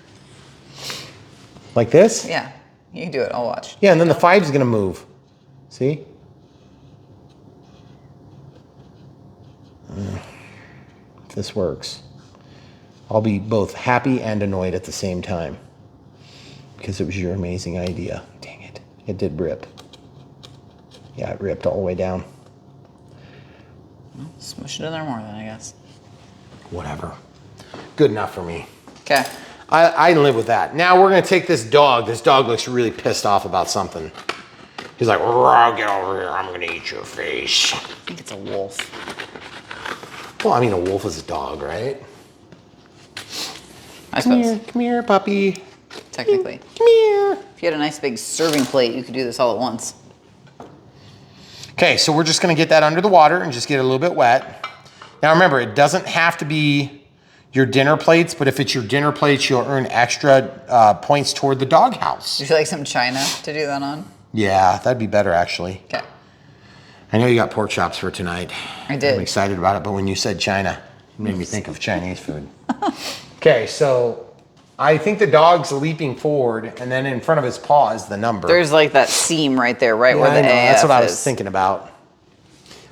Like this? Yeah. You can do it. I'll watch. Yeah, and then the 5's gonna move. See? If this works, I'll be both happy and annoyed at the same time. Because it was your amazing idea. Dang it. It did rip. Yeah, it ripped all the way down. Smush it in there more then, I guess. Whatever. Good enough for me. Okay. I can live with that. Now we're gonna take this dog. This dog looks really pissed off about something. He's like, "Raw, get over here. I'm gonna eat your face." I think it's a wolf. Well, I mean, a wolf is a dog, right? I suppose, Come here, puppy. technically. Come here. If you had a nice big serving plate, you could do this all at once. Okay, so we're just gonna get that under the water and just get it a little bit wet. Now remember, it doesn't have to be your dinner plates, but if it's your dinner plates, you'll earn extra points toward the doghouse. Would you like some china to do that on? Yeah, that'd be better actually. Okay. I know you got pork chops for tonight. I did. I'm excited about it, but when you said China, it made me think of Chinese food. Okay, so I think the dog's leaping forward, and then in front of his paw is the number. There's like that seam right there, right Yeah, where the I know, AF that's what I is. was thinking about.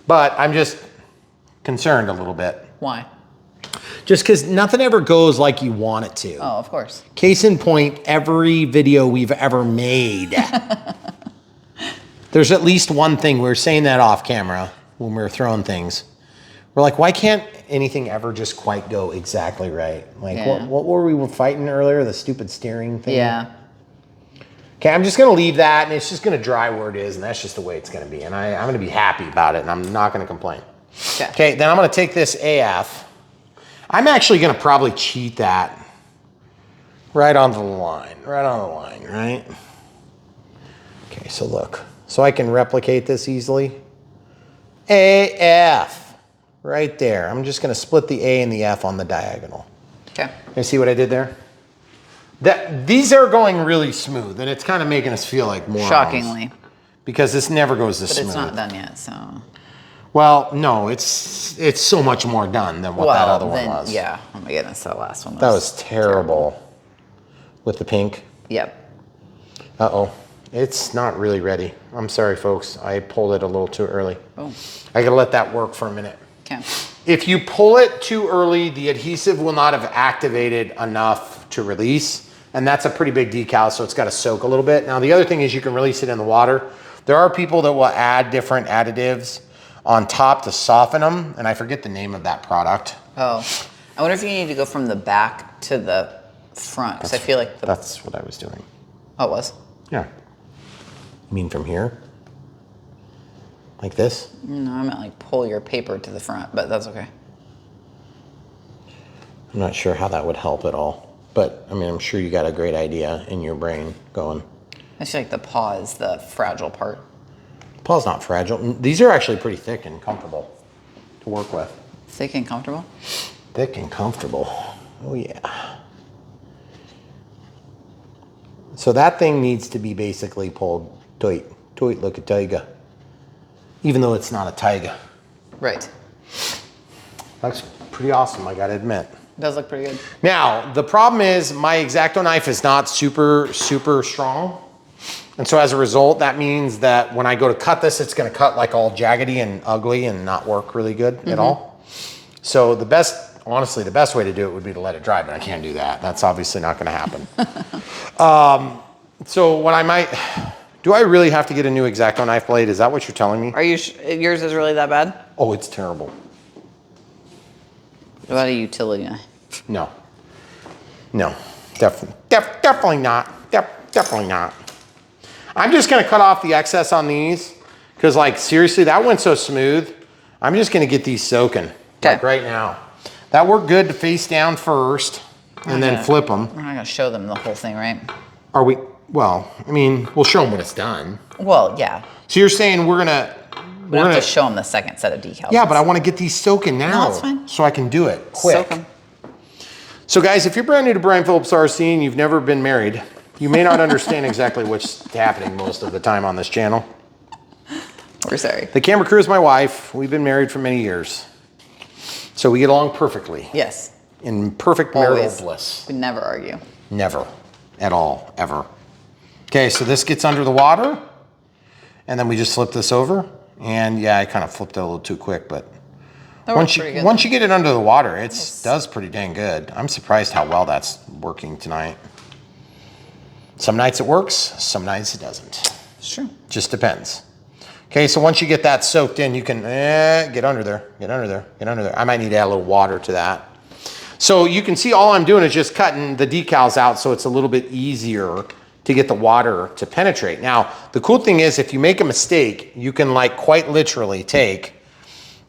But I'm just concerned a little bit. Why? Just because nothing ever goes like you want it to. Oh, of course. Case in point, every video we've ever made. There's at least one thing, we were saying that off camera when we were throwing things. We're like, why can't anything ever just quite go exactly right? Like, Yeah. what were we fighting earlier? The stupid steering thing? Yeah. Okay, I'm just going to leave that, and it's just going to dry where it is, and that's just the way it's going to be. And I'm going to be happy about it, and I'm not going to complain. Okay. Okay, then I'm going to take this AF. I'm actually going to probably cheat that right on the line, right? Okay, so look. So I can replicate this easily. AF, right there. I'm just going to split the A and the F on the diagonal. Okay. You see what I did there? These are going really smooth, and it's kind of making us feel like morons. Shockingly. Because this never goes this But smooth. it's not done yet, so. Well, no, it's so much more done than what that other one was. Yeah. Oh my goodness, that last one was. That was terrible. With the pink. Yep. Uh-oh. It's not really ready. I'm sorry, folks. I pulled it a little too early. Oh. I gotta let that work for a minute. Okay. If you pull it too early, the adhesive will not have activated enough to release. And that's a pretty big decal, so it's got to soak a little bit. Now, the other thing is you can release it in the water. There are people that will add different additives on top to soften them. And I forget the name of that product. Oh, I wonder if you need to go from the back to the front. Because I feel like that's what I was doing. Oh, it was? Yeah. You mean from here? Like this? No, I meant like pull your paper to the front, but that's okay. I'm not sure how that would help at all. But, I mean, I'm sure you got a great idea in your brain going. I feel like the paw is the fragile part. Paw's not fragile. These are actually pretty thick and comfortable to work with. Thick and comfortable? Thick and comfortable. Oh, yeah. So that thing needs to be basically pulled tight. Tight like a tiger. Even though it's not a tiger. Right. Looks pretty awesome, I gotta admit. It does look pretty good. Now, the problem is my X-Acto knife is not super, super strong. And so as a result, that means that when I go to cut this, it's gonna cut like all jaggedy and ugly and not work really good at all. So the best, honestly, the best way to do it would be to let it dry, but I can't do that. That's obviously not gonna happen. So what I might, do I really have to get a new X-Acto knife blade? Is that what you're telling me? Are you yours is really that bad? Oh, it's terrible. What about a utility knife? No. No, definitely not. Definitely not. I'm just gonna cut off the excess on these because like seriously, that went so smooth. I'm just gonna get these soaking like right now. That worked good to face down first and then flip them. We're not gonna show them the whole thing, right? Are we? Well, I mean, we'll show them when it's done. Well, yeah. So you're saying we're gonna have to show them the second set of decals. Yeah, but I want to get these soaking now. No, that's fine. So I can do it quick. Soak 'em. So guys, if you're brand new to Brian Phillips RC and you've never been married, you may not understand exactly what's happening most of the time on this channel. We're sorry. The camera crew is my wife. We've been married for many years. So we get along perfectly. Yes. In perfect marital Always. bliss. We never argue. Never. At all. Ever. Okay, so this gets under the water. And then we just flip this over. And yeah, I kind of flipped it a little too quick, but once you get it under the water, it does pretty dang good. I'm surprised how well that's working tonight. Some nights it works, some nights it doesn't. Sure. Just depends. Okay, so once you get that soaked in, you can get under there, get under there, get under there. I might need to add a little water to that. So you can see all I'm doing is just cutting the decals out so it's a little bit easier to get the water to penetrate. Now, the cool thing is if you make a mistake, you can like quite literally take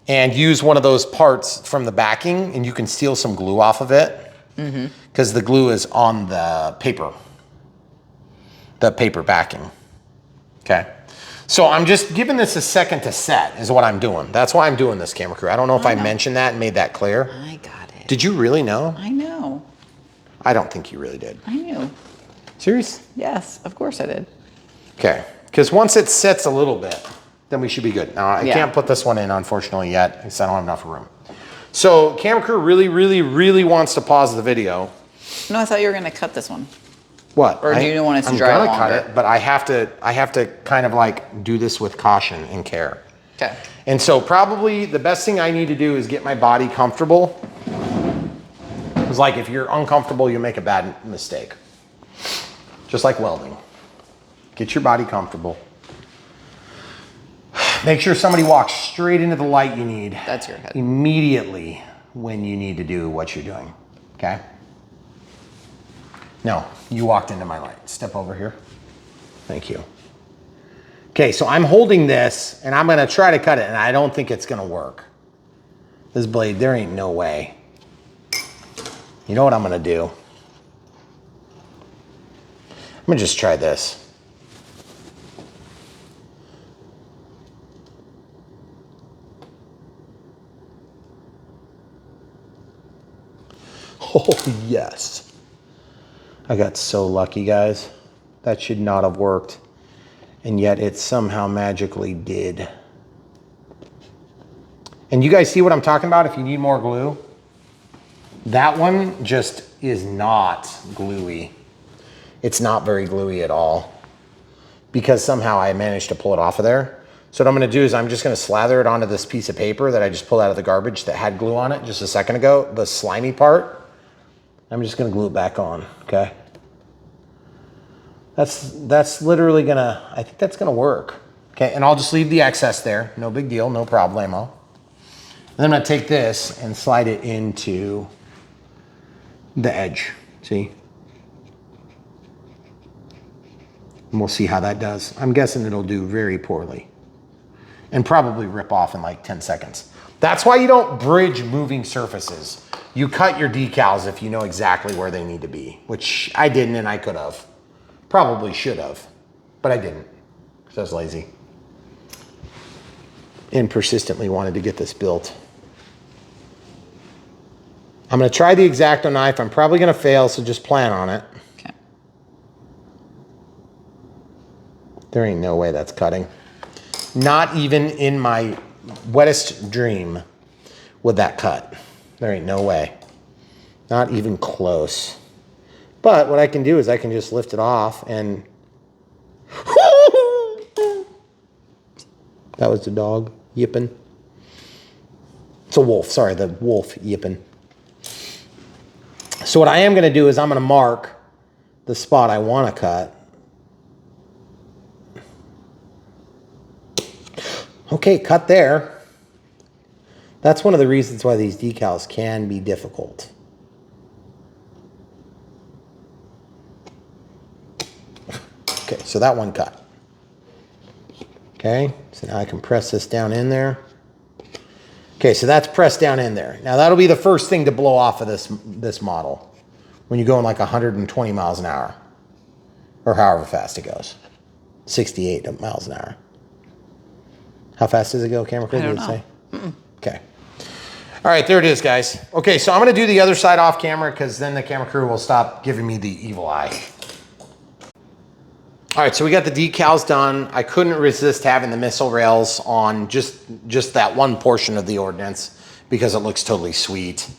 and use one of those parts from the backing and you can steal some glue off of it because the glue is on the paper backing, okay? So I'm just giving this a second to set is what I'm doing. That's why I'm doing this, camera crew. I don't know if I mentioned that and made that clear. I got it. Did you really know? I know. I don't think you really did. I knew. Serious? Yes, of course I did. Okay, because once it sets a little bit, then we should be good. Now, I can't put this one in, unfortunately, yet, because I don't have enough room. So, camera crew really, really, really wants to pause the video. No, I thought you were going to cut this one. What? Or do you want it to dry longer? I'm gonna cut it, but I have to kind of like do this with caution and care. Okay. And so probably the best thing I need to do is get my body comfortable. Because like if you're uncomfortable, you make a bad mistake. Just like welding. Get your body comfortable. Make sure somebody walks straight into the light you need. That's your head. Immediately when you need to do what you're doing, okay? No, you walked into my light. Step over here. Thank you. Okay, so I'm holding this and I'm gonna try to cut it and I don't think it's gonna work. This blade, there ain't no way. You know what I'm gonna do? I'm gonna just try this. Oh, yes. I got so lucky, guys. That should not have worked. And yet it somehow magically did. And you guys see what I'm talking about if you need more glue? That one just is not gluey. It's not very gluey at all. Because somehow I managed to pull it off of there. So what I'm gonna do is I'm just gonna slather it onto this piece of paper that I just pulled out of the garbage that had glue on it just a second ago, the slimy part. I'm just gonna glue it back on, okay? That's literally gonna, I think that's gonna work. Okay, and I'll just leave the excess there. No big deal, no problemo. And then I'm gonna take this and slide it into the edge, see? And we'll see how that does. I'm guessing it'll do very poorly and probably rip off in like 10 seconds. That's why you don't bridge moving surfaces. You cut your decals if you know exactly where they need to be, which I didn't and I could have. Probably should have, but I didn't because I was lazy and persistently wanted to get this built. I'm gonna try the X-Acto knife. I'm probably gonna fail, so just plan on it. Okay. There ain't no way that's cutting. Not even in my wettest dream would that cut. There ain't no way. Not even close. But what I can do is I can just lift it off and... That was the dog yipping. It's a wolf, sorry, the wolf yipping. So what I am gonna do is I'm gonna mark the spot I wanna cut. Okay, cut there. That's one of the reasons why these decals can be difficult. Okay, so that one cut. Okay, so now I can press this down in there. Okay, so that's pressed down in there. Now that'll be the first thing to blow off of this model when you go in like 120 miles an hour or however fast it goes. 68 miles an hour. How fast does it go, camera crew? I don't Did it know. say? Okay. All right, there it is, guys. Okay, so I'm gonna do the other side off camera because then the camera crew will stop giving me the evil eye. All right, so we got the decals done. I couldn't resist having the missile rails on just that one portion of the ordnance because it looks totally sweet.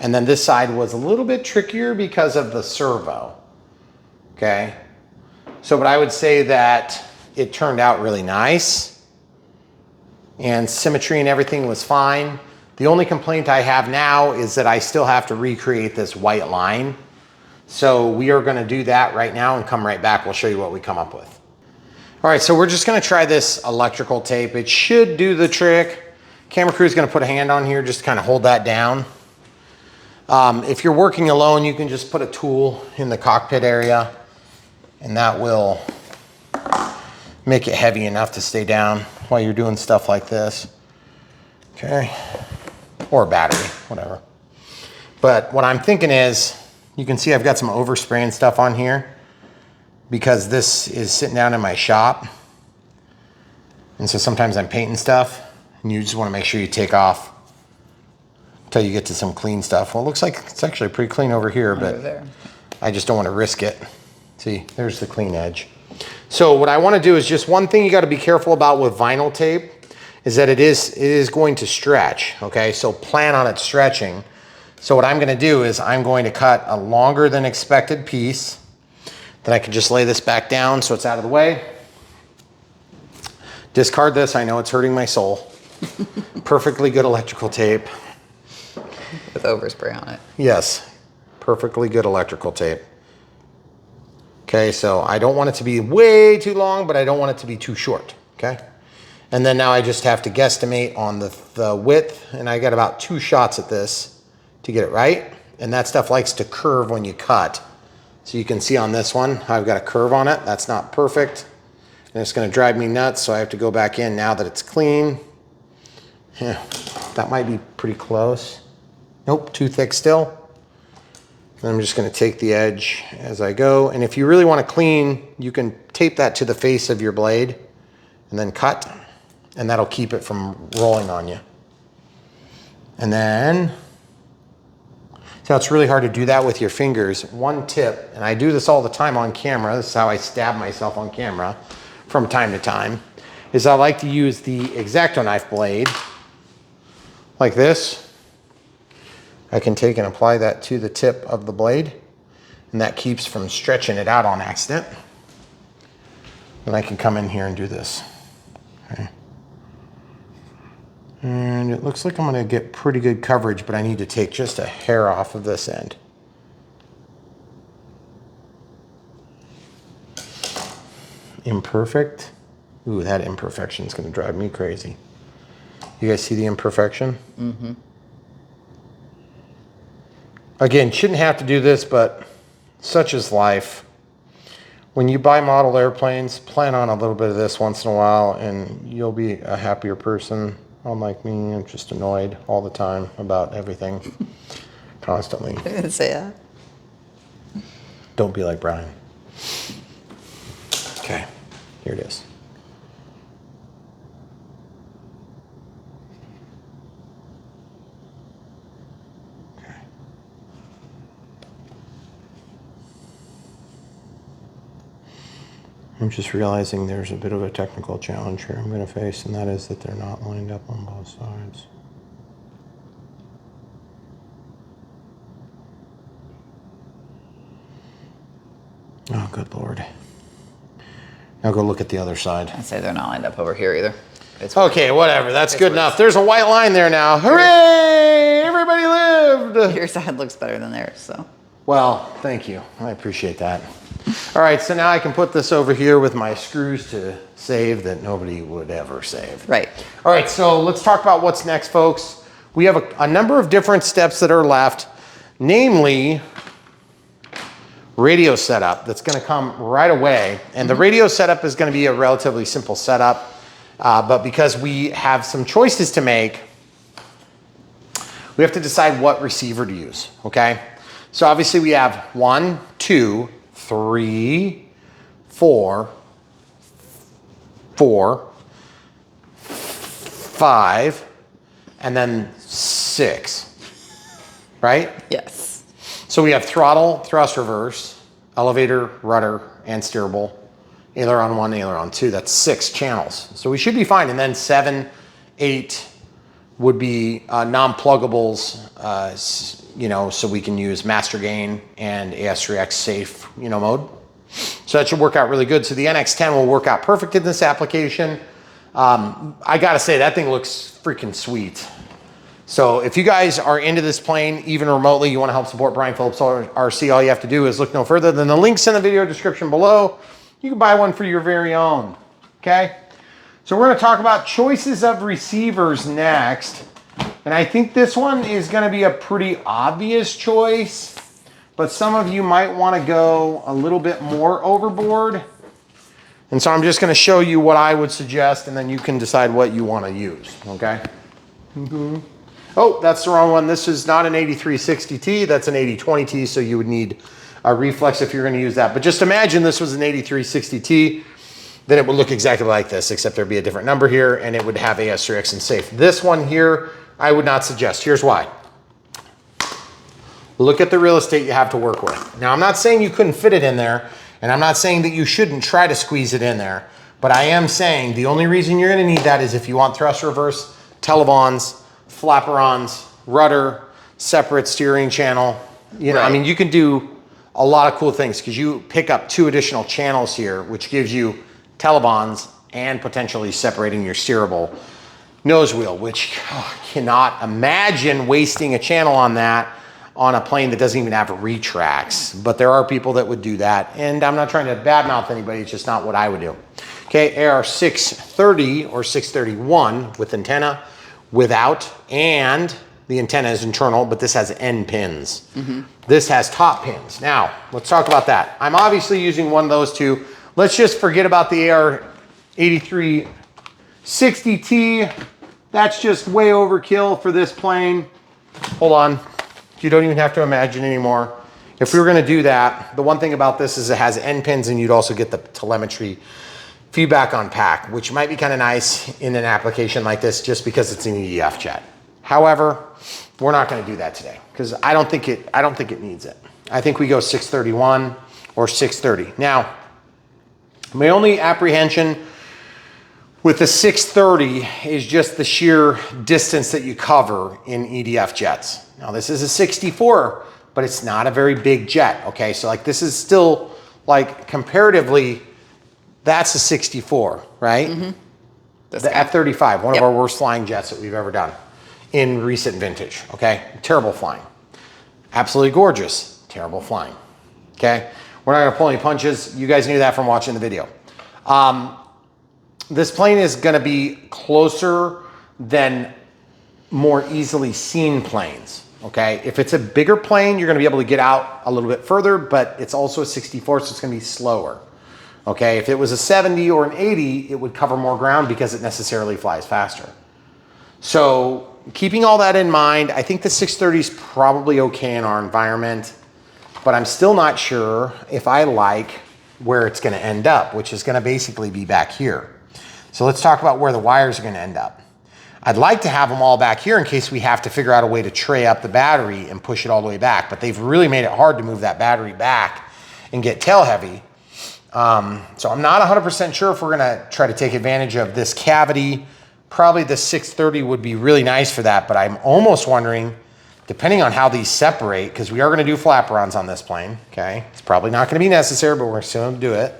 And then this side was a little bit trickier because of the servo, okay? So, but I would say that it turned out really nice and symmetry and everything was fine. The only complaint I have now is that I still have to recreate this white line. So we are gonna do that right now and come right back. We'll show you what we come up with. All right, so we're just gonna try this electrical tape. It should do the trick. Camera crew is gonna put a hand on here just to kind of hold that down. If you're working alone, you can just put a tool in the cockpit area and that will make it heavy enough to stay down while you're doing stuff like this. Okay, or a battery, whatever. But what I'm thinking is, you can see I've got some overspray and stuff on here because this is sitting down in my shop. And so sometimes I'm painting stuff and you just want to make sure you take off until you get to some clean stuff. Well, it looks like it's actually pretty clean over here, but there. I just don't want to risk it. See, there's the clean edge. So what I want to do is just one thing you got to be careful about with vinyl tape is that it is going to stretch, okay? So plan on it stretching. So what I'm going to do is I'm going to cut a longer than expected piece. Then I can just lay this back down so it's out of the way. Discard this. I know it's hurting my soul. Perfectly good electrical tape. With overspray on it. Yes, perfectly good electrical tape. Okay, so I don't want it to be way too long, but I don't want it to be too short, okay? And then now I just have to guesstimate on the width, and I got about 2 shots at this to get it right. And that stuff likes to curve when you cut. So you can see on this one, how I've got a curve on it. That's not perfect. And it's gonna drive me nuts, so I have to go back in now that it's clean. Yeah, that might be pretty close. Nope, too thick still. And I'm just gonna take the edge as I go. And if you really wanna clean, you can tape that to the face of your blade and then cut, and that'll keep it from rolling on you. And then, so it's really hard to do that with your fingers. One tip, and I do this all the time on camera, this is how I stab myself on camera from time to time, is I like to use the X-Acto knife blade like this. I can take and apply that to the tip of the blade, and that keeps from stretching it out on accident. Then I can come in here and do this. Okay. And it looks like I'm gonna get pretty good coverage, but I need to take just a hair off of this end. Imperfect. Ooh, that imperfection is gonna drive me crazy. You guys see the imperfection? Mm-hmm. Again, shouldn't have to do this, but such is life. When you buy model airplanes, plan on a little bit of this once in a while and you'll be a happier person. Unlike me, I'm just annoyed all the time about everything, constantly. I didn't say that. Don't be like Brian. Okay, here it is. I'm just realizing there's a bit of a technical challenge here I'm going to face, and that is that they're not lined up on both sides. Oh, good Lord. Now go look at the other side. I'd say they're not lined up over here either. It's Okay, whatever. That's good enough. There's a white line there now. Hooray! Everybody lived! Your side looks better than theirs, so. Well, thank you. I appreciate that. All right, so now I can put this over here with my screws to save that nobody would ever save. Right. All right, so let's talk about what's next, folks. We have a number of different steps that are left, namely radio setup that's going to come right away. And the radio setup is going to be a relatively simple setup, but because we have some choices to make, we have to decide what receiver to use, okay? So obviously we have 1, 2, 3, 4, 5, and then 6, right? Yes. So we have throttle, thrust reverse, elevator, rudder, and steerable, aileron 1, aileron 2. That's 6 channels. So we should be fine. And then 7, 8 would be non-pluggables, so we can use master gain and AS3X safe, mode. So that should work out really good. So the NX10 will work out perfect in this application. I gotta say, that thing looks freaking sweet. So if you guys are into this plane, even remotely, you wanna help support Brian Phillips RC, all you have to do is look no further than the links in the video description below. You can buy one for your very own, okay? So we're gonna talk about choices of receivers next. And I think this one is gonna be a pretty obvious choice, but some of you might wanna go a little bit more overboard. And so I'm just gonna show you what I would suggest, and then you can decide what you wanna use, okay? Oh, that's the wrong one. This is not an 8360T, that's an 8020T, so you would need a reflex if you're gonna use that. But just imagine this was an 8360T, then it would look exactly like this, except there'd be a different number here, and it would have AS3X and safe. This one here, I would not suggest. Here's why. Look at the real estate you have to work with. Now, I'm not saying you couldn't fit it in there, and I'm not saying that you shouldn't try to squeeze it in there, but I am saying the only reason you're gonna need that is if you want thrust reverse, televons, flaperons, rudder, separate steering channel. Right. I mean, you can do a lot of cool things because you pick up 2 additional channels here, which gives you telebonds and potentially separating your steerable nose wheel, which I cannot imagine wasting a channel on that on a plane that doesn't even have retracts. But there are people that would do that. And I'm not trying to badmouth anybody, it's just not what I would do. Okay, AR 630 or 631 with antenna, without, and the antenna is internal, but this has end pins. This has top pins. Now, let's talk about that. I'm obviously using one of those two. Let's just forget about the AR 8360T. That's just way overkill for this plane. Hold on. You don't even have to imagine anymore. If we were gonna do that, the one thing about this is it has end pins and you'd also get the telemetry feedback on pack, which might be kind of nice in an application like this just because it's an EDF jet. However, we're not gonna do that today because I don't think it needs it. I think we go 631 or 630. Now, my only apprehension with the 630 is just the sheer distance that you cover in EDF jets. Now this is a 64, but it's not a very big jet, okay? So like this is still like comparatively, that's a 64, right? The F-35, one of our worst flying jets that we've ever done in recent vintage, okay? Terrible flying. Absolutely gorgeous, terrible flying, okay? We're not gonna pull any punches. You guys knew that from watching the video. This plane is gonna be closer than more easily seen planes, okay? If it's a bigger plane, you're gonna be able to get out a little bit further, but it's also a 64, so it's gonna be slower, okay? If it was a 70 or an 80, it would cover more ground because it necessarily flies faster. So keeping all that in mind, I think the 630 is probably okay in our environment, but I'm still not sure if I like where it's gonna end up, which is gonna basically be back here. So let's talk about where the wires are gonna end up. I'd like to have them all back here in case we have to figure out a way to tray up the battery and push it all the way back, but they've really made it hard to move that battery back and get tail heavy. So I'm not 100% sure if we're gonna try to take advantage of this cavity. Probably the 630 would be really nice for that, but I'm almost wondering, depending on how these separate, because we are gonna do flaperons on this plane, okay? It's probably not gonna be necessary, but we're still gonna do it.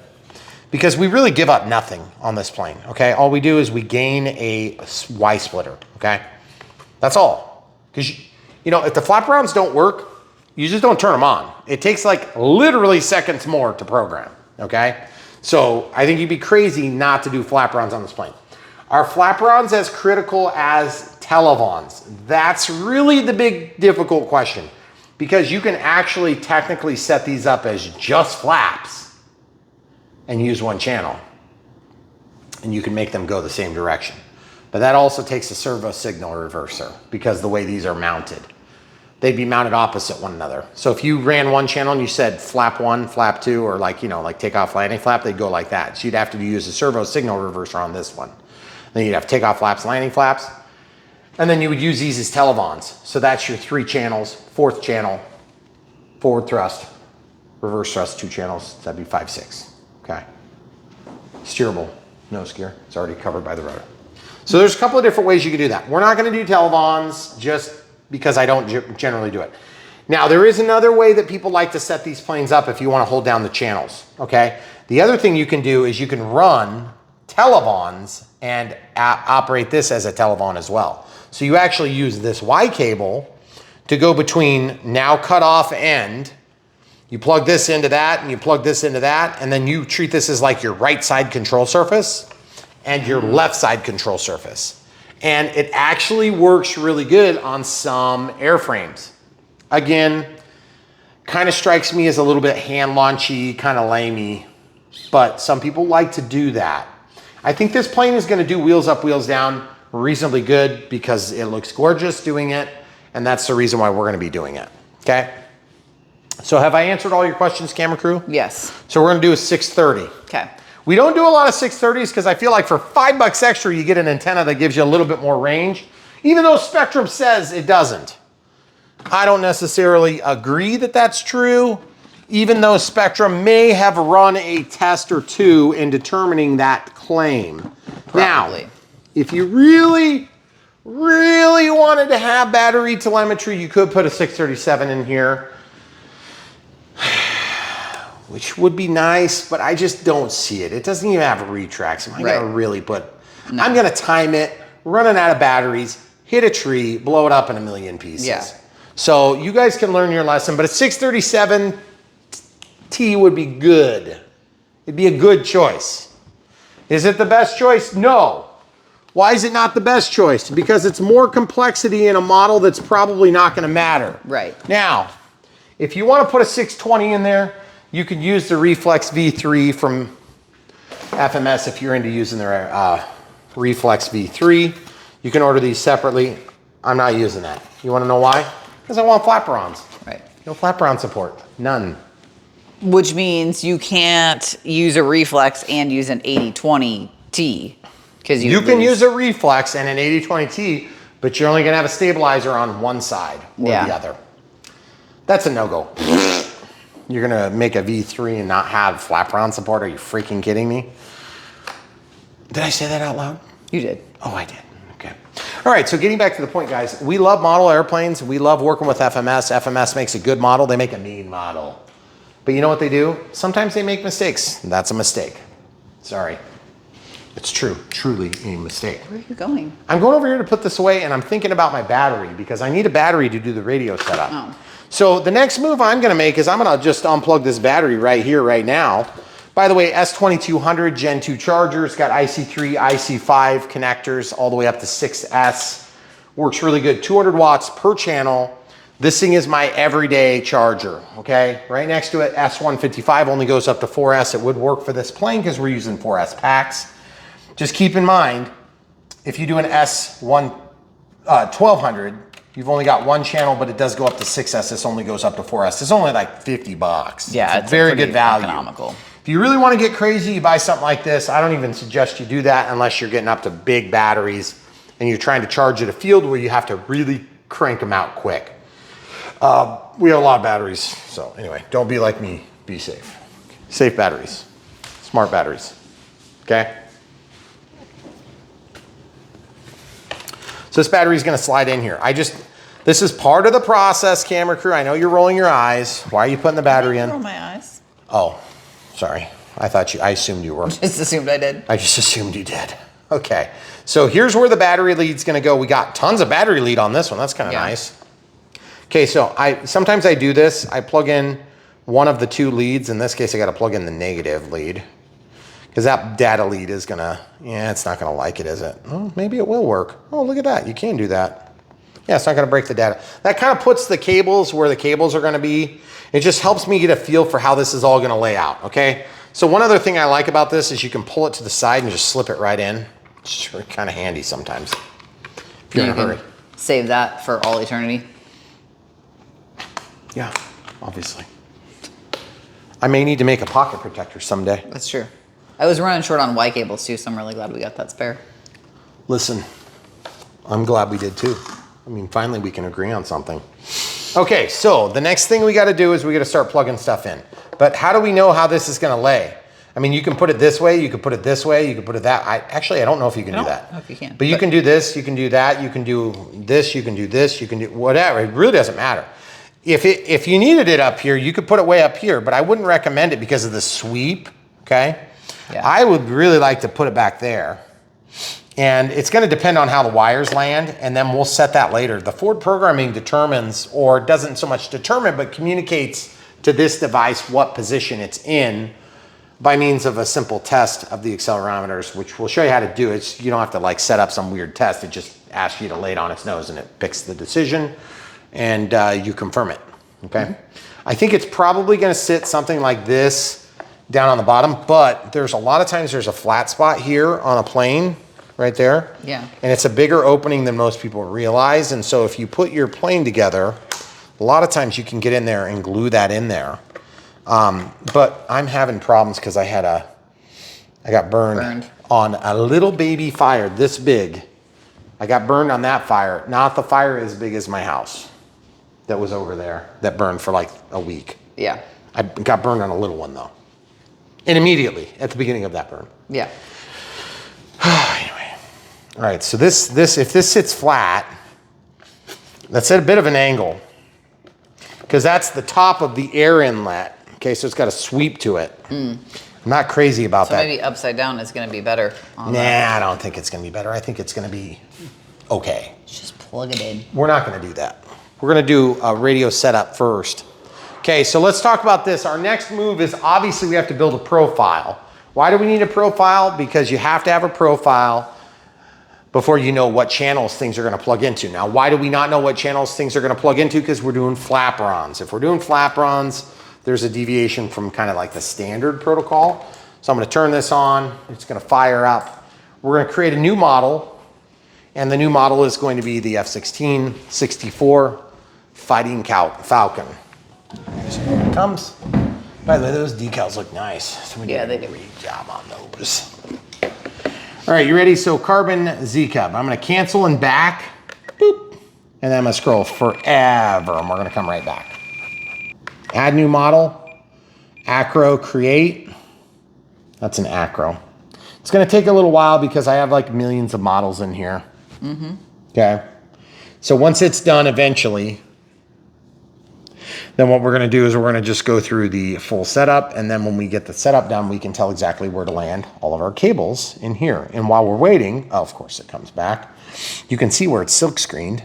Because we really give up nothing on this plane, okay? All we do is we gain a Y splitter, okay? That's all. Because, you know, if the flaperons don't work, you just don't turn them on. It takes like literally seconds more to program, okay? So I think you'd be crazy not to do flaperons on this plane. Are flaperons as critical as televons? That's really the big difficult question, because you can actually technically set these up as just flaps and use one channel, and you can make them go the same direction. But that also takes a servo signal reverser because the way these are mounted, they'd be mounted opposite one another. So if you ran one channel and you said flap 1, flap 2, or like, you know, like takeoff landing flap, they'd go like that. So you'd have to use a servo signal reverser on this one. Then you'd have takeoff flaps, landing flaps, and then you would use these as televons. So that's your 3 channels, 4th channel, forward thrust, reverse thrust, 2 channels, that'd be 5, 6. Okay. Steerable nose gear. It's already covered by the rotor. So there's a couple of different ways you can do that. We're not going to do televons just because I don't generally do it. Now, there is another way that people like to set these planes up if you want to hold down the channels, okay? The other thing you can do is you can run televons and operate this as a televon as well. So you actually use this Y cable to go between now cut off end. You plug this into that and you plug this into that, and then you treat this as like your right side control surface and your left side control surface. And it actually works really good on some airframes. Again, kind of strikes me as a little bit hand launchy, kind of lamey, but some people like to do that. I think this plane is going to do wheels up, wheels down reasonably good because it looks gorgeous doing it, and that's the reason why we're going to be doing it, okay? So have I answered all your questions, camera crew? Yes. So we're gonna do a 630. Okay. We don't do a lot of 630s because I feel like for $5 extra, you get an antenna that gives you a little bit more range, even though Spectrum says it doesn't. I don't necessarily agree that that's true, even though Spectrum may have run a test or two in determining that claim. Probably. Now, if you really wanted to have battery telemetry, you could put a 637 in here, which would be nice, but I just don't see it. It doesn't even have retracts. Am I gonna really put, no. I'm gonna time it, running out of batteries, hit a tree, blow it up in a million pieces. Yeah. So you guys can learn your lesson, but a 637T would be good. It'd be a good choice. Is it the best choice? No. Why is it not the best choice? Because it's more complexity in a model that's probably not gonna matter. Right. Now, if you wanna put a 620 in there, you could use the Reflex V3 from FMS if you're into using their Reflex V3. You can order these separately. I'm not using that. You want to know why? Because I want flaperons. Right. No flaperon support. None. Which means you can't use a Reflex and use an 8020T. Because you can use a Reflex and an 8020T, but you're only going to have a stabilizer on one side or the other. That's a no-go. You're gonna make a V3 and not have flaperon support? Are you freaking kidding me? Did I say that out loud? You did. Oh, I did. Okay. All right, so getting back to the point, guys, we love model airplanes. We love working with FMS. FMS makes a good model. They make a mean model. But you know what they do? Sometimes they make mistakes. That's a mistake. Sorry. It's truly a mistake. Where are you going? I'm going over here to put this away, and I'm thinking about my battery because I need a battery to do the radio setup. Oh. So the next move I'm gonna make is I'm gonna just unplug this battery right here, right now. By the way, S2200 Gen 2 charger. It's got IC3, IC5 connectors all the way up to 6S. Works really good, 200 watts per channel. This thing is my everyday charger, okay? Right next to it, S155 only goes up to 4S. It would work for this plane because we're using 4S packs. Just keep in mind, if you do an S1200, you've only got one channel, but it does go up to 6S. This only goes up to 4S. It's only like 50 bucks. Yeah, it's very good value. Economical. If you really want to get crazy, you buy something like this. I don't even suggest you do that unless you're getting up to big batteries and you're trying to charge at a field where you have to really crank them out quick. We have a lot of batteries. So anyway, don't be like me, be safe. Safe batteries, smart batteries, okay? So this battery is gonna slide in here. This is part of the process, camera crew. I know you're rolling your eyes. Why are you putting the battery in? Roll my eyes. Oh, sorry. I assumed you were. Just assumed I did. I just assumed you did. Okay, so here's where the battery lead's gonna go. We got tons of battery lead on this one. That's kind of nice. Okay, so sometimes I do this. I plug in one of the two leads. In this case, I gotta plug in the negative lead because that data lead is gonna, it's not gonna like it, is it? Oh, maybe it will work. Oh, look at that, you can do that. Yeah, it's not gonna break the data. That kind of puts the cables where the cables are gonna be. It just helps me get a feel for how this is all gonna lay out, okay? So one other thing I like about this is you can pull it to the side and just slip it right in. It's kind of handy sometimes if you're in a hurry. Save that for all eternity. Yeah, obviously. I may need to make a pocket protector someday. That's true. I was running short on Y cables too, so I'm really glad we got that spare. Listen, I'm glad we did too. I mean, finally we can agree on something. Okay, so the next thing we gotta do is we gotta start plugging stuff in. But how do we know how this is gonna lay? I mean, you can put it this way, you can put it this way, you can put it that. I don't know if you can do that. I don't know if you can. But you can do this, you can do that, you can do this, you can do this, you can do whatever. It really doesn't matter. If you needed it up here, you could put it way up here, but I wouldn't recommend it because of the sweep, okay? Yeah. I would really like to put it back there. And it's gonna depend on how the wires land, and then we'll set that later. The Ford programming determines, or doesn't so much determine, but communicates to this device what position it's in by means of a simple test of the accelerometers, which we'll show you how to do. You don't have to like set up some weird test. It just asks you to lay it on its nose and it picks the decision and you confirm it, okay? Mm-hmm. I think it's probably gonna sit something like this down on the bottom, but there's a lot of times there's a flat spot here on a plane right there. Yeah. And it's a bigger opening than most people realize. And so if you put your plane together, a lot of times you can get in there and glue that in there. But I'm having problems because I got burned on a little baby fire this big. I got burned on that fire, not the fire as big as my house that was over there that burned for like a week. Yeah. I got burned on a little one though. And immediately at the beginning of that burn. Yeah. Anyway. All right, so if this sits flat, that's at a bit of an angle because that's the top of the air inlet. Okay, so it's got a sweep to it. I'm not crazy about that. So maybe upside down is gonna be better. I don't think it's gonna be better. I think it's gonna be okay. Just plug it in. We're not gonna do that. We're gonna do a radio setup first. Okay, so let's talk about this. Our next move is obviously we have to build a profile. Why do we need a profile? Because you have to have a profile before you know what channels things are gonna plug into. Now, why do we not know what channels things are gonna plug into? Because we're doing flaperons. If we're doing flaperons, there's a deviation from kind of like the standard protocol. So I'm gonna turn this on, it's gonna fire up. We're gonna create a new model, and the new model is going to be the F-16 64 Fighting Falcon. So here it comes. By the way, those decals look nice. So we did a great job on those. All right, you ready? So carbon Z-Cub. I'm gonna cancel and back, boop, and then I'm gonna scroll forever, and we're gonna come right back. Add new model, acro create. That's an acro. It's gonna take a little while because I have like millions of models in here. Okay. So once it's done eventually, Then what we're gonna do is we're gonna just go through the full setup, and then when we get the setup done, we can tell exactly where to land all of our cables in here. And while we're waiting, oh, of course it comes back. You can see where it's silk screened.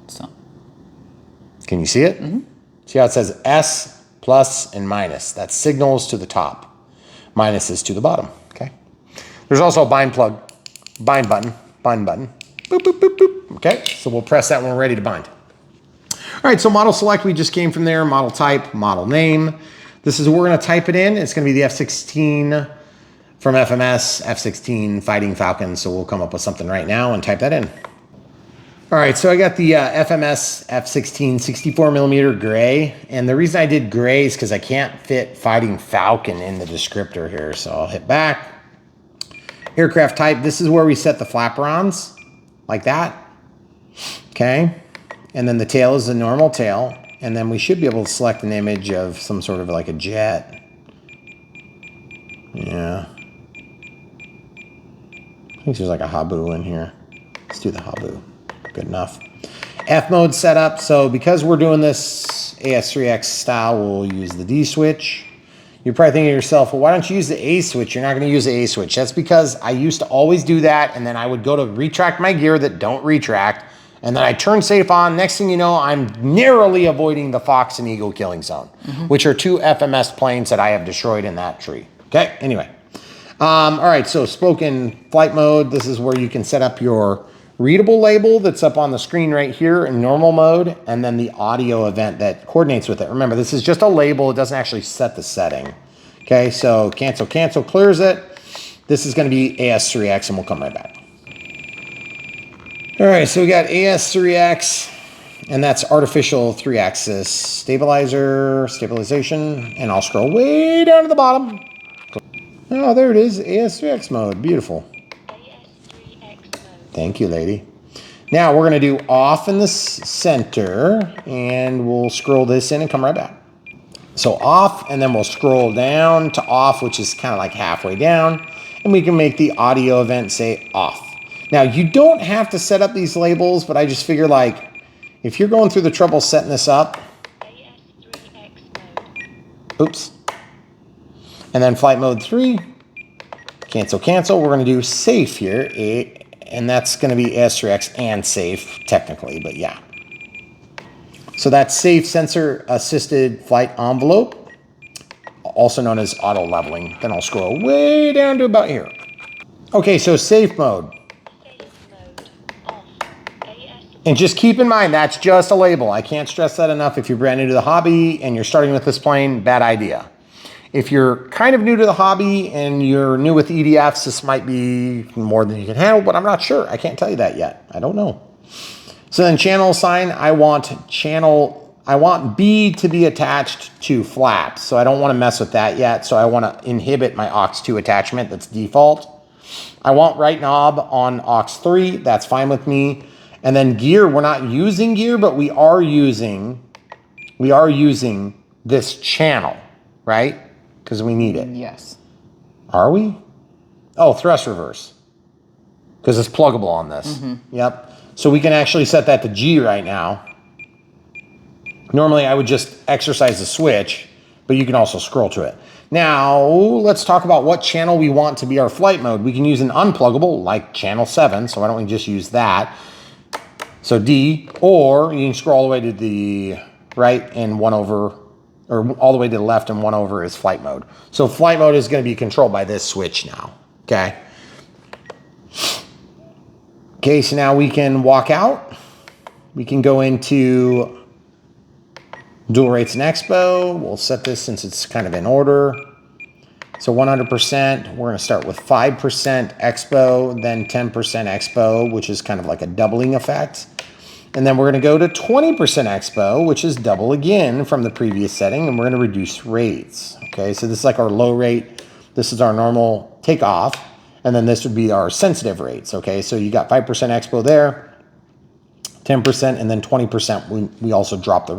So. Can you see it? Mm-hmm. See how it says S, plus, and minus. That's signals to the top. Minus is to the bottom, okay? There's also a bind plug, bind button, boop, boop, boop, boop. Okay, so we'll press that when we're ready to bind. All right, so model select, we just came from there. Model type, model name. This is where we're gonna type it in. It's gonna be the F-16 from FMS, F-16 Fighting Falcon. So we'll come up with something right now and type that in. All right, so I got the FMS F-16 64 millimeter gray. And the reason I did gray is because I can't fit Fighting Falcon in the descriptor here. So I'll hit back. Aircraft type, this is where we set the flaperons, like that. Okay. And then the tail is the normal tail. And then we should be able to select an image of some sort of like a jet. Yeah. I think there's like a Habu in here. Let's do the Habu. Good enough. F mode setup. So because we're doing this AS3X style, we'll use the D switch. You're probably thinking to yourself, well, why don't you use the A switch? You're not going to use the A switch. That's because I used to always do that. And then I would go to retract my gear that don't retract. And then I turn safe on. Next thing you know, I'm narrowly avoiding the Fox and Eagle killing zone, which are 2 FMS planes that I have destroyed in that tree. Okay, anyway. All right, so spoken flight mode. This is where you can set up your readable label that's up on the screen right here in normal mode, and then the audio event that coordinates with it. Remember, this is just a label. It doesn't actually set the setting. Okay, so cancel, cancel, clears it. This is going to be AS3X, and we'll come right back. All right, so we got AS3X, and that's artificial 3-axis stabilization, and I'll scroll way down to the bottom. Oh, there it is, AS3X mode, beautiful. Thank you, lady. Now we're gonna do off in the center, and we'll scroll this in and come right back. So off, and then we'll scroll down to off, which is kind of like halfway down, and we can make the audio event say off. Now, you don't have to set up these labels, but I just figure like, if you're going through the trouble setting this up, oops, and then flight mode 3, cancel, cancel, we're gonna do safe here, and that's gonna be AS3X and safe, technically, but yeah. So that's safe sensor assisted flight envelope, also known as auto leveling. Then I'll scroll way down to about here. Okay, so safe mode. And just keep in mind, that's just a label. I can't stress that enough. If you're brand new to the hobby and you're starting with this plane, bad idea. If you're kind of new to the hobby and you're new with EDFs, this might be more than you can handle, but I'm not sure. I can't tell you that yet. I don't know. So then channel sign, I want B to be attached to flaps. So I don't want to mess with that yet. So I want to inhibit my aux2 attachment. That's default. I want right knob on aux3. That's fine with me. And then gear, we're not using gear, but we are using this channel, right? Because we need it. Yes. Are we? Oh, thrust reverse. Because it's pluggable on this. Yep. So we can actually set that to G right now. Normally I would just exercise the switch, but you can also scroll to it. Now, let's talk about what channel we want to be our flight mode. We can use an unpluggable, like channel 7, so why don't we just use that? So D, or you can scroll all the way to the right and 1 over, or all the way to the left and 1 over is flight mode. So flight mode is going to be controlled by this switch now, okay? Okay, so now we can walk out. We can go into dual rates and expo. We'll set this since it's kind of in order. So 100%, we're gonna start with 5% expo, then 10% expo, which is kind of like a doubling effect. And then we're gonna go to 20% expo, which is double again from the previous setting, and we're gonna reduce rates. Okay, so this is like our low rate. This is our normal takeoff, and then this would be our sensitive rates. Okay, so you got 5% expo there, 10%, and then 20%, we also drop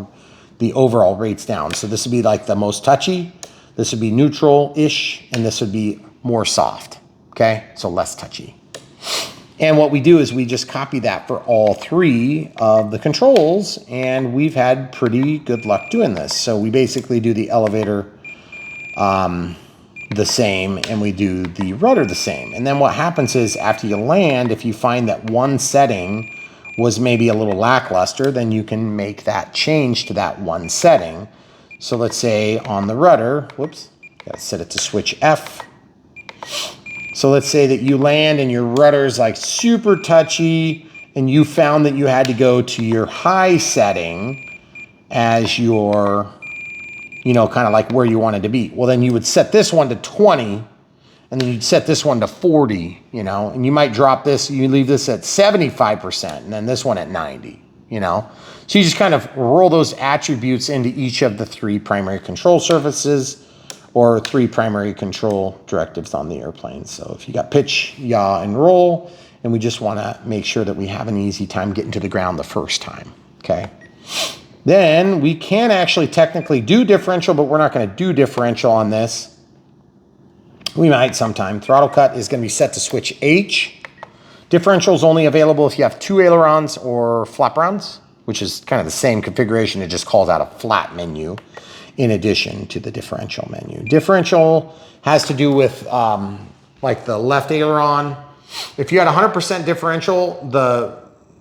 the overall rates down. So this would be like the most touchy, this would be neutral-ish, and this would be more soft, okay? So less touchy. And what we do is we just copy that for all 3 of the controls, and we've had pretty good luck doing this. So we basically do the elevator the same, and we do the rudder the same. And then what happens is after you land, if you find that one setting was maybe a little lackluster, then you can make that change to that one setting. So let's say on the rudder, whoops, gotta set it to switch F. So let's say that you land and your rudder is like super touchy, and you found that you had to go to your high setting as your, you know, kind of like where you wanted to be. Well, then you would set this one to 20, and then you'd set this one to 40, you know, and you might drop this, you leave this at 75%, and then this one at 90, you know. So you just kind of roll those attributes into each of the 3 primary control surfaces, or 3 primary control directives on the airplane. So if you got pitch, yaw, and roll, and we just want to make sure that we have an easy time getting to the ground the first time, okay? Then we can actually technically do differential, but we're not going to do differential on this. We might sometime. Throttle cut is going to be set to switch H. Differential is only available if you have 2 ailerons or flap rounds, which is kind of the same configuration. It just calls out a flat menu in addition to the differential menu. Differential has to do with like the left aileron. If you had 100% differential, the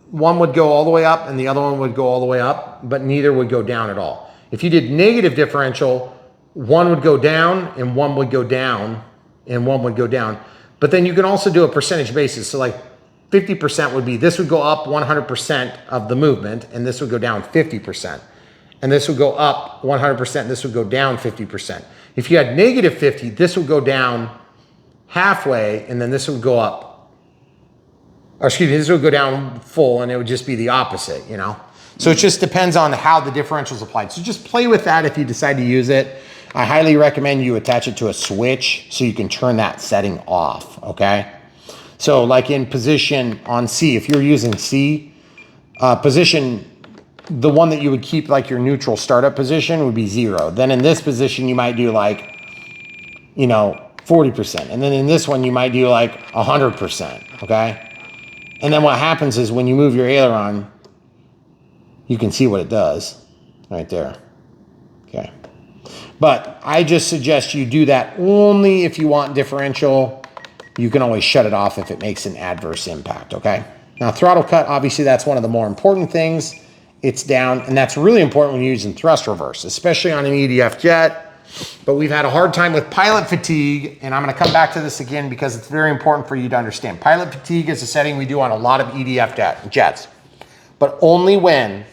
one would go all the way up and the other one would go all the way up, but neither would go down at all. If you did negative differential, one would go down and one would go down and one would go down. But then you can also do a percentage basis. So like 50% would be, this would go up 100% of the movement, and this would go down 50%. And this would go up 100%, and this would go down 50%. If you had negative 50, this would go down halfway, and then this would go up, or excuse me, this would go down full, and it would just be the opposite, you know? So it just depends on how the differential is applied. So just play with that if you decide to use it. I highly recommend you attach it to a switch so you can turn that setting off, okay? So like in position on C, if you're using C, position, the one that you would keep like your neutral startup position would be 0. Then in this position, you might do like, you know, 40%. And then in this one, you might do like 100%, okay? And then what happens is when you move your aileron, you can see what it does right there, okay? But I just suggest you do that only if you want differential. You can always shut it off if it makes an adverse impact, okay? Now throttle cut, obviously that's one of the more important things. It's down, and that's really important when you're using thrust reverse, especially on an EDF jet. But we've had a hard time with pilot fatigue, and I'm gonna come back to this again because it's very important for you to understand. Pilot fatigue is a setting we do on a lot of EDF jets, but only when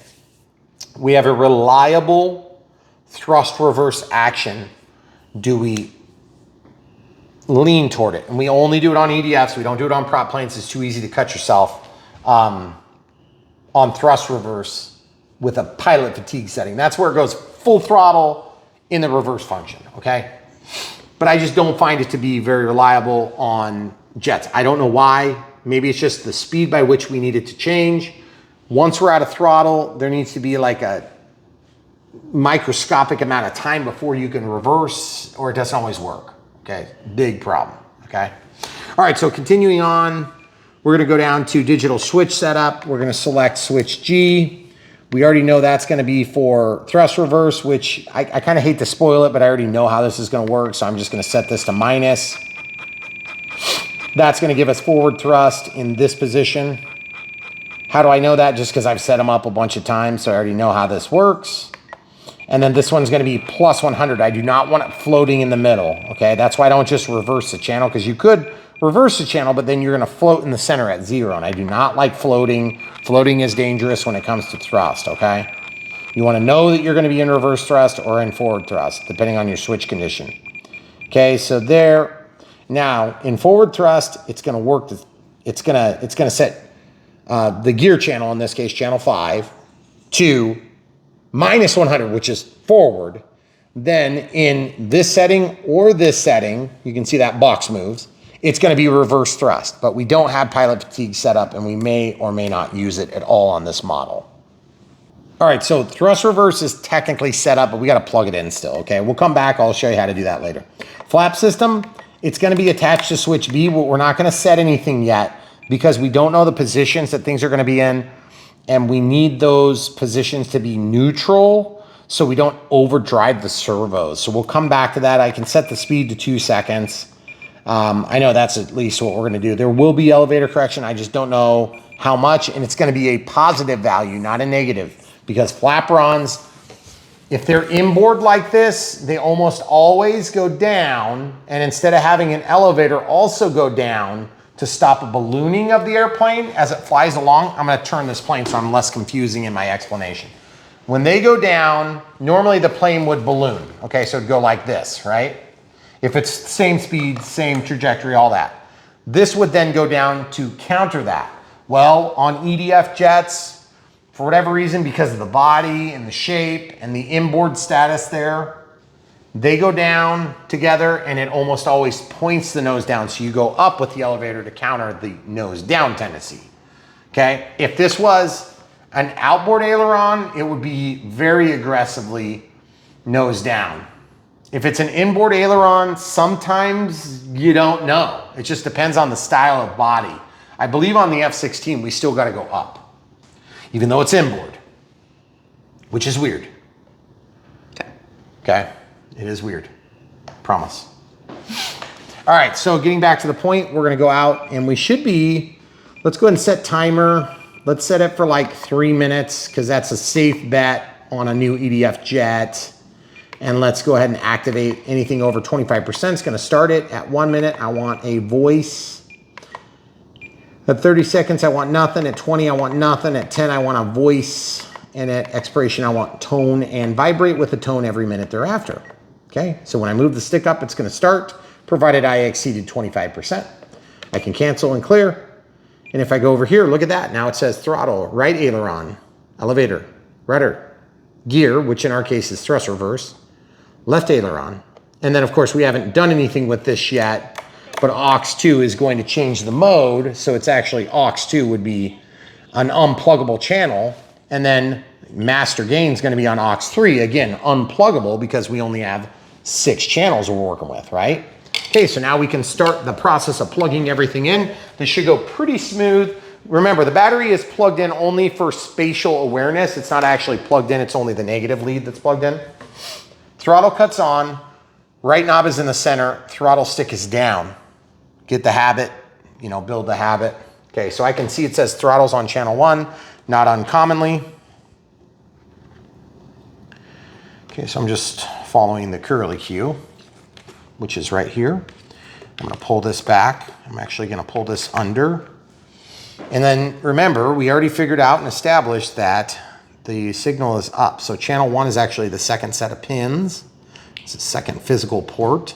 we have a reliable thrust reverse action do we lean toward it. And we only do it on EDFs. We don't do it on prop planes. It's too easy to cut yourself on thrust reverse with a pilot fatigue setting. That's where it goes full throttle in the reverse function, okay? But I just don't find it to be very reliable on jets. I don't know why. Maybe it's just the speed by which we need it to change. Once we're out of throttle, there needs to be like a microscopic amount of time before you can reverse, or it doesn't always work, okay? Big problem, okay? All right, so continuing on, we're gonna go down to digital switch setup. We're gonna select switch G. We already know that's gonna be for thrust reverse, which I kind of hate to spoil it, but I already know how this is gonna work, so I'm just gonna set this to minus. That's gonna give us forward thrust in this position. How do I know that? Just because I've set them up a bunch of times, so I already know how this works. And then this one's gonna be plus 100. I do not want it floating in the middle, okay? That's why I don't just reverse the channel, because you could reverse the channel, but then you're gonna float in the center at 0, and I do not like floating. Floating is dangerous when it comes to thrust, okay? You wanna know that you're gonna be in reverse thrust or in forward thrust, depending on your switch condition. Okay, so there. Now, in forward thrust, it's gonna work, it's gonna set the gear channel, in this case, channel 5, to minus 100, which is forward. Then in this setting or this setting, you can see that box moves, it's gonna be reverse thrust, but we don't have pilot fatigue set up, and we may or may not use it at all on this model. All right, so thrust reverse is technically set up, but we gotta plug it in still, okay? We'll come back, I'll show you how to do that later. Flap system, it's gonna be attached to switch B, but we're not gonna set anything yet. because we don't know the positions that things are going to be in, and we need those positions to be neutral so we don't overdrive the servos. So we'll come back to that. I can set the speed to 2 seconds. I know that's at least what we're going to do. There will be elevator correction. I just don't know how much, and it's going to be a positive value, not a negative, because flaperons, if they're inboard like this, they almost always go down, and instead of having an elevator also go down to stop a ballooning of the airplane as it flies along, I'm going to turn this plane so I'm less confusing in my explanation. When they go down, normally the plane would balloon. Okay, so it'd go like this, right? If it's same speed, same trajectory, all that. This would then go down to counter that. Well, on EDF jets, for whatever reason, because of the body and the shape and the inboard status there, they go down together and it almost always points the nose down. So you go up with the elevator to counter the nose down tendency. Okay, if this was an outboard aileron, it would be very aggressively nose down. If it's an inboard aileron, sometimes you don't know. It just depends on the style of body. I believe on the F-16, we still got to go up, even though it's inboard, which is weird. Okay, it is weird, promise. All right, so getting back to the point, we're going to go out and we should be, let's go ahead and set timer. Let's set it for like 3 minutes because that's a safe bet on a new EDF jet. And let's go ahead and activate anything over 25%. It's going to start it at 1 minute. I want a voice. At 30 seconds, I want nothing. At 20, I want nothing. At 10, I want a voice. And at expiration, I want tone and vibrate with a tone every minute thereafter. Okay, so when I move the stick up, it's going to start, provided I exceeded 25%. I can cancel and clear. And if I go over here, look at that. Now it says throttle, right aileron, elevator, rudder, gear, which in our case is thrust reverse, left aileron. And then of course we haven't done anything with this yet, but aux2 is going to change the mode. So it's actually aux2 would be an unpluggable channel. And then master gain is going to be on aux3, again, unpluggable because we only have 6 channels we're working with, right? Okay, so now we can start the process of plugging everything in. This should go pretty smooth. Remember, the battery is plugged in only for spatial awareness. It's not actually plugged in. It's only the negative lead that's plugged in. Throttle cuts on. Right knob is in the center. Throttle stick is down. Get the habit, you know, build the habit. Okay, so I can see it says throttle's on channel 1, not uncommonly. Okay, so I'm just following the curly cue, which is right here. I'm gonna pull this back. I'm actually gonna pull this under. And then remember, we already figured out and established that the signal is up. So channel 1 is actually the second set of pins. It's the second physical port.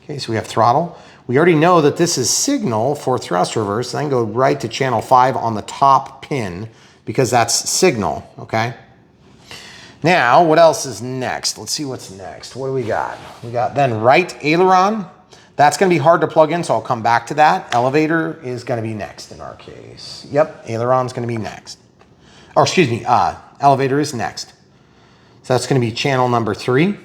Okay, so we have throttle. We already know that this is signal for thrust reverse. Then go right to channel 5 on the top pin because that's signal, okay? Now, what else is next? Let's see what's next. What do we got? We got then right aileron. That's going to be hard to plug in, so I'll come back to that. Elevator is going to be next in our case. Yep, aileron's going to be next. Or excuse me, elevator is next. So that's going to be channel number 3.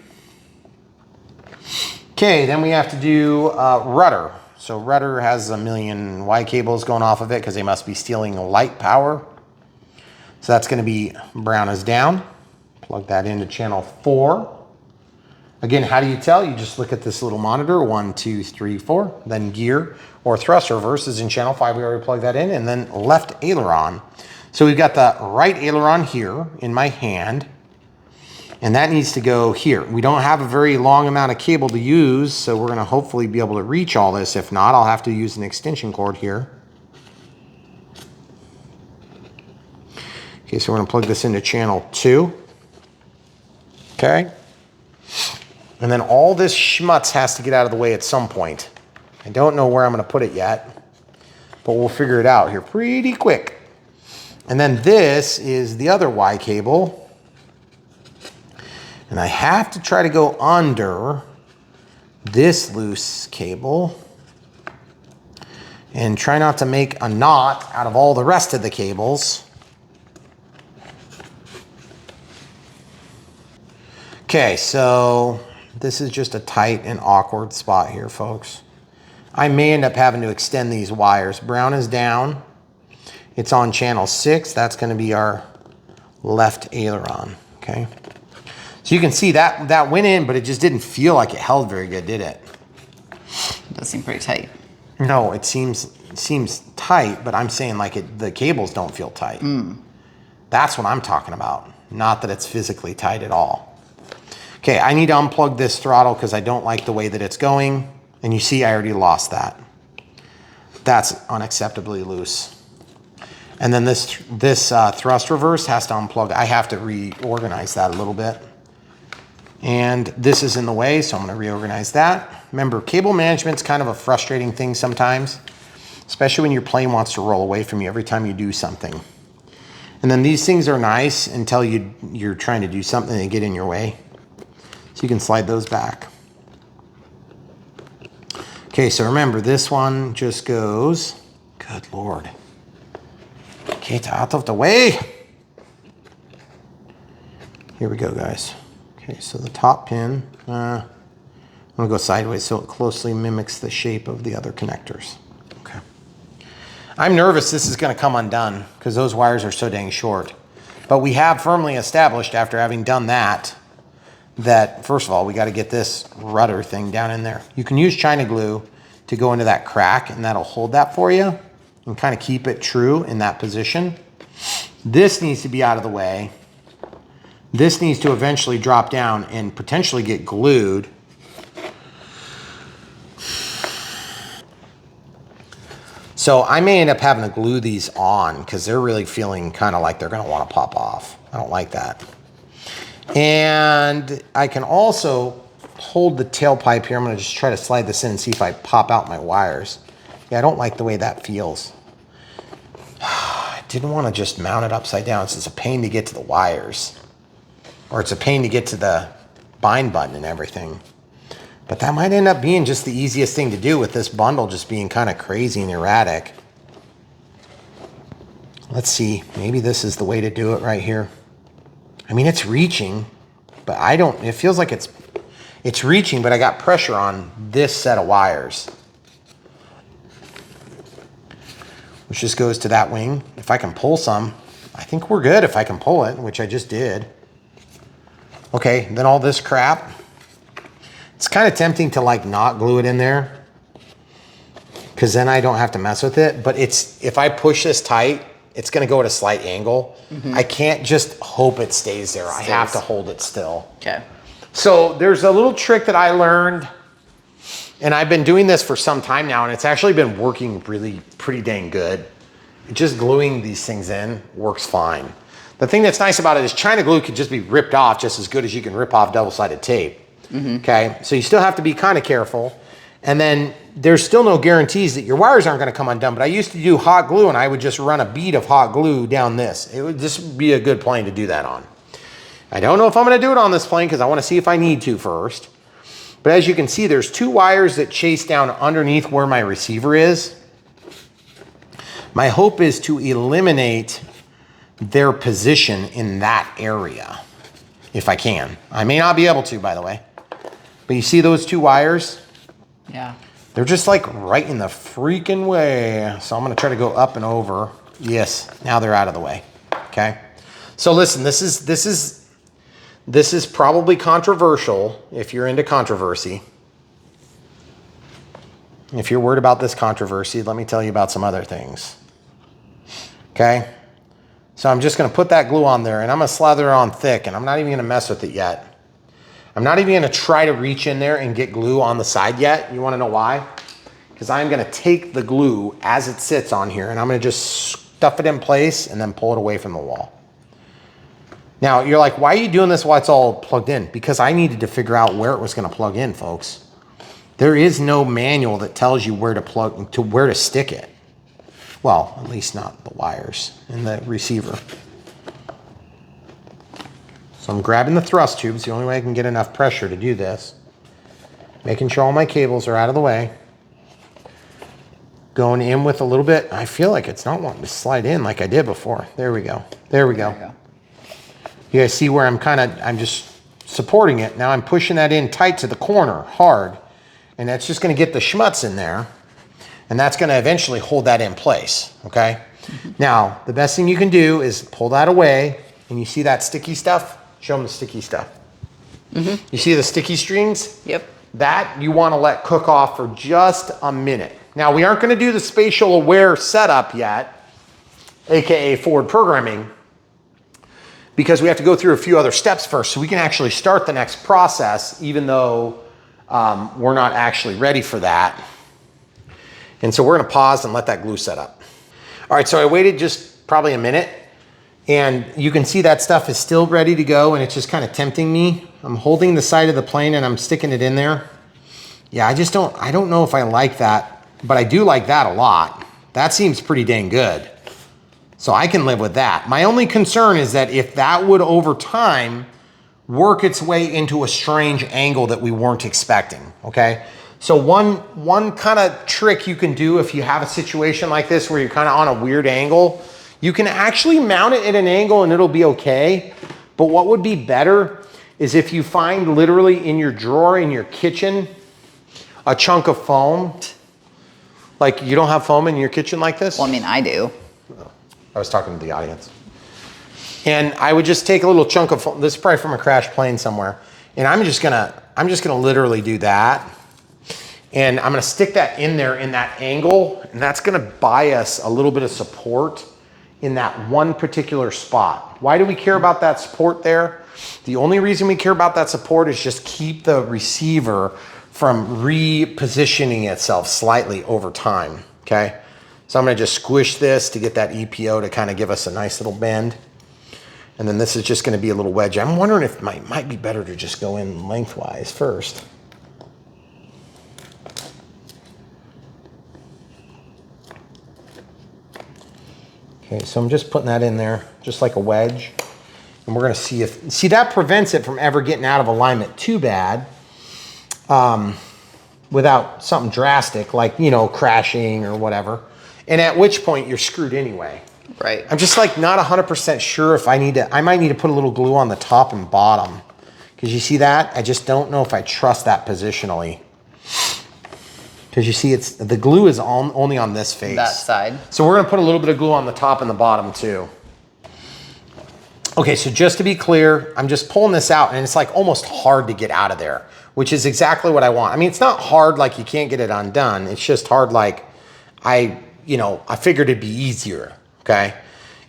Okay, then we have to do rudder. So rudder has a million Y cables going off of it because they must be stealing light power. So that's going to be brown is down. Plug that into channel 4. Again, how do you tell? You just look at this little monitor, 1, 2, 3, 4. Then gear or thrust reverse is in channel 5. We already plugged that in. And then left aileron. So we've got the right aileron here in my hand. And that needs to go here. We don't have a very long amount of cable to use, so we're going to hopefully be able to reach all this. If not, I'll have to use an extension cord here. Okay, so we're going to plug this into channel 2. Okay. And then all this schmutz has to get out of the way at some point. I don't know where I'm going to put it yet, but we'll figure it out here pretty quick. And then this is the other Y cable. And I have to try to go under this loose cable and try not to make a knot out of all the rest of the cables. Okay, so this is just a tight and awkward spot here, folks. I may end up having to extend these wires. Brown is down. It's on channel 6. That's going to be our left aileron, okay? So you can see that went in, but it just didn't feel like it held very good, did it? It does seem pretty tight. No, it seems tight, but I'm saying like the cables don't feel tight. That's what I'm talking about. Not that it's physically tight at all. Okay, I need to unplug this throttle because I don't like the way that it's going. And you see I already lost that. That's unacceptably loose. And then this thrust reverse has to unplug. I have to reorganize that a little bit. And this is in the way, so I'm gonna reorganize that. Remember, cable management's kind of a frustrating thing sometimes, especially when your plane wants to roll away from you every time you do something. And then these things are nice until you're trying to do something and get in your way. So you can slide those back. Okay, so remember, this one just goes, good Lord. Get out of the way. Here we go, guys. Okay, so the top pin, I'm gonna go sideways so it closely mimics the shape of the other connectors. Okay. I'm nervous this is gonna come undone because those wires are so dang short. But we have firmly established after having done that, first of all, we gotta get this rudder thing down in there. You can use China glue to go into that crack and that'll hold that for you and kind of keep it true in that position. This needs to be out of the way. This needs to eventually drop down and potentially get glued. So I may end up having to glue these on because they're really feeling kind of like they're gonna wanna pop off. I don't like that. And I can also hold the tailpipe here. I'm gonna just try to slide this in and see if I pop out my wires. Yeah, I don't like the way that feels. I didn't wanna just mount it upside down. It's a pain to get to the wires. Or it's a pain to get to the bind button and everything. But that might end up being just the easiest thing to do with this bundle just being kind of crazy and erratic. Let's see, maybe this is the way to do it right here. I mean, it's reaching, but it feels like it's reaching, but I got pressure on this set of wires. Which just goes to that wing. If I can pull some, I think we're good if I can pull it, which I just did. Okay, then all this crap. It's kind of tempting to like not glue it in there because then I don't have to mess with it. But if I push this tight, it's gonna go at a slight angle. I can't just hope it stays there. I have to hold it still. Okay. So there's a little trick that I learned, and I've been doing this for some time now, and it's actually been working really pretty dang good. Just gluing these things in works fine. The thing that's nice about it is China glue could just be ripped off just as good as you can rip off double-sided tape. Okay, so you still have to be kind of careful. And then there's still no guarantees that your wires aren't gonna come undone, but I used to do hot glue and I would just run a bead of hot glue down this. This would be a good plane to do that on. I don't know if I'm gonna do it on this plane because I wanna see if I need to first. But as you can see, there's two wires that chase down underneath where my receiver is. My hope is to eliminate their position in that area, if I can. I may not be able to, by the way. But you see those two wires? Yeah. They're just like right in the freaking way. So I'm gonna try to go up and over. Yes, now they're out of the way, okay? So listen, this is probably controversial if you're into controversy. If you're worried about this controversy, let me tell you about some other things, okay? So I'm just gonna put that glue on there and I'm gonna slather it on thick and I'm not even gonna mess with it yet. I'm not even gonna try to reach in there and get glue on the side yet. You wanna know why? Because I'm gonna take the glue as it sits on here and I'm gonna just stuff it in place and then pull it away from the wall. Now you're like, why are you doing this while it's all plugged in? Because I needed to figure out where it was gonna plug in, folks. There is no manual that tells you where to stick it. Well, at least not the wires in the receiver. So I'm grabbing the thrust tubes, the only way I can get enough pressure to do this. Making sure all my cables are out of the way. Going in with a little bit, I feel like it's not wanting to slide in like I did before. There we go, there we go. You guys see where I'm just supporting it. Now I'm pushing that in tight to the corner, hard. And that's just gonna get the schmutz in there. And that's gonna eventually hold that in place, okay? Now, the best thing you can do is pull that away, and you see that sticky stuff? Show them the sticky stuff. You see the sticky strings? Yep. That you wanna let cook off for just a minute. Now, we aren't gonna do the spatial aware setup yet, AKA forward programming, because we have to go through a few other steps first so we can actually start the next process, even though we're not actually ready for that. And so we're gonna pause and let that glue set up. All right, so I waited just probably a minute, and you can see that stuff is still ready to go, and it's just kind of tempting me. I'm holding the side of the plane and I'm sticking it in there. Yeah, I don't know if I like that, but I do like that a lot. That seems pretty dang good. So I can live with that. My only concern is that if that would over time work its way into a strange angle that we weren't expecting, okay? So one kind of trick you can do if you have a situation like this where you're kind of on a weird angle, you can actually mount it at an angle and it'll be okay. But what would be better is if you find literally in your drawer in your kitchen a chunk of foam. Like, you don't have foam in your kitchen like this? Well, I mean, I do. I was talking to the audience. And I would just take a little chunk of foam. This is probably from a crashed plane somewhere. And I'm just gonna literally do that. And I'm gonna stick that in there in that angle. And that's gonna buy us a little bit of support in that one particular spot. Why do we care about that support there? The only reason we care about that support is just keep the receiver from repositioning itself slightly over time, okay? So I'm gonna just squish this to get that EPO to kind of give us a nice little bend. And then this is just gonna be a little wedge. I'm wondering if it might be better to just go in lengthwise first. Okay, so I'm just putting that in there, just like a wedge. And we're gonna see that prevents it from ever getting out of alignment too bad without something drastic like, you know, crashing or whatever. And at which point you're screwed anyway. Right. I'm just like not 100% sure if I might need to put a little glue on the top and bottom. Because you see that? I just don't know if I trust that positionally. Because you see the glue is only on this face. That side. So we're gonna put a little bit of glue on the top and the bottom too. Okay, so just to be clear, I'm just pulling this out and it's like almost hard to get out of there, which is exactly what I want. I mean, it's not hard like you can't get it undone. It's just hard like I figured it'd be easier, okay?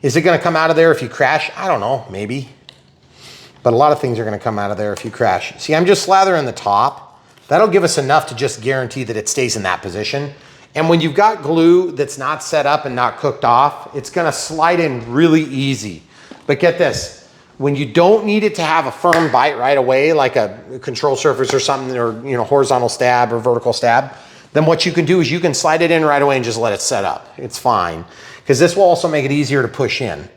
Is it gonna come out of there if you crash? I don't know, maybe. But a lot of things are gonna come out of there if you crash. See, I'm just slathering the top. That'll give us enough to just guarantee that it stays in that position. And when you've got glue that's not set up and not cooked off, it's gonna slide in really easy. But get this, when you don't need it to have a firm bite right away, like a control surface or something, or horizontal stab or vertical stab, then what you can do is you can slide it in right away and just let it set up. It's fine. Because this will also make it easier to push in.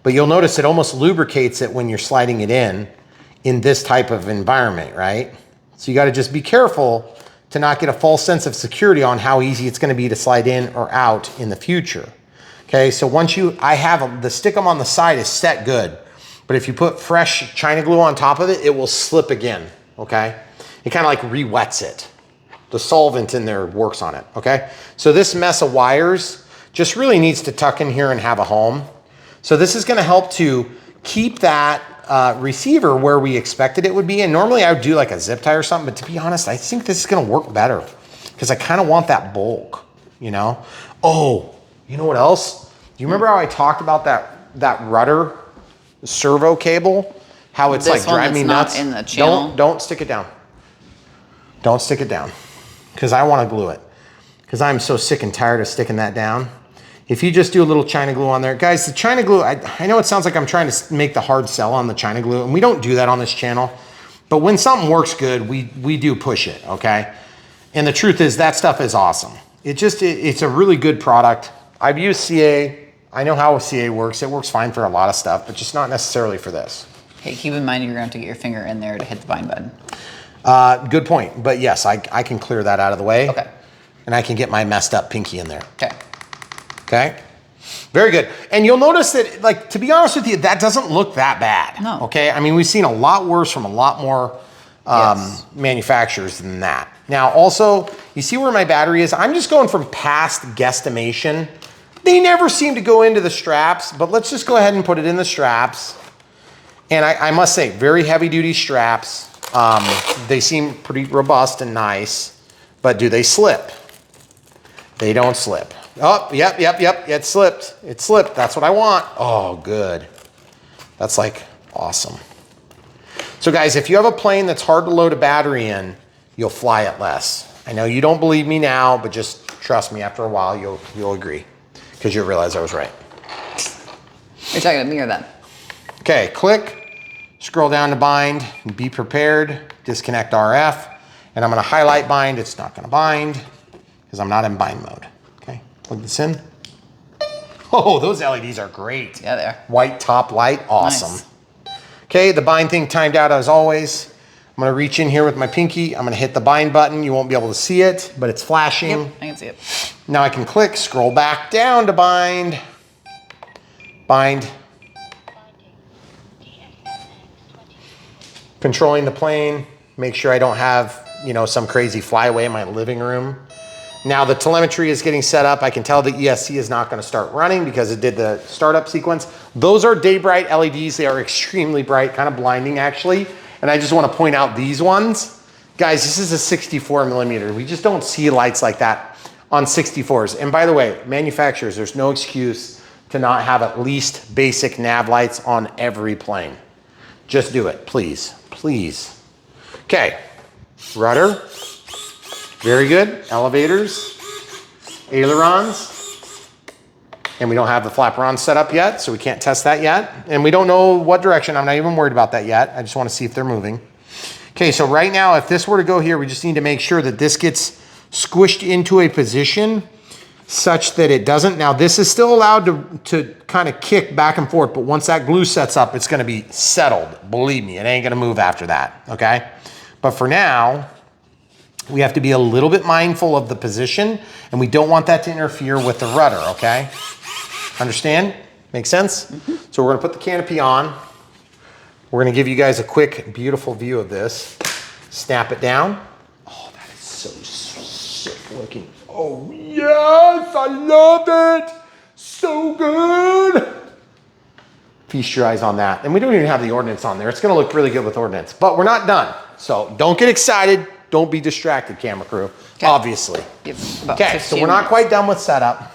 But you'll notice it almost lubricates it when you're sliding it in this type of environment, right? So you gotta just be careful to not get a false sense of security on how easy it's gonna be to slide in or out in the future. Okay, so once I have the stickum on the side is set good, but if you put fresh China glue on top of it, it will slip again, okay? It kind of like re-wets it. The solvent in there works on it, okay? So this mess of wires just really needs to tuck in here and have a home. So this is gonna help to keep that receiver where we expected it would be. And normally I would do like a zip tie or something, but to be honest, I think this is gonna work better because I kind of want that bulk, you know? Oh, you know what else? Do you remember how I talked about that rudder servo cable? How it's like driving me nuts? In the channel. Don't stick it down. Don't stick it down because I want to glue it because I'm so sick and tired of sticking that down. If you just do a little China glue on there, guys, the China glue, I know it sounds like I'm trying to make the hard sell on the China glue, and we don't do that on this channel, but when something works good, we do push it, okay? And the truth is that stuff is awesome. It's a really good product. I've used CA. I know how CA works. It works fine for a lot of stuff, but just not necessarily for this. Hey, keep in mind you're gonna have to get your finger in there to hit the bind button. Good point, but yes, I can clear that out of the way. Okay. And I can get my messed up pinky in there. Okay. Okay, very good. And you'll notice that, like, to be honest with you, that doesn't look that bad. No. Okay, I mean, we've seen a lot worse from a lot more Yes. manufacturers than that. Now also, you see where my battery is? I'm just going from past guesstimation. They never seem to go into the straps, but let's just go ahead and put it in the straps. And I must say, very heavy duty straps. They seem pretty robust and nice, but do they slip? They don't slip. Oh, yep, it slipped. It slipped, that's what I want. Oh, good. That's like awesome. So guys, if you have a plane that's hard to load a battery in, you'll fly it less. I know you don't believe me now, but just trust me, after a while, you'll agree, because you'll realize I was right. You're talking to me or them? Okay, click, scroll down to bind, and be prepared, disconnect RF, and I'm gonna highlight bind. It's not gonna bind, because I'm not in bind mode. Okay, plug this in. Oh, those LEDs are great. Yeah, they are. White top light, awesome. Nice. Okay, the bind thing timed out as always. I'm gonna reach in here with my pinky. I'm gonna hit the bind button. You won't be able to see it, but it's flashing. Yep, I can see it. Now I can click, scroll back down to bind. Bind. Controlling the plane. Make sure I don't have, you know, some crazy flyaway in my living room. Now the telemetry is getting set up. I can tell the ESC is not gonna start running because it did the startup sequence. Those are day bright LEDs. They are extremely bright, kind of blinding actually. And I just wanna point out these ones. Guys, this is a 64 millimeter. We just don't see lights like that on 64s. And by the way, manufacturers, there's no excuse to not have at least basic nav lights on every plane. Just do it, please, please. Okay, rudder. Very good. Elevators, ailerons, and we don't have the flaperon set up yet, so we can't test that yet. And we don't know what direction. I'm not even worried about that yet. I just want to see if they're moving. Okay, so right now, if this were to go here, we just need to make sure that this gets squished into a position such that it doesn't. Now, this is still allowed to kind of kick back and forth, but once that glue sets up, it's going to be settled. Believe me, it ain't going to move after that, okay? But for now, we have to be a little bit mindful of the position, and we don't want that to interfere with the rudder, okay? Understand? Make sense? Mm-hmm. So we're gonna put the canopy on. We're gonna give you guys a quick, beautiful view of this. Snap it down. Oh, that is so sick looking. Oh, yes, I love it. So good. Feast your eyes on that. And we don't even have the ordnance on there. It's gonna look really good with ordnance, but we're not done. So don't get excited. Don't be distracted, camera crew, okay. Obviously. Okay, so we're not quite done with setup.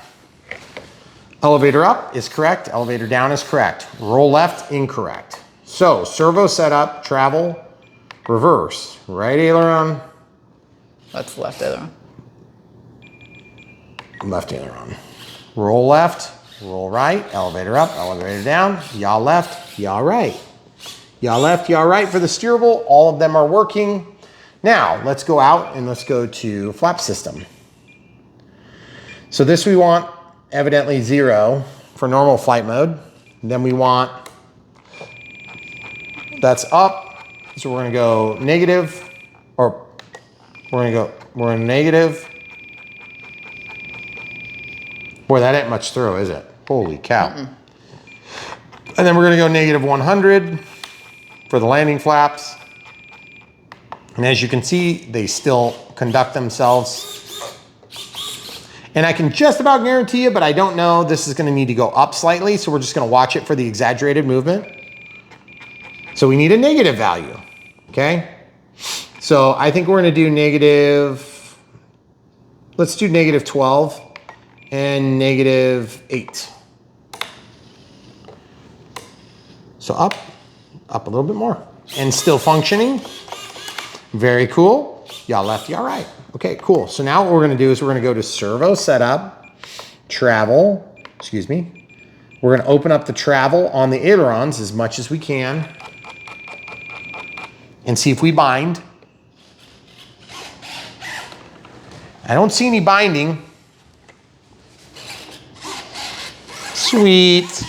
Elevator up is correct, elevator down is correct. Roll left, incorrect. So servo setup, travel, reverse, right aileron. That's left aileron. Left aileron. Roll left, roll right, elevator up, elevator down, yaw left, yaw right. Yaw left, yaw right for the steerable, all of them are working. Now, let's go out and let's go to flap system. So this we want evidently 0 for normal flight mode. Then we want, that's up. So we're gonna go negative, or we're in negative. Boy, that ain't much throw, is it? Holy cow. Mm-mm. And then we're gonna go negative 100 for the landing flaps. And as you can see, they still conduct themselves. And I can just about guarantee you, but I don't know, this is gonna need to go up slightly, so we're just gonna watch it for the exaggerated movement. So we need a negative value, okay? So I think we're gonna do negative, let's do negative 12 and negative 8. So up a little bit more. And still functioning. Very cool. Yaw left, yaw right. Okay, cool. So now what we're gonna do is we're gonna go to servo setup, travel, excuse me. We're gonna open up the travel on the ailerons as much as we can and see if we bind. I don't see any binding. Sweet.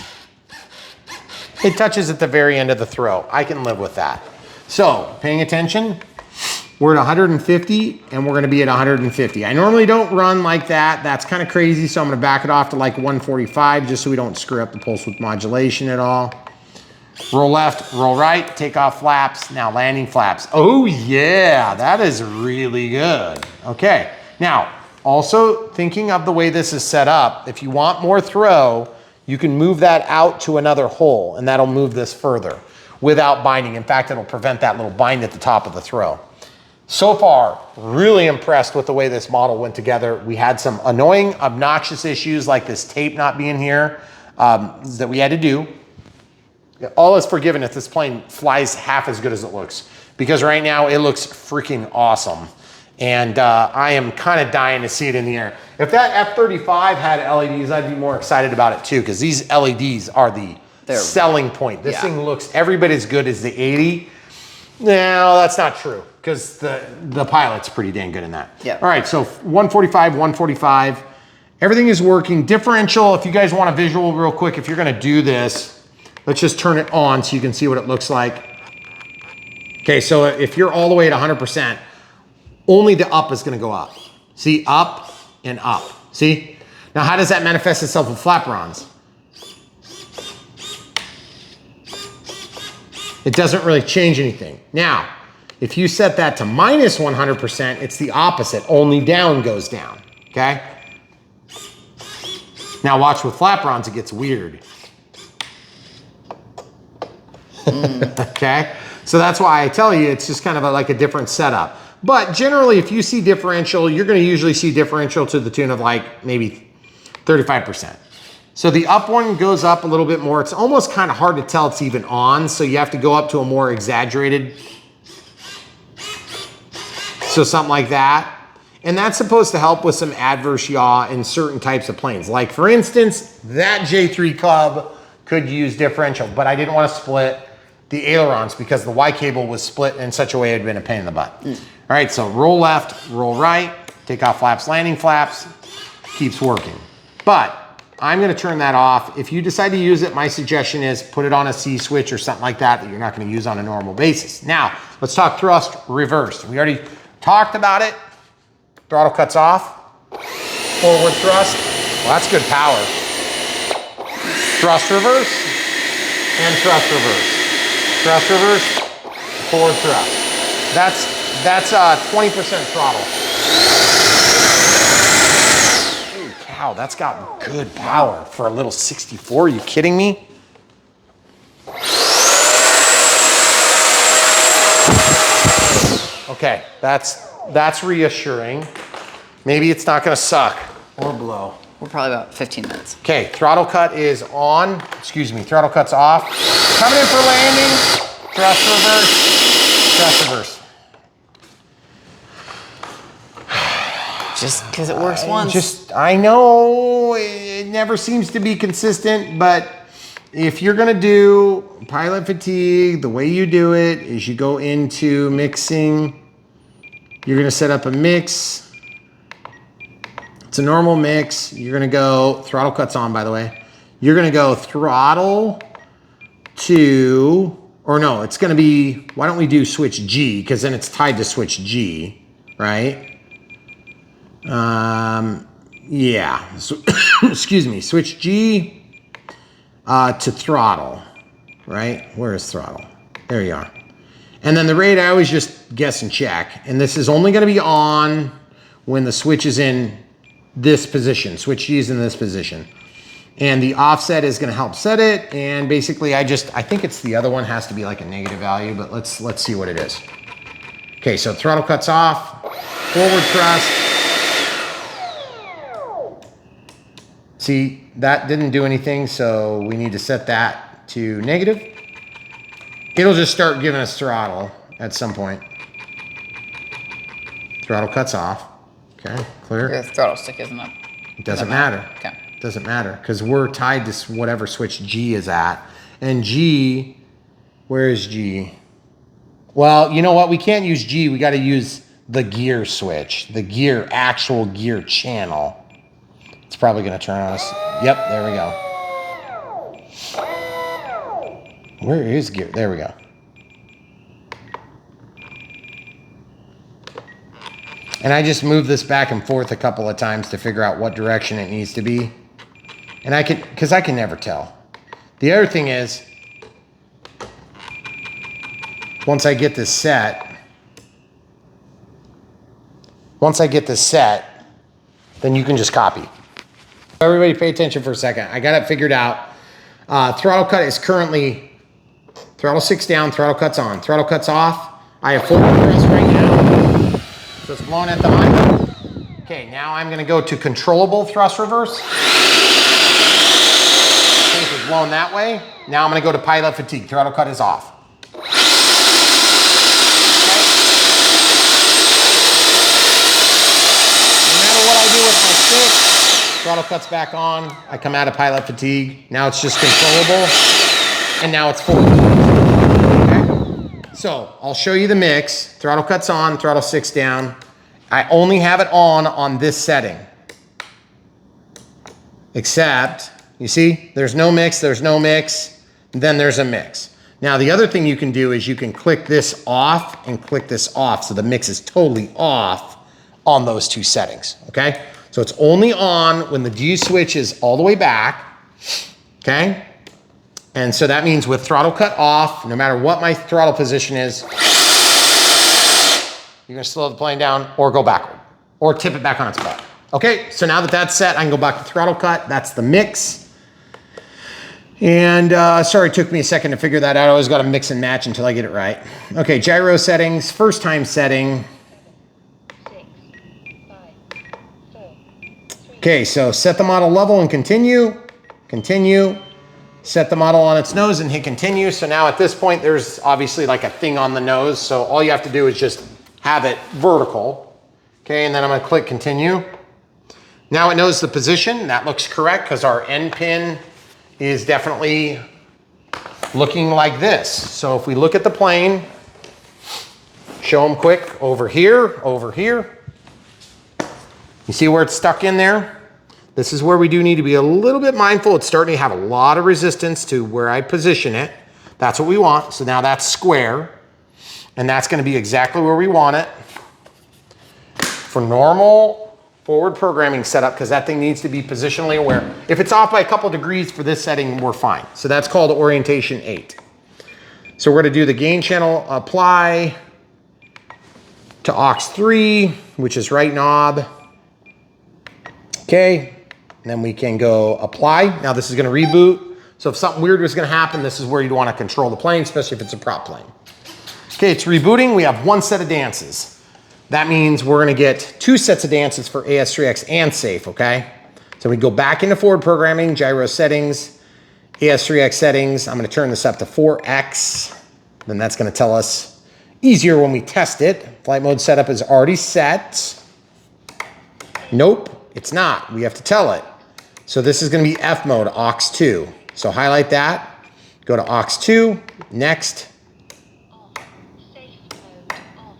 It touches at the very end of the throw. I can live with that. So, paying attention, we're at 150 and we're gonna be at 150. I normally don't run like that. That's kind of crazy, so I'm gonna back it off to like 145 just so we don't screw up the pulse width modulation at all. Roll left, roll right, take off flaps, now landing flaps. Oh yeah, that is really good. Okay, now also thinking of the way this is set up, if you want more throw, you can move that out to another hole and that'll move this further without binding. In fact, it'll prevent that little bind at the top of the throw. So far, really impressed with the way this model went together. We had some annoying, obnoxious issues like this tape not being here that we had to do. All is forgiven if this plane flies half as good as it looks, because right now it looks freaking awesome. And I am kind of dying to see it in the air. If that F-35 had LEDs, I'd be more excited about it too, because these LEDs are the selling point. This thing looks every bit as good as the 80. No, that's not true, because the pilot's pretty dang good in that. Yeah. All right, so 145, 145. Everything is working. Differential, if you guys want a visual real quick, if you're gonna do this, let's just turn it on so you can see what it looks like. Okay, so if you're all the way at 100%, only the up is gonna go up. See, up and up, see? Now, how does that manifest itself with flaperons? It doesn't really change anything. Now, if you set that to minus 100%, it's the opposite, only down goes down, okay? Now watch with flaperons, it gets weird. Okay, so that's why I tell you it's just kind of like a different setup. But generally, if you see differential, you're gonna usually see differential to the tune of like maybe 35%. So the up one goes up a little bit more. It's almost kind of hard to tell it's even on, so you have to go up to a more exaggerated. So something like that. And that's supposed to help with some adverse yaw in certain types of planes. Like for instance, that J3 Cub could use differential, but I didn't want to split the ailerons because the Y cable was split in such a way it had been a pain in the butt. All right, so roll left, roll right, take off flaps, landing flaps, keeps working. But I'm gonna turn that off. If you decide to use it, my suggestion is put it on a C switch or something like that you're not gonna use on a normal basis. Now, let's talk thrust reverse. We already talked about it. Throttle cuts off, forward thrust. Well, that's good power. Thrust reverse and thrust reverse. Thrust reverse, forward thrust. That's 20% throttle. Holy cow, that's got good power for a little 64. Are you kidding me? Okay, that's reassuring. Maybe it's not gonna suck or blow. We're probably about 15 minutes. Okay, throttle cut is on. Excuse me, throttle cut's off. Coming in for landing. Thrust reverse, thrust reverse. Just because it works once. I know it never seems to be consistent, but if you're gonna do pilot fatigue, the way you do it is you go into mixing. You're gonna set up a mix. It's a normal mix. You're gonna go, throttle cuts on by the way. You're gonna go throttle to, or no, it's gonna be, why don't we do switch G? Because then it's tied to switch G, right? Yeah, so, excuse me, switch G to throttle, right? Where is throttle? There you are. And then the rate, I always just guess and check. And this is only gonna be on when the switch is in this position. Switch G is in this position. And the offset is gonna help set it. And basically I think it's the other one has to be like a negative value, but let's see what it is. Okay, so throttle cuts off, forward thrust. See, that didn't do anything, so we need to set that to negative. It'll just start giving us throttle at some point. Throttle cuts off. Okay, clear. Your throttle stick isn't up. It doesn't matter. Okay. Doesn't matter, because we're tied to whatever switch G is at. And G, where is G? Well, you know what? We can't use G. We got to use the gear switch, the gear, actual gear channel. It's probably going to turn on us. Yep, there we go. Where is gear? There we go. And I just move this back and forth a couple of times to figure out what direction it needs to be. And because I can never tell. The other thing is, once I get this set, then you can just copy. Everybody pay attention for a second. I got it figured out. Throttle cut is currently throttle 6 down, throttle cut's on. Throttle cut's off. I have full thrust right now. So it's blowing at the high. Okay, now I'm gonna go to controllable thrust reverse. Safe is blowing that way. Now I'm gonna go to pilot fatigue. Throttle cut is off. Throttle cuts back on. I come out of pilot fatigue. Now it's just controllable. And now it's full. Okay? So I'll show you the mix. Throttle cuts on, throttle 6 down. I only have it on this setting. Except, you see, there's no mix, then there's a mix. Now the other thing you can do is you can click this off and click this off. So the mix is totally off on those 2 settings, okay? So it's only on when the G switch is all the way back, okay? And so that means with throttle cut off, no matter what my throttle position is, you're gonna slow the plane down or go backward or tip it back on its butt. Okay, so now that that's set, I can go back to throttle cut. That's the mix. And sorry, it took me a second to figure that out. I always gotta mix and match until I get it right. Okay, gyro settings, first time setting. Okay, so set the model level and continue, set the model on its nose and hit continue. So now at this point, there's obviously like a thing on the nose. So all you have to do is just have it vertical. Okay, and then I'm gonna click continue. Now it knows the position. That looks correct because our end pin is definitely looking like this. So if we look at the plane, show them quick, over here. You see where it's stuck in there? This is where we do need to be a little bit mindful. It's starting to have a lot of resistance to where I position it. That's what we want. So now that's square. And that's gonna be exactly where we want it. For normal forward programming setup, because that thing needs to be positionally aware. If it's off by a couple degrees for this setting, we're fine. So that's called orientation 8. So we're gonna do the gain channel apply to aux 3, which is right knob. Okay, and then we can go apply. Now this is gonna reboot. So if something weird was gonna happen, this is where you'd wanna control the plane, especially if it's a prop plane. Okay, it's rebooting. We have 1 set of dances. That means we're gonna get 2 sets of dances for AS3X and safe, okay? So we go back into forward programming, gyro settings, AS3X settings. I'm gonna turn this up to 4X. Then that's gonna tell us easier when we test it. Flight mode setup is already set. Nope. It's not, we have to tell it. So this is gonna be F mode, aux 2. So highlight that, go to aux 2, next.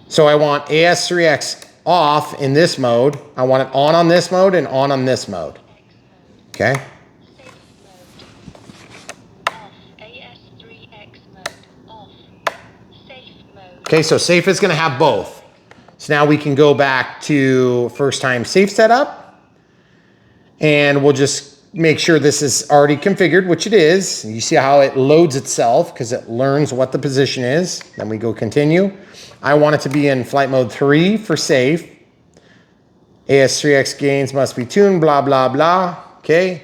So I want AS3X off in this mode. I want it on this mode and on this mode. Okay? Okay, so safe is gonna have both. So now we can go back to first time safe setup. And we'll just make sure this is already configured, which it is. You see how it loads itself because it learns what the position is. Then we go continue. I want it to be in flight mode 3 for safe. AS3X gains must be tuned, blah, blah, blah. Okay.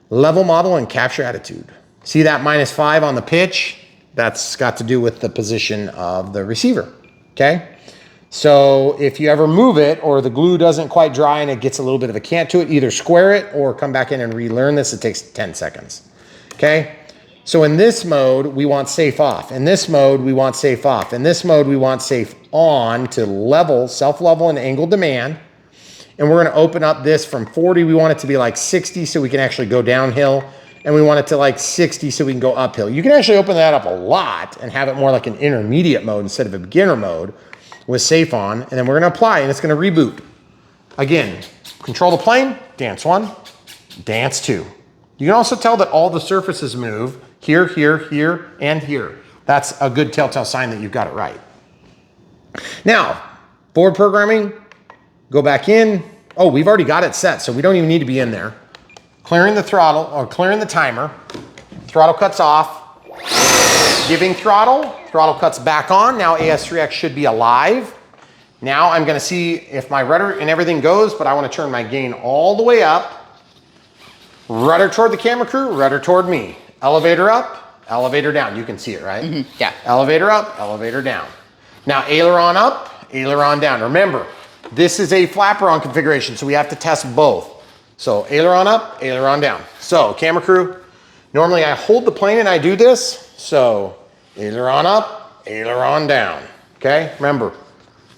Level model and capture attitude. See that -5 on the pitch? That's got to do with the position of the receiver. Okay. So if you ever move it or the glue doesn't quite dry and it gets a little bit of a cant to it, either square it or come back in and relearn this. It takes 10 seconds. Okay. So in this mode, we want safe off. In this mode, we want safe off. In this mode, we want safe on to level, self-level and angle demand. And we're going to open up this from 40. We want it to be like 60 so we can actually go downhill. And we want it to like 60 so we can go uphill. You can actually open that up a lot and have it more like an intermediate mode instead of a beginner mode with safe on. And then we're going to apply and it's going to reboot. Again, control the plane, dance 1, dance 2. You can also tell that all the surfaces move here, here, here, and here. That's a good telltale sign that you've got it right. Now, forward programming, go back in. Oh, we've already got it set, so we don't even need to be in there. Clearing the throttle, or clearing the timer. Throttle cuts off. Giving throttle. Throttle cuts back on. Now AS3X should be alive. Now I'm gonna see if my rudder and everything goes, but I wanna turn my gain all the way up. Rudder toward the camera crew, rudder toward me. Elevator up, elevator down. You can see it, right? Mm-hmm. Yeah. Elevator up, elevator down. Now aileron up, aileron down. Remember, this is a flaperon configuration, so we have to test both. So aileron up, aileron down. So camera crew, normally I hold the plane and I do this. So aileron up, aileron down. Okay, remember,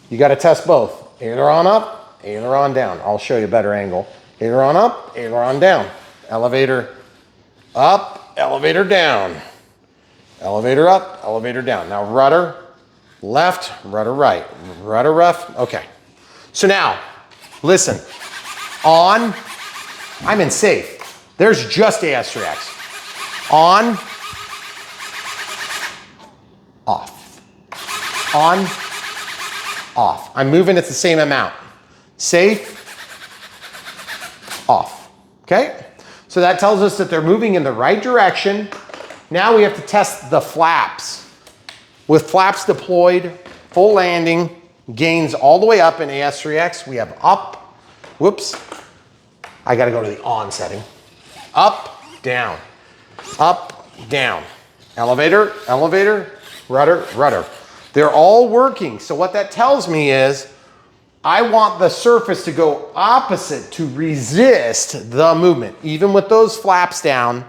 you got to test both. Aileron up, aileron down. I'll show you a better angle. Aileron up, aileron down. Elevator up, elevator down. Elevator up, elevator down. Now rudder left, rudder right. Rudder left, okay. So now, listen. On, I'm in safe. There's just AS3X. On, off. On, off. I'm moving at the same amount. Safe, off. Okay? So that tells us that they're moving in the right direction. Now we have to test the flaps. With flaps deployed, full landing, gains all the way up in AS3X. We have up, whoops. I gotta go to the on setting. Up, down, elevator, elevator, rudder, rudder. They're all working. So what that tells me is I want the surface to go opposite to resist the movement. Even with those flaps down,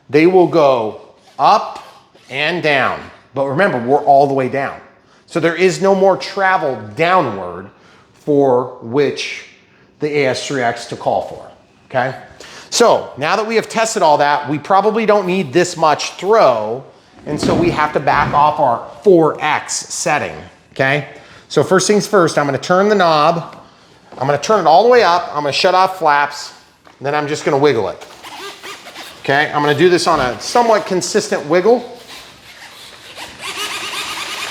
they will go up and down. But remember, we're all the way down. So there is no more travel downward for which the AS3X to call for, okay? So now that we have tested all that, we probably don't need this much throw, and so we have to back off our 4X setting, okay? So first things first, I'm gonna turn the knob, I'm gonna turn it all the way up, I'm gonna shut off flaps, and then I'm just gonna wiggle it. Okay, I'm gonna do this on a somewhat consistent wiggle.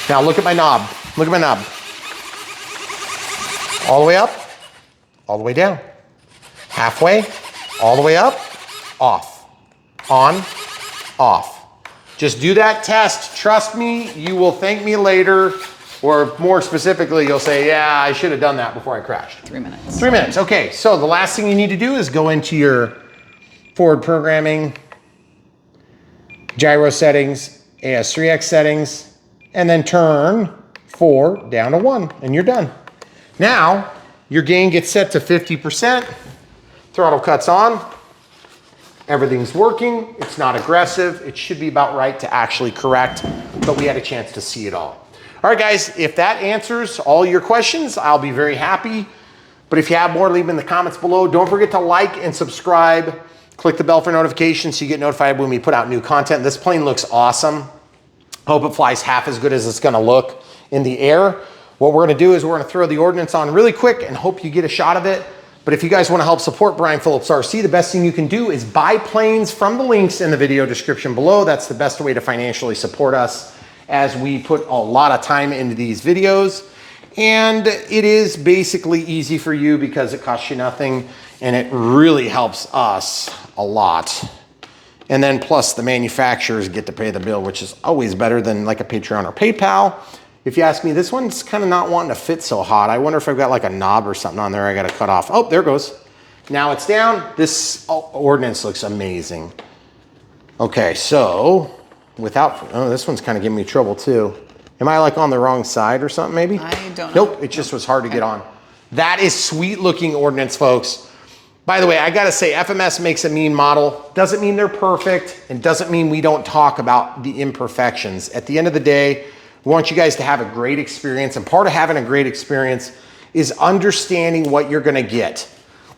Now look at my knob, look at my knob. All the way up, all the way down. Halfway, all the way up, off, on, off. Just do that test. Trust me, you will thank me later, or more specifically, you'll say, yeah, I should have done that before I crashed. 3 minutes. 3 minutes, okay. So the last thing you need to do is go into your forward programming, gyro settings, AS3X settings, and then turn 4 down to 1, and you're done. Now, your gain gets set to 50%, throttle cuts on, everything's working, it's not aggressive, it should be about right to actually correct, but we had a chance to see it all. All right, guys, if that answers all your questions, I'll be very happy. But if you have more, leave them in the comments below. Don't forget to like and subscribe. Click the bell for notifications so you get notified when we put out new content. This plane looks awesome. Hope it flies half as good as it's gonna look in the air. What we're gonna do is we're gonna throw the ordnance on really quick and hope you get a shot of it. But if you guys wanna help support Brian Phillips RC, the best thing you can do is buy planes from the links in the video description below. That's the best way to financially support us as we put a lot of time into these videos. And it is basically easy for you because it costs you nothing and it really helps us a lot. And then plus the manufacturers get to pay the bill, which is always better than like a Patreon or PayPal. If you ask me, this one's kind of not wanting to fit so hot. I wonder if I've got like a knob or something on there I got to cut off. Oh, there it goes. Now it's down. This ordnance looks amazing. Okay, so without, oh, this one's kind of giving me trouble too. Am I like on the wrong side or something maybe? I don't know. Nope, it just was hard to get on. That is sweet looking ordnance, folks. By the way, I gotta say, FMS makes a mean model. Doesn't mean they're perfect, and doesn't mean we don't talk about the imperfections. At the end of the day, we want you guys to have a great experience, and part of having a great experience is understanding what you're gonna get.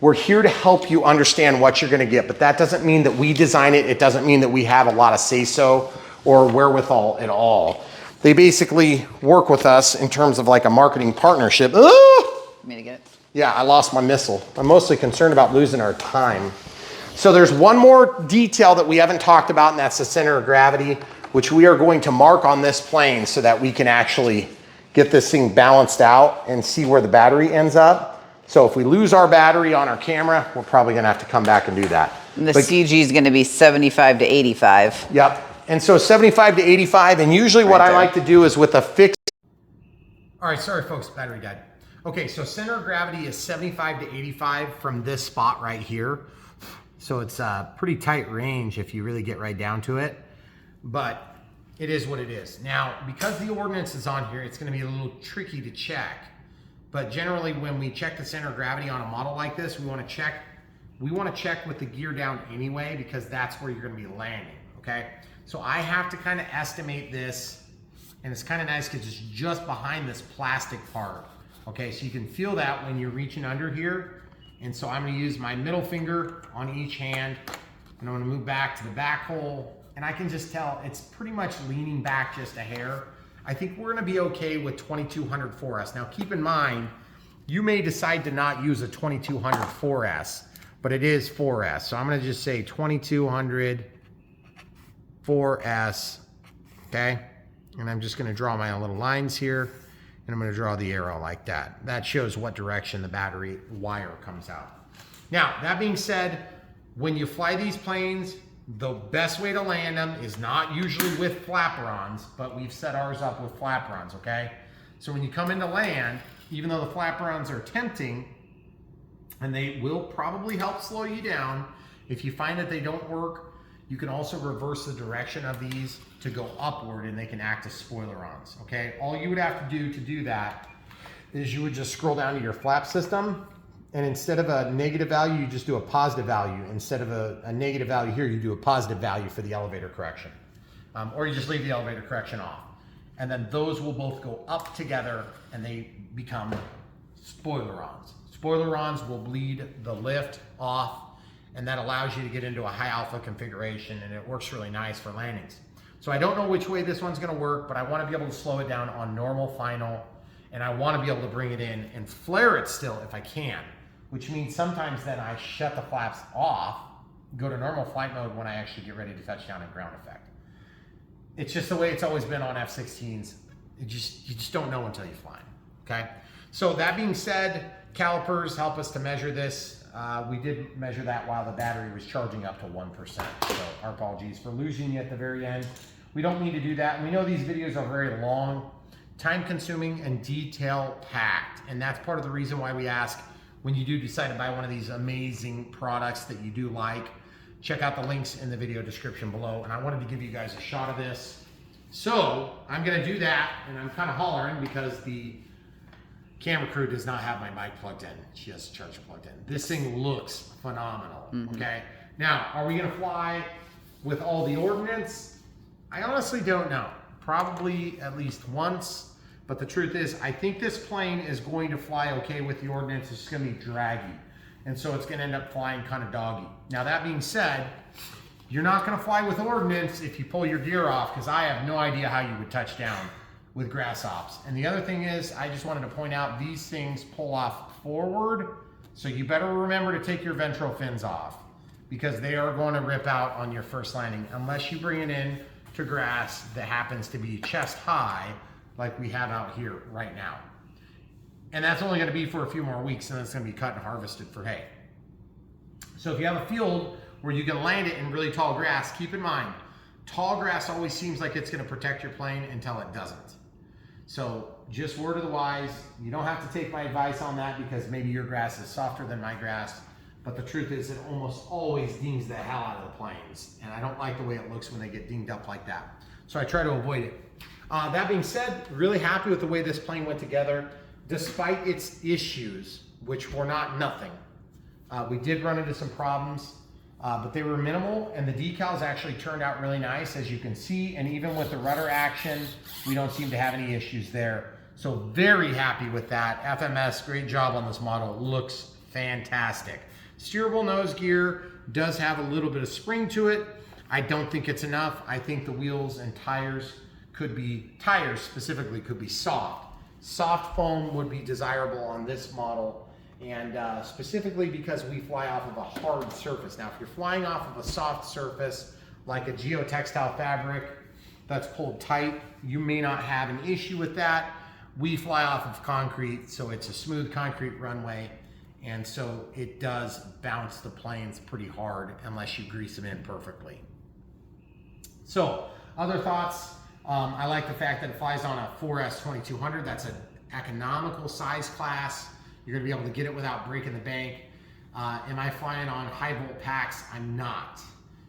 We're here to help you understand what you're gonna get, but that doesn't mean that we design it. It doesn't mean that we have a lot of say-so or wherewithal at all. They basically work with us in terms of like a marketing partnership. You mean to get it? Yeah, I lost my missile. I'm mostly concerned about losing our time. So there's one more detail that we haven't talked about, and that's the center of gravity, which we are going to mark on this plane so that we can actually get this thing balanced out and see where the battery ends up. So if we lose our battery on our camera, we're probably gonna have to come back and do that. And the CG is gonna be 75 to 85. Yep. And so 75 to 85, and usually what I like to do is with a fixed. All right, sorry folks, battery died. Okay, so center of gravity is 75 to 85 from this spot right here. So it's a pretty tight range if you really get right down to it, but it is what it is. Now, because the ordnance is on here, it's gonna be a little tricky to check, but generally when we check the center of gravity on a model like this, we wanna check with the gear down anyway, because that's where you're gonna be landing, okay? So I have to kind of estimate this, and it's kind of nice because it's just behind this plastic part. Okay, so you can feel that when you're reaching under here. And so I'm gonna use my middle finger on each hand, and I'm gonna move back to the back hole, and I can just tell it's pretty much leaning back just a hair. I think we're gonna be okay with 2200 4S. Now keep in mind, you may decide to not use a 2200 4S, but it is 4S. So I'm gonna just say 2200 4S, okay? And I'm just gonna draw my own little lines here, and I'm gonna draw the arrow like that. That shows what direction the battery wire comes out. Now, that being said, when you fly these planes, the best way to land them is not usually with flaperons, but we've set ours up with flaperons, okay? So when you come into land, even though the flaperons are tempting, and they will probably help slow you down, if you find that they don't work, you can also reverse the direction of these to go upward, and they can act as spoilerons, okay? All you would have to do that is you would just scroll down to your flap system, and instead of a negative value, you just do a positive value. Instead of a negative value here, you do a positive value for the elevator correction. Or you just leave the elevator correction off. And then those will both go up together, and they become spoilerons. Spoilerons will bleed the lift off, and that allows you to get into a high alpha configuration, and it works really nice for landings. So I don't know which way this one's gonna work, but I wanna be able to slow it down on normal final, and I wanna be able to bring it in and flare it still if I can, which means sometimes then I shut the flaps off, go to normal flight mode when I actually get ready to touch down in ground effect. It's just the way it's always been on F-16s. You just don't know until you fly, okay? So that being said, calipers help us to measure this. We did measure that while the battery was charging up to 1%. So our apologies for losing you at the very end. We don't need to do that. And we know these videos are very long, time consuming, and detail packed. And that's part of the reason why we ask, when you do decide to buy one of these amazing products that you do like, check out the links in the video description below. And I wanted to give you guys a shot of this. So I'm gonna do that, and I'm kind of hollering because the camera crew does not have my mic plugged in. She has the charger plugged in. This thing looks phenomenal, okay? Now, are we gonna fly with all the ordnance? I honestly don't know. Probably at least once, but the truth is, I think this plane is going to fly okay with the ordnance. It's just gonna be draggy, and so it's gonna end up flying kind of doggy. Now, that being said, you're not gonna fly with ordnance if you pull your gear off, because I have no idea how you would touch down with grass ops. And the other thing is, I just wanted to point out, these things pull off forward, so you better remember to take your ventral fins off, because they are going to rip out on your first landing, unless you bring it in to grass that happens to be chest high, like we have out here right now. And that's only gonna be for a few more weeks, and then it's gonna be cut and harvested for hay. So if you have a field where you can land it in really tall grass, keep in mind, tall grass always seems like it's gonna protect your plane until it doesn't. So just word of the wise, you don't have to take my advice on that, because maybe your grass is softer than my grass, but the truth is it almost always dings the hell out of the planes, and I don't like the way it looks when they get dinged up like that. So I try to avoid it. That being said, really happy with the way this plane went together, despite its issues, which were not nothing. We did run into some problems, but they were minimal, and the decals actually turned out really nice, as you can see, and even with the rudder action, we don't seem to have any issues there. So very happy with that. FMS, great job on this model. It looks fantastic. Steerable nose gear does have a little bit of spring to it. I don't think it's enough. I think the wheels and tires specifically could be soft. Soft foam would be desirable on this model, and specifically because we fly off of a hard surface. Now, if you're flying off of a soft surface, like a geotextile fabric that's pulled tight, you may not have an issue with that. We fly off of concrete, so it's a smooth concrete runway, and so it does bounce the planes pretty hard unless you grease them in perfectly. So other thoughts, I like the fact that it flies on a 4S 2200. That's an economical size class. You're gonna be able to get it without breaking the bank. Am I flying on high volt packs? I'm not.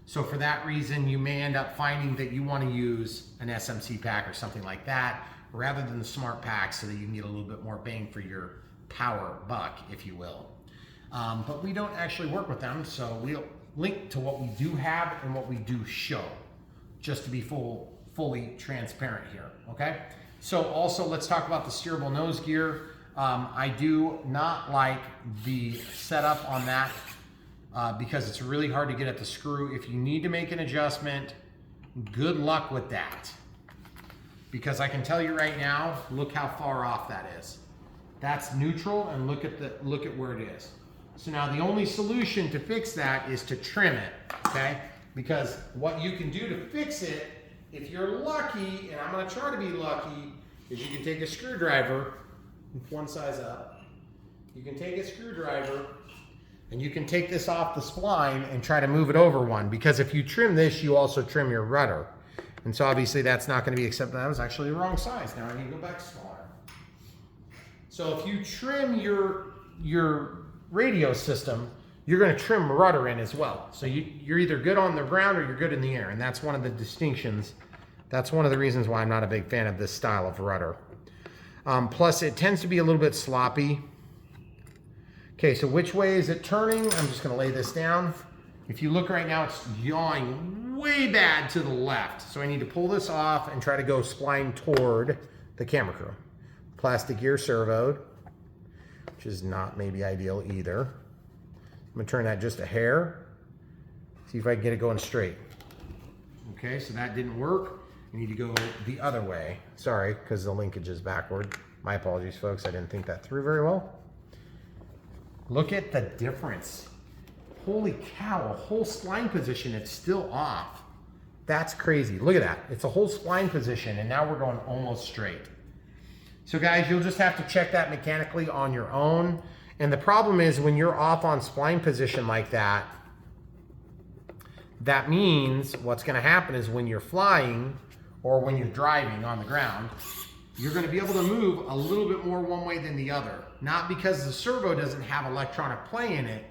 So for that reason, you may end up finding that you wanna use an SMC pack or something like that, rather than the smart pack, so that you can get a little bit more bang for your power buck, if you will. But we don't actually work with them, so we'll link to what we do have and what we do show, just to be fully transparent here, okay? So also, let's talk about the steerable nose gear. I do not like the setup on that because it's really hard to get at the screw. If you need to make an adjustment, good luck with that. Because I can tell you right now, look how far off that is. That's neutral, and look at where it is. So now the only solution to fix that is to trim it, okay? Because what you can do to fix it, if you're lucky, and I'm gonna try to be lucky, is you can take a screwdriver, one size up, you can take a screwdriver, and you can take this off the spline and try to move it over one, because if you trim this, you also trim your rudder. And so obviously that's not gonna be accepted. That was actually the wrong size. Now I need to go back smaller. So if you trim your radio system, you're gonna trim rudder in as well. So you're either good on the ground or you're good in the air. And that's one of the distinctions. That's one of the reasons why I'm not a big fan of this style of rudder. Plus it tends to be a little bit sloppy. Okay, so which way is it turning? I'm just gonna lay this down. If you look right now, it's yawing way bad to the left. So I need to pull this off and try to go spline toward the camera crew. Plastic gear servoed, which is not maybe ideal either. I'm gonna turn that just a hair. See if I can get it going straight. Okay, so that didn't work. I need to go the other way. Sorry, because the linkage is backward. My apologies, folks. I didn't think that through very well. Look at the difference. Holy cow, a whole spline position, it's still off. That's crazy. Look at that. It's a whole spline position, and now we're going almost straight. So guys, you'll just have to check that mechanically on your own. And the problem is when you're off on spline position like that, that means what's gonna happen is when you're flying or when you're driving on the ground, you're gonna be able to move a little bit more one way than the other. Not because the servo doesn't have electronic play in it,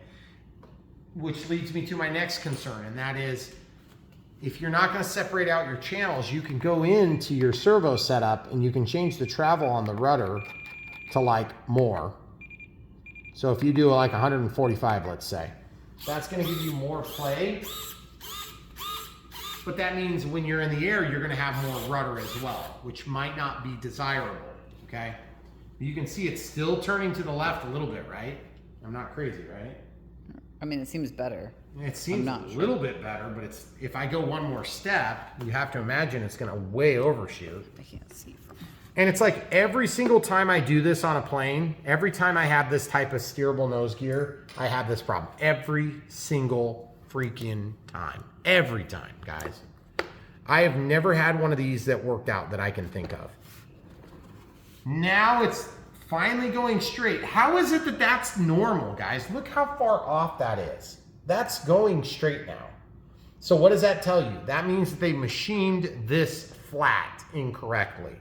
which leads me to my next concern, and that is, if you're not gonna separate out your channels, you can go into your servo setup and you can change the travel on the rudder to like more. So if you do like 145, let's say, that's gonna give you more play. But that means when you're in the air, you're gonna have more rudder as well, which might not be desirable, okay? You can see it's still turning to the left a little bit, right? I'm not crazy, right? I mean, it seems better. It seems a little bit better, but it's, if I go one more step, you have to imagine it's gonna way overshoot. I can't see from. And it's like every single time I do this on a plane, every time I have this type of steerable nose gear, I have this problem. Every single freaking time. Every time, guys. I have never had one of these that worked out that I can think of. Now it's finally going straight. How is it that that's normal, guys? Look how far off that is. That's going straight now. So what does that tell you? That means that they machined this flat incorrectly.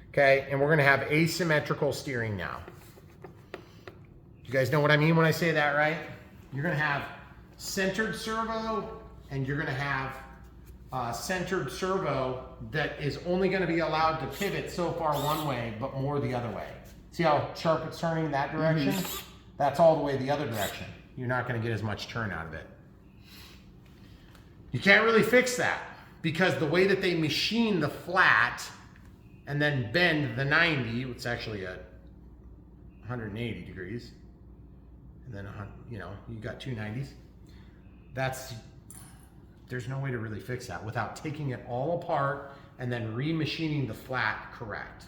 Okay, and we're gonna have asymmetrical steering now. You guys know what I mean when I say that, right? You're gonna have centered servo, and you're gonna have centered servo that is only gonna be allowed to pivot so far one way, but more the other way. See how sharp it's turning in that direction? Mm-hmm. That's all the way the other direction. You're not gonna get as much turn out of it. You can't really fix that because the way that they machine the flat and then bend the 90, it's actually at 180 degrees, and then, you know, you got two 90s. There's no way to really fix that without taking it all apart and then remachining the flat correct.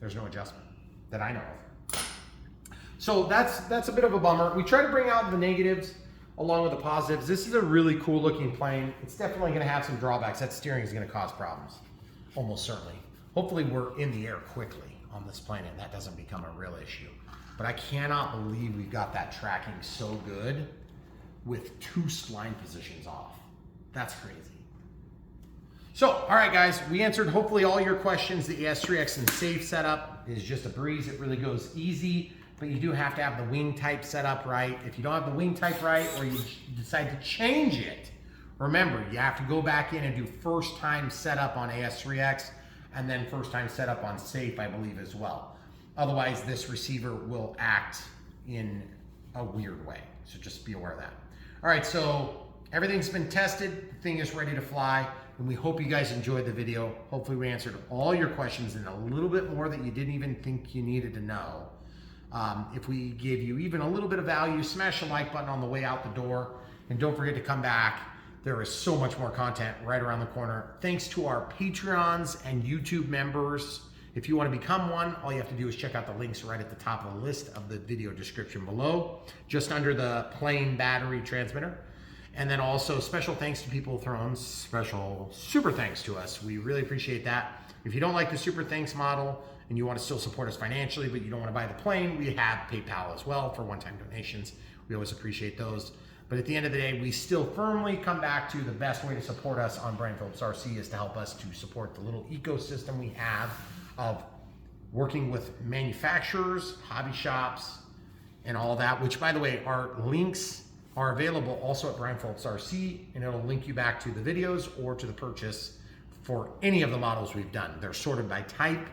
There's no adjustment that I know of. So that's a bit of a bummer. We try to bring out the negatives along with the positives. This is a really cool looking plane. It's definitely gonna have some drawbacks. That steering is gonna cause problems, almost certainly. Hopefully we're in the air quickly on this plane and that doesn't become a real issue. But I cannot believe we've got that tracking so good with two spline positions off. That's crazy. So, all right, guys, we answered hopefully all your questions. The AS3X and safe setup is just a breeze. It really goes easy, but you do have to have the wing type set up right. If you don't have the wing type right, or you decide to change it, remember, you have to go back in and do first time setup on AS3X and then first time setup on safe, I believe, as well. Otherwise, this receiver will act in a weird way. So just be aware of that. All right, so everything's been tested. The thing is ready to fly. And we hope you guys enjoyed the video. Hopefully we answered all your questions and a little bit more that you didn't even think you needed to know. If we gave you even a little bit of value, smash the like button on the way out the door. And don't forget to come back. There is so much more content right around the corner. Thanks to our Patreons and YouTube members. If you want to become one, all you have to do is check out the links right at the top of the list of the video description below, just under the plain battery transmitter. And then also special thanks to people throwing special super thanks to us. We really appreciate that. If you don't like the super thanks model and you want to still support us financially, but you don't want to buy the plane, we have PayPal as well for one-time donations. We always appreciate those. But at the end of the day, we still firmly come back to the best way to support us on Brian Phillips RC is to help us to support the little ecosystem we have of working with manufacturers, hobby shops, and all that, which by the way, our links are available also at Brian Phillips RC, and it'll link you back to the videos or to the purchase for any of the models we've done. They're sorted by type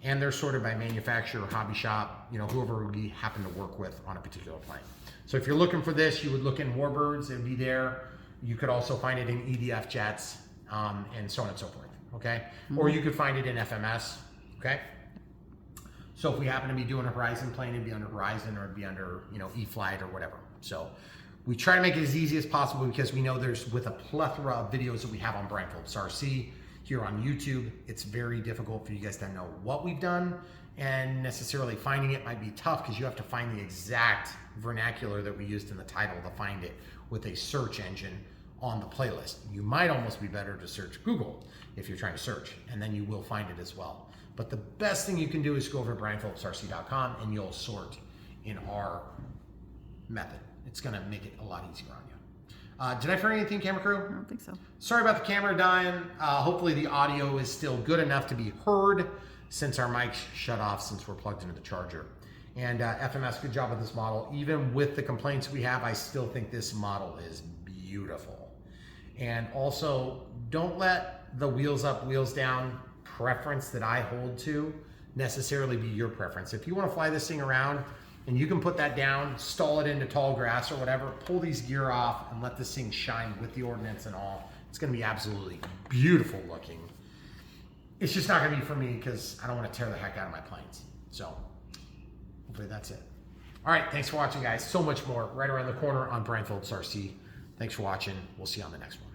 and they're sorted by manufacturer, hobby shop, you know, whoever we happen to work with on a particular plane. So if you're looking for this, you would look in Warbirds, it'd be there. You could also find it in EDF jets and so on and so forth, okay? Or you could find it in FMS, okay? So if we happen to be doing a Horizon plane, it'd be under Horizon or it'd be under, you know, E-Flight or whatever. So we try to make it as easy as possible because we know there's, with a plethora of videos that we have on Brian Phillips RC here on YouTube, it's very difficult for you guys to know what we've done, and necessarily finding it might be tough because you have to find the exact vernacular that we used in the title to find it with a search engine on the playlist. You might almost be better to search Google if you're trying to search, and then you will find it as well. But the best thing you can do is go over to brianphillipsrc.com and you'll sort in our method. It's gonna make it a lot easier on you. Did I forget anything, camera crew? I don't think so. Sorry about the camera dying. Hopefully the audio is still good enough to be heard since our mics shut off since we're plugged into the charger. And FMS, good job with this model. Even with the complaints we have, I still think this model is beautiful. And also, don't let the wheels up, wheels down preference that I hold to necessarily be your preference. If you want to fly this thing around and you can put that down, stall it into tall grass or whatever, pull these gear off and let this thing shine with the ordnance and all, it's going to be absolutely beautiful looking. It's just not going to be for me because I don't want to tear the heck out of my planes. So hopefully that's it. All right, thanks for watching, guys. So much more right around the corner on Brian Phillips RC. Thanks for watching. We'll see you on the next one.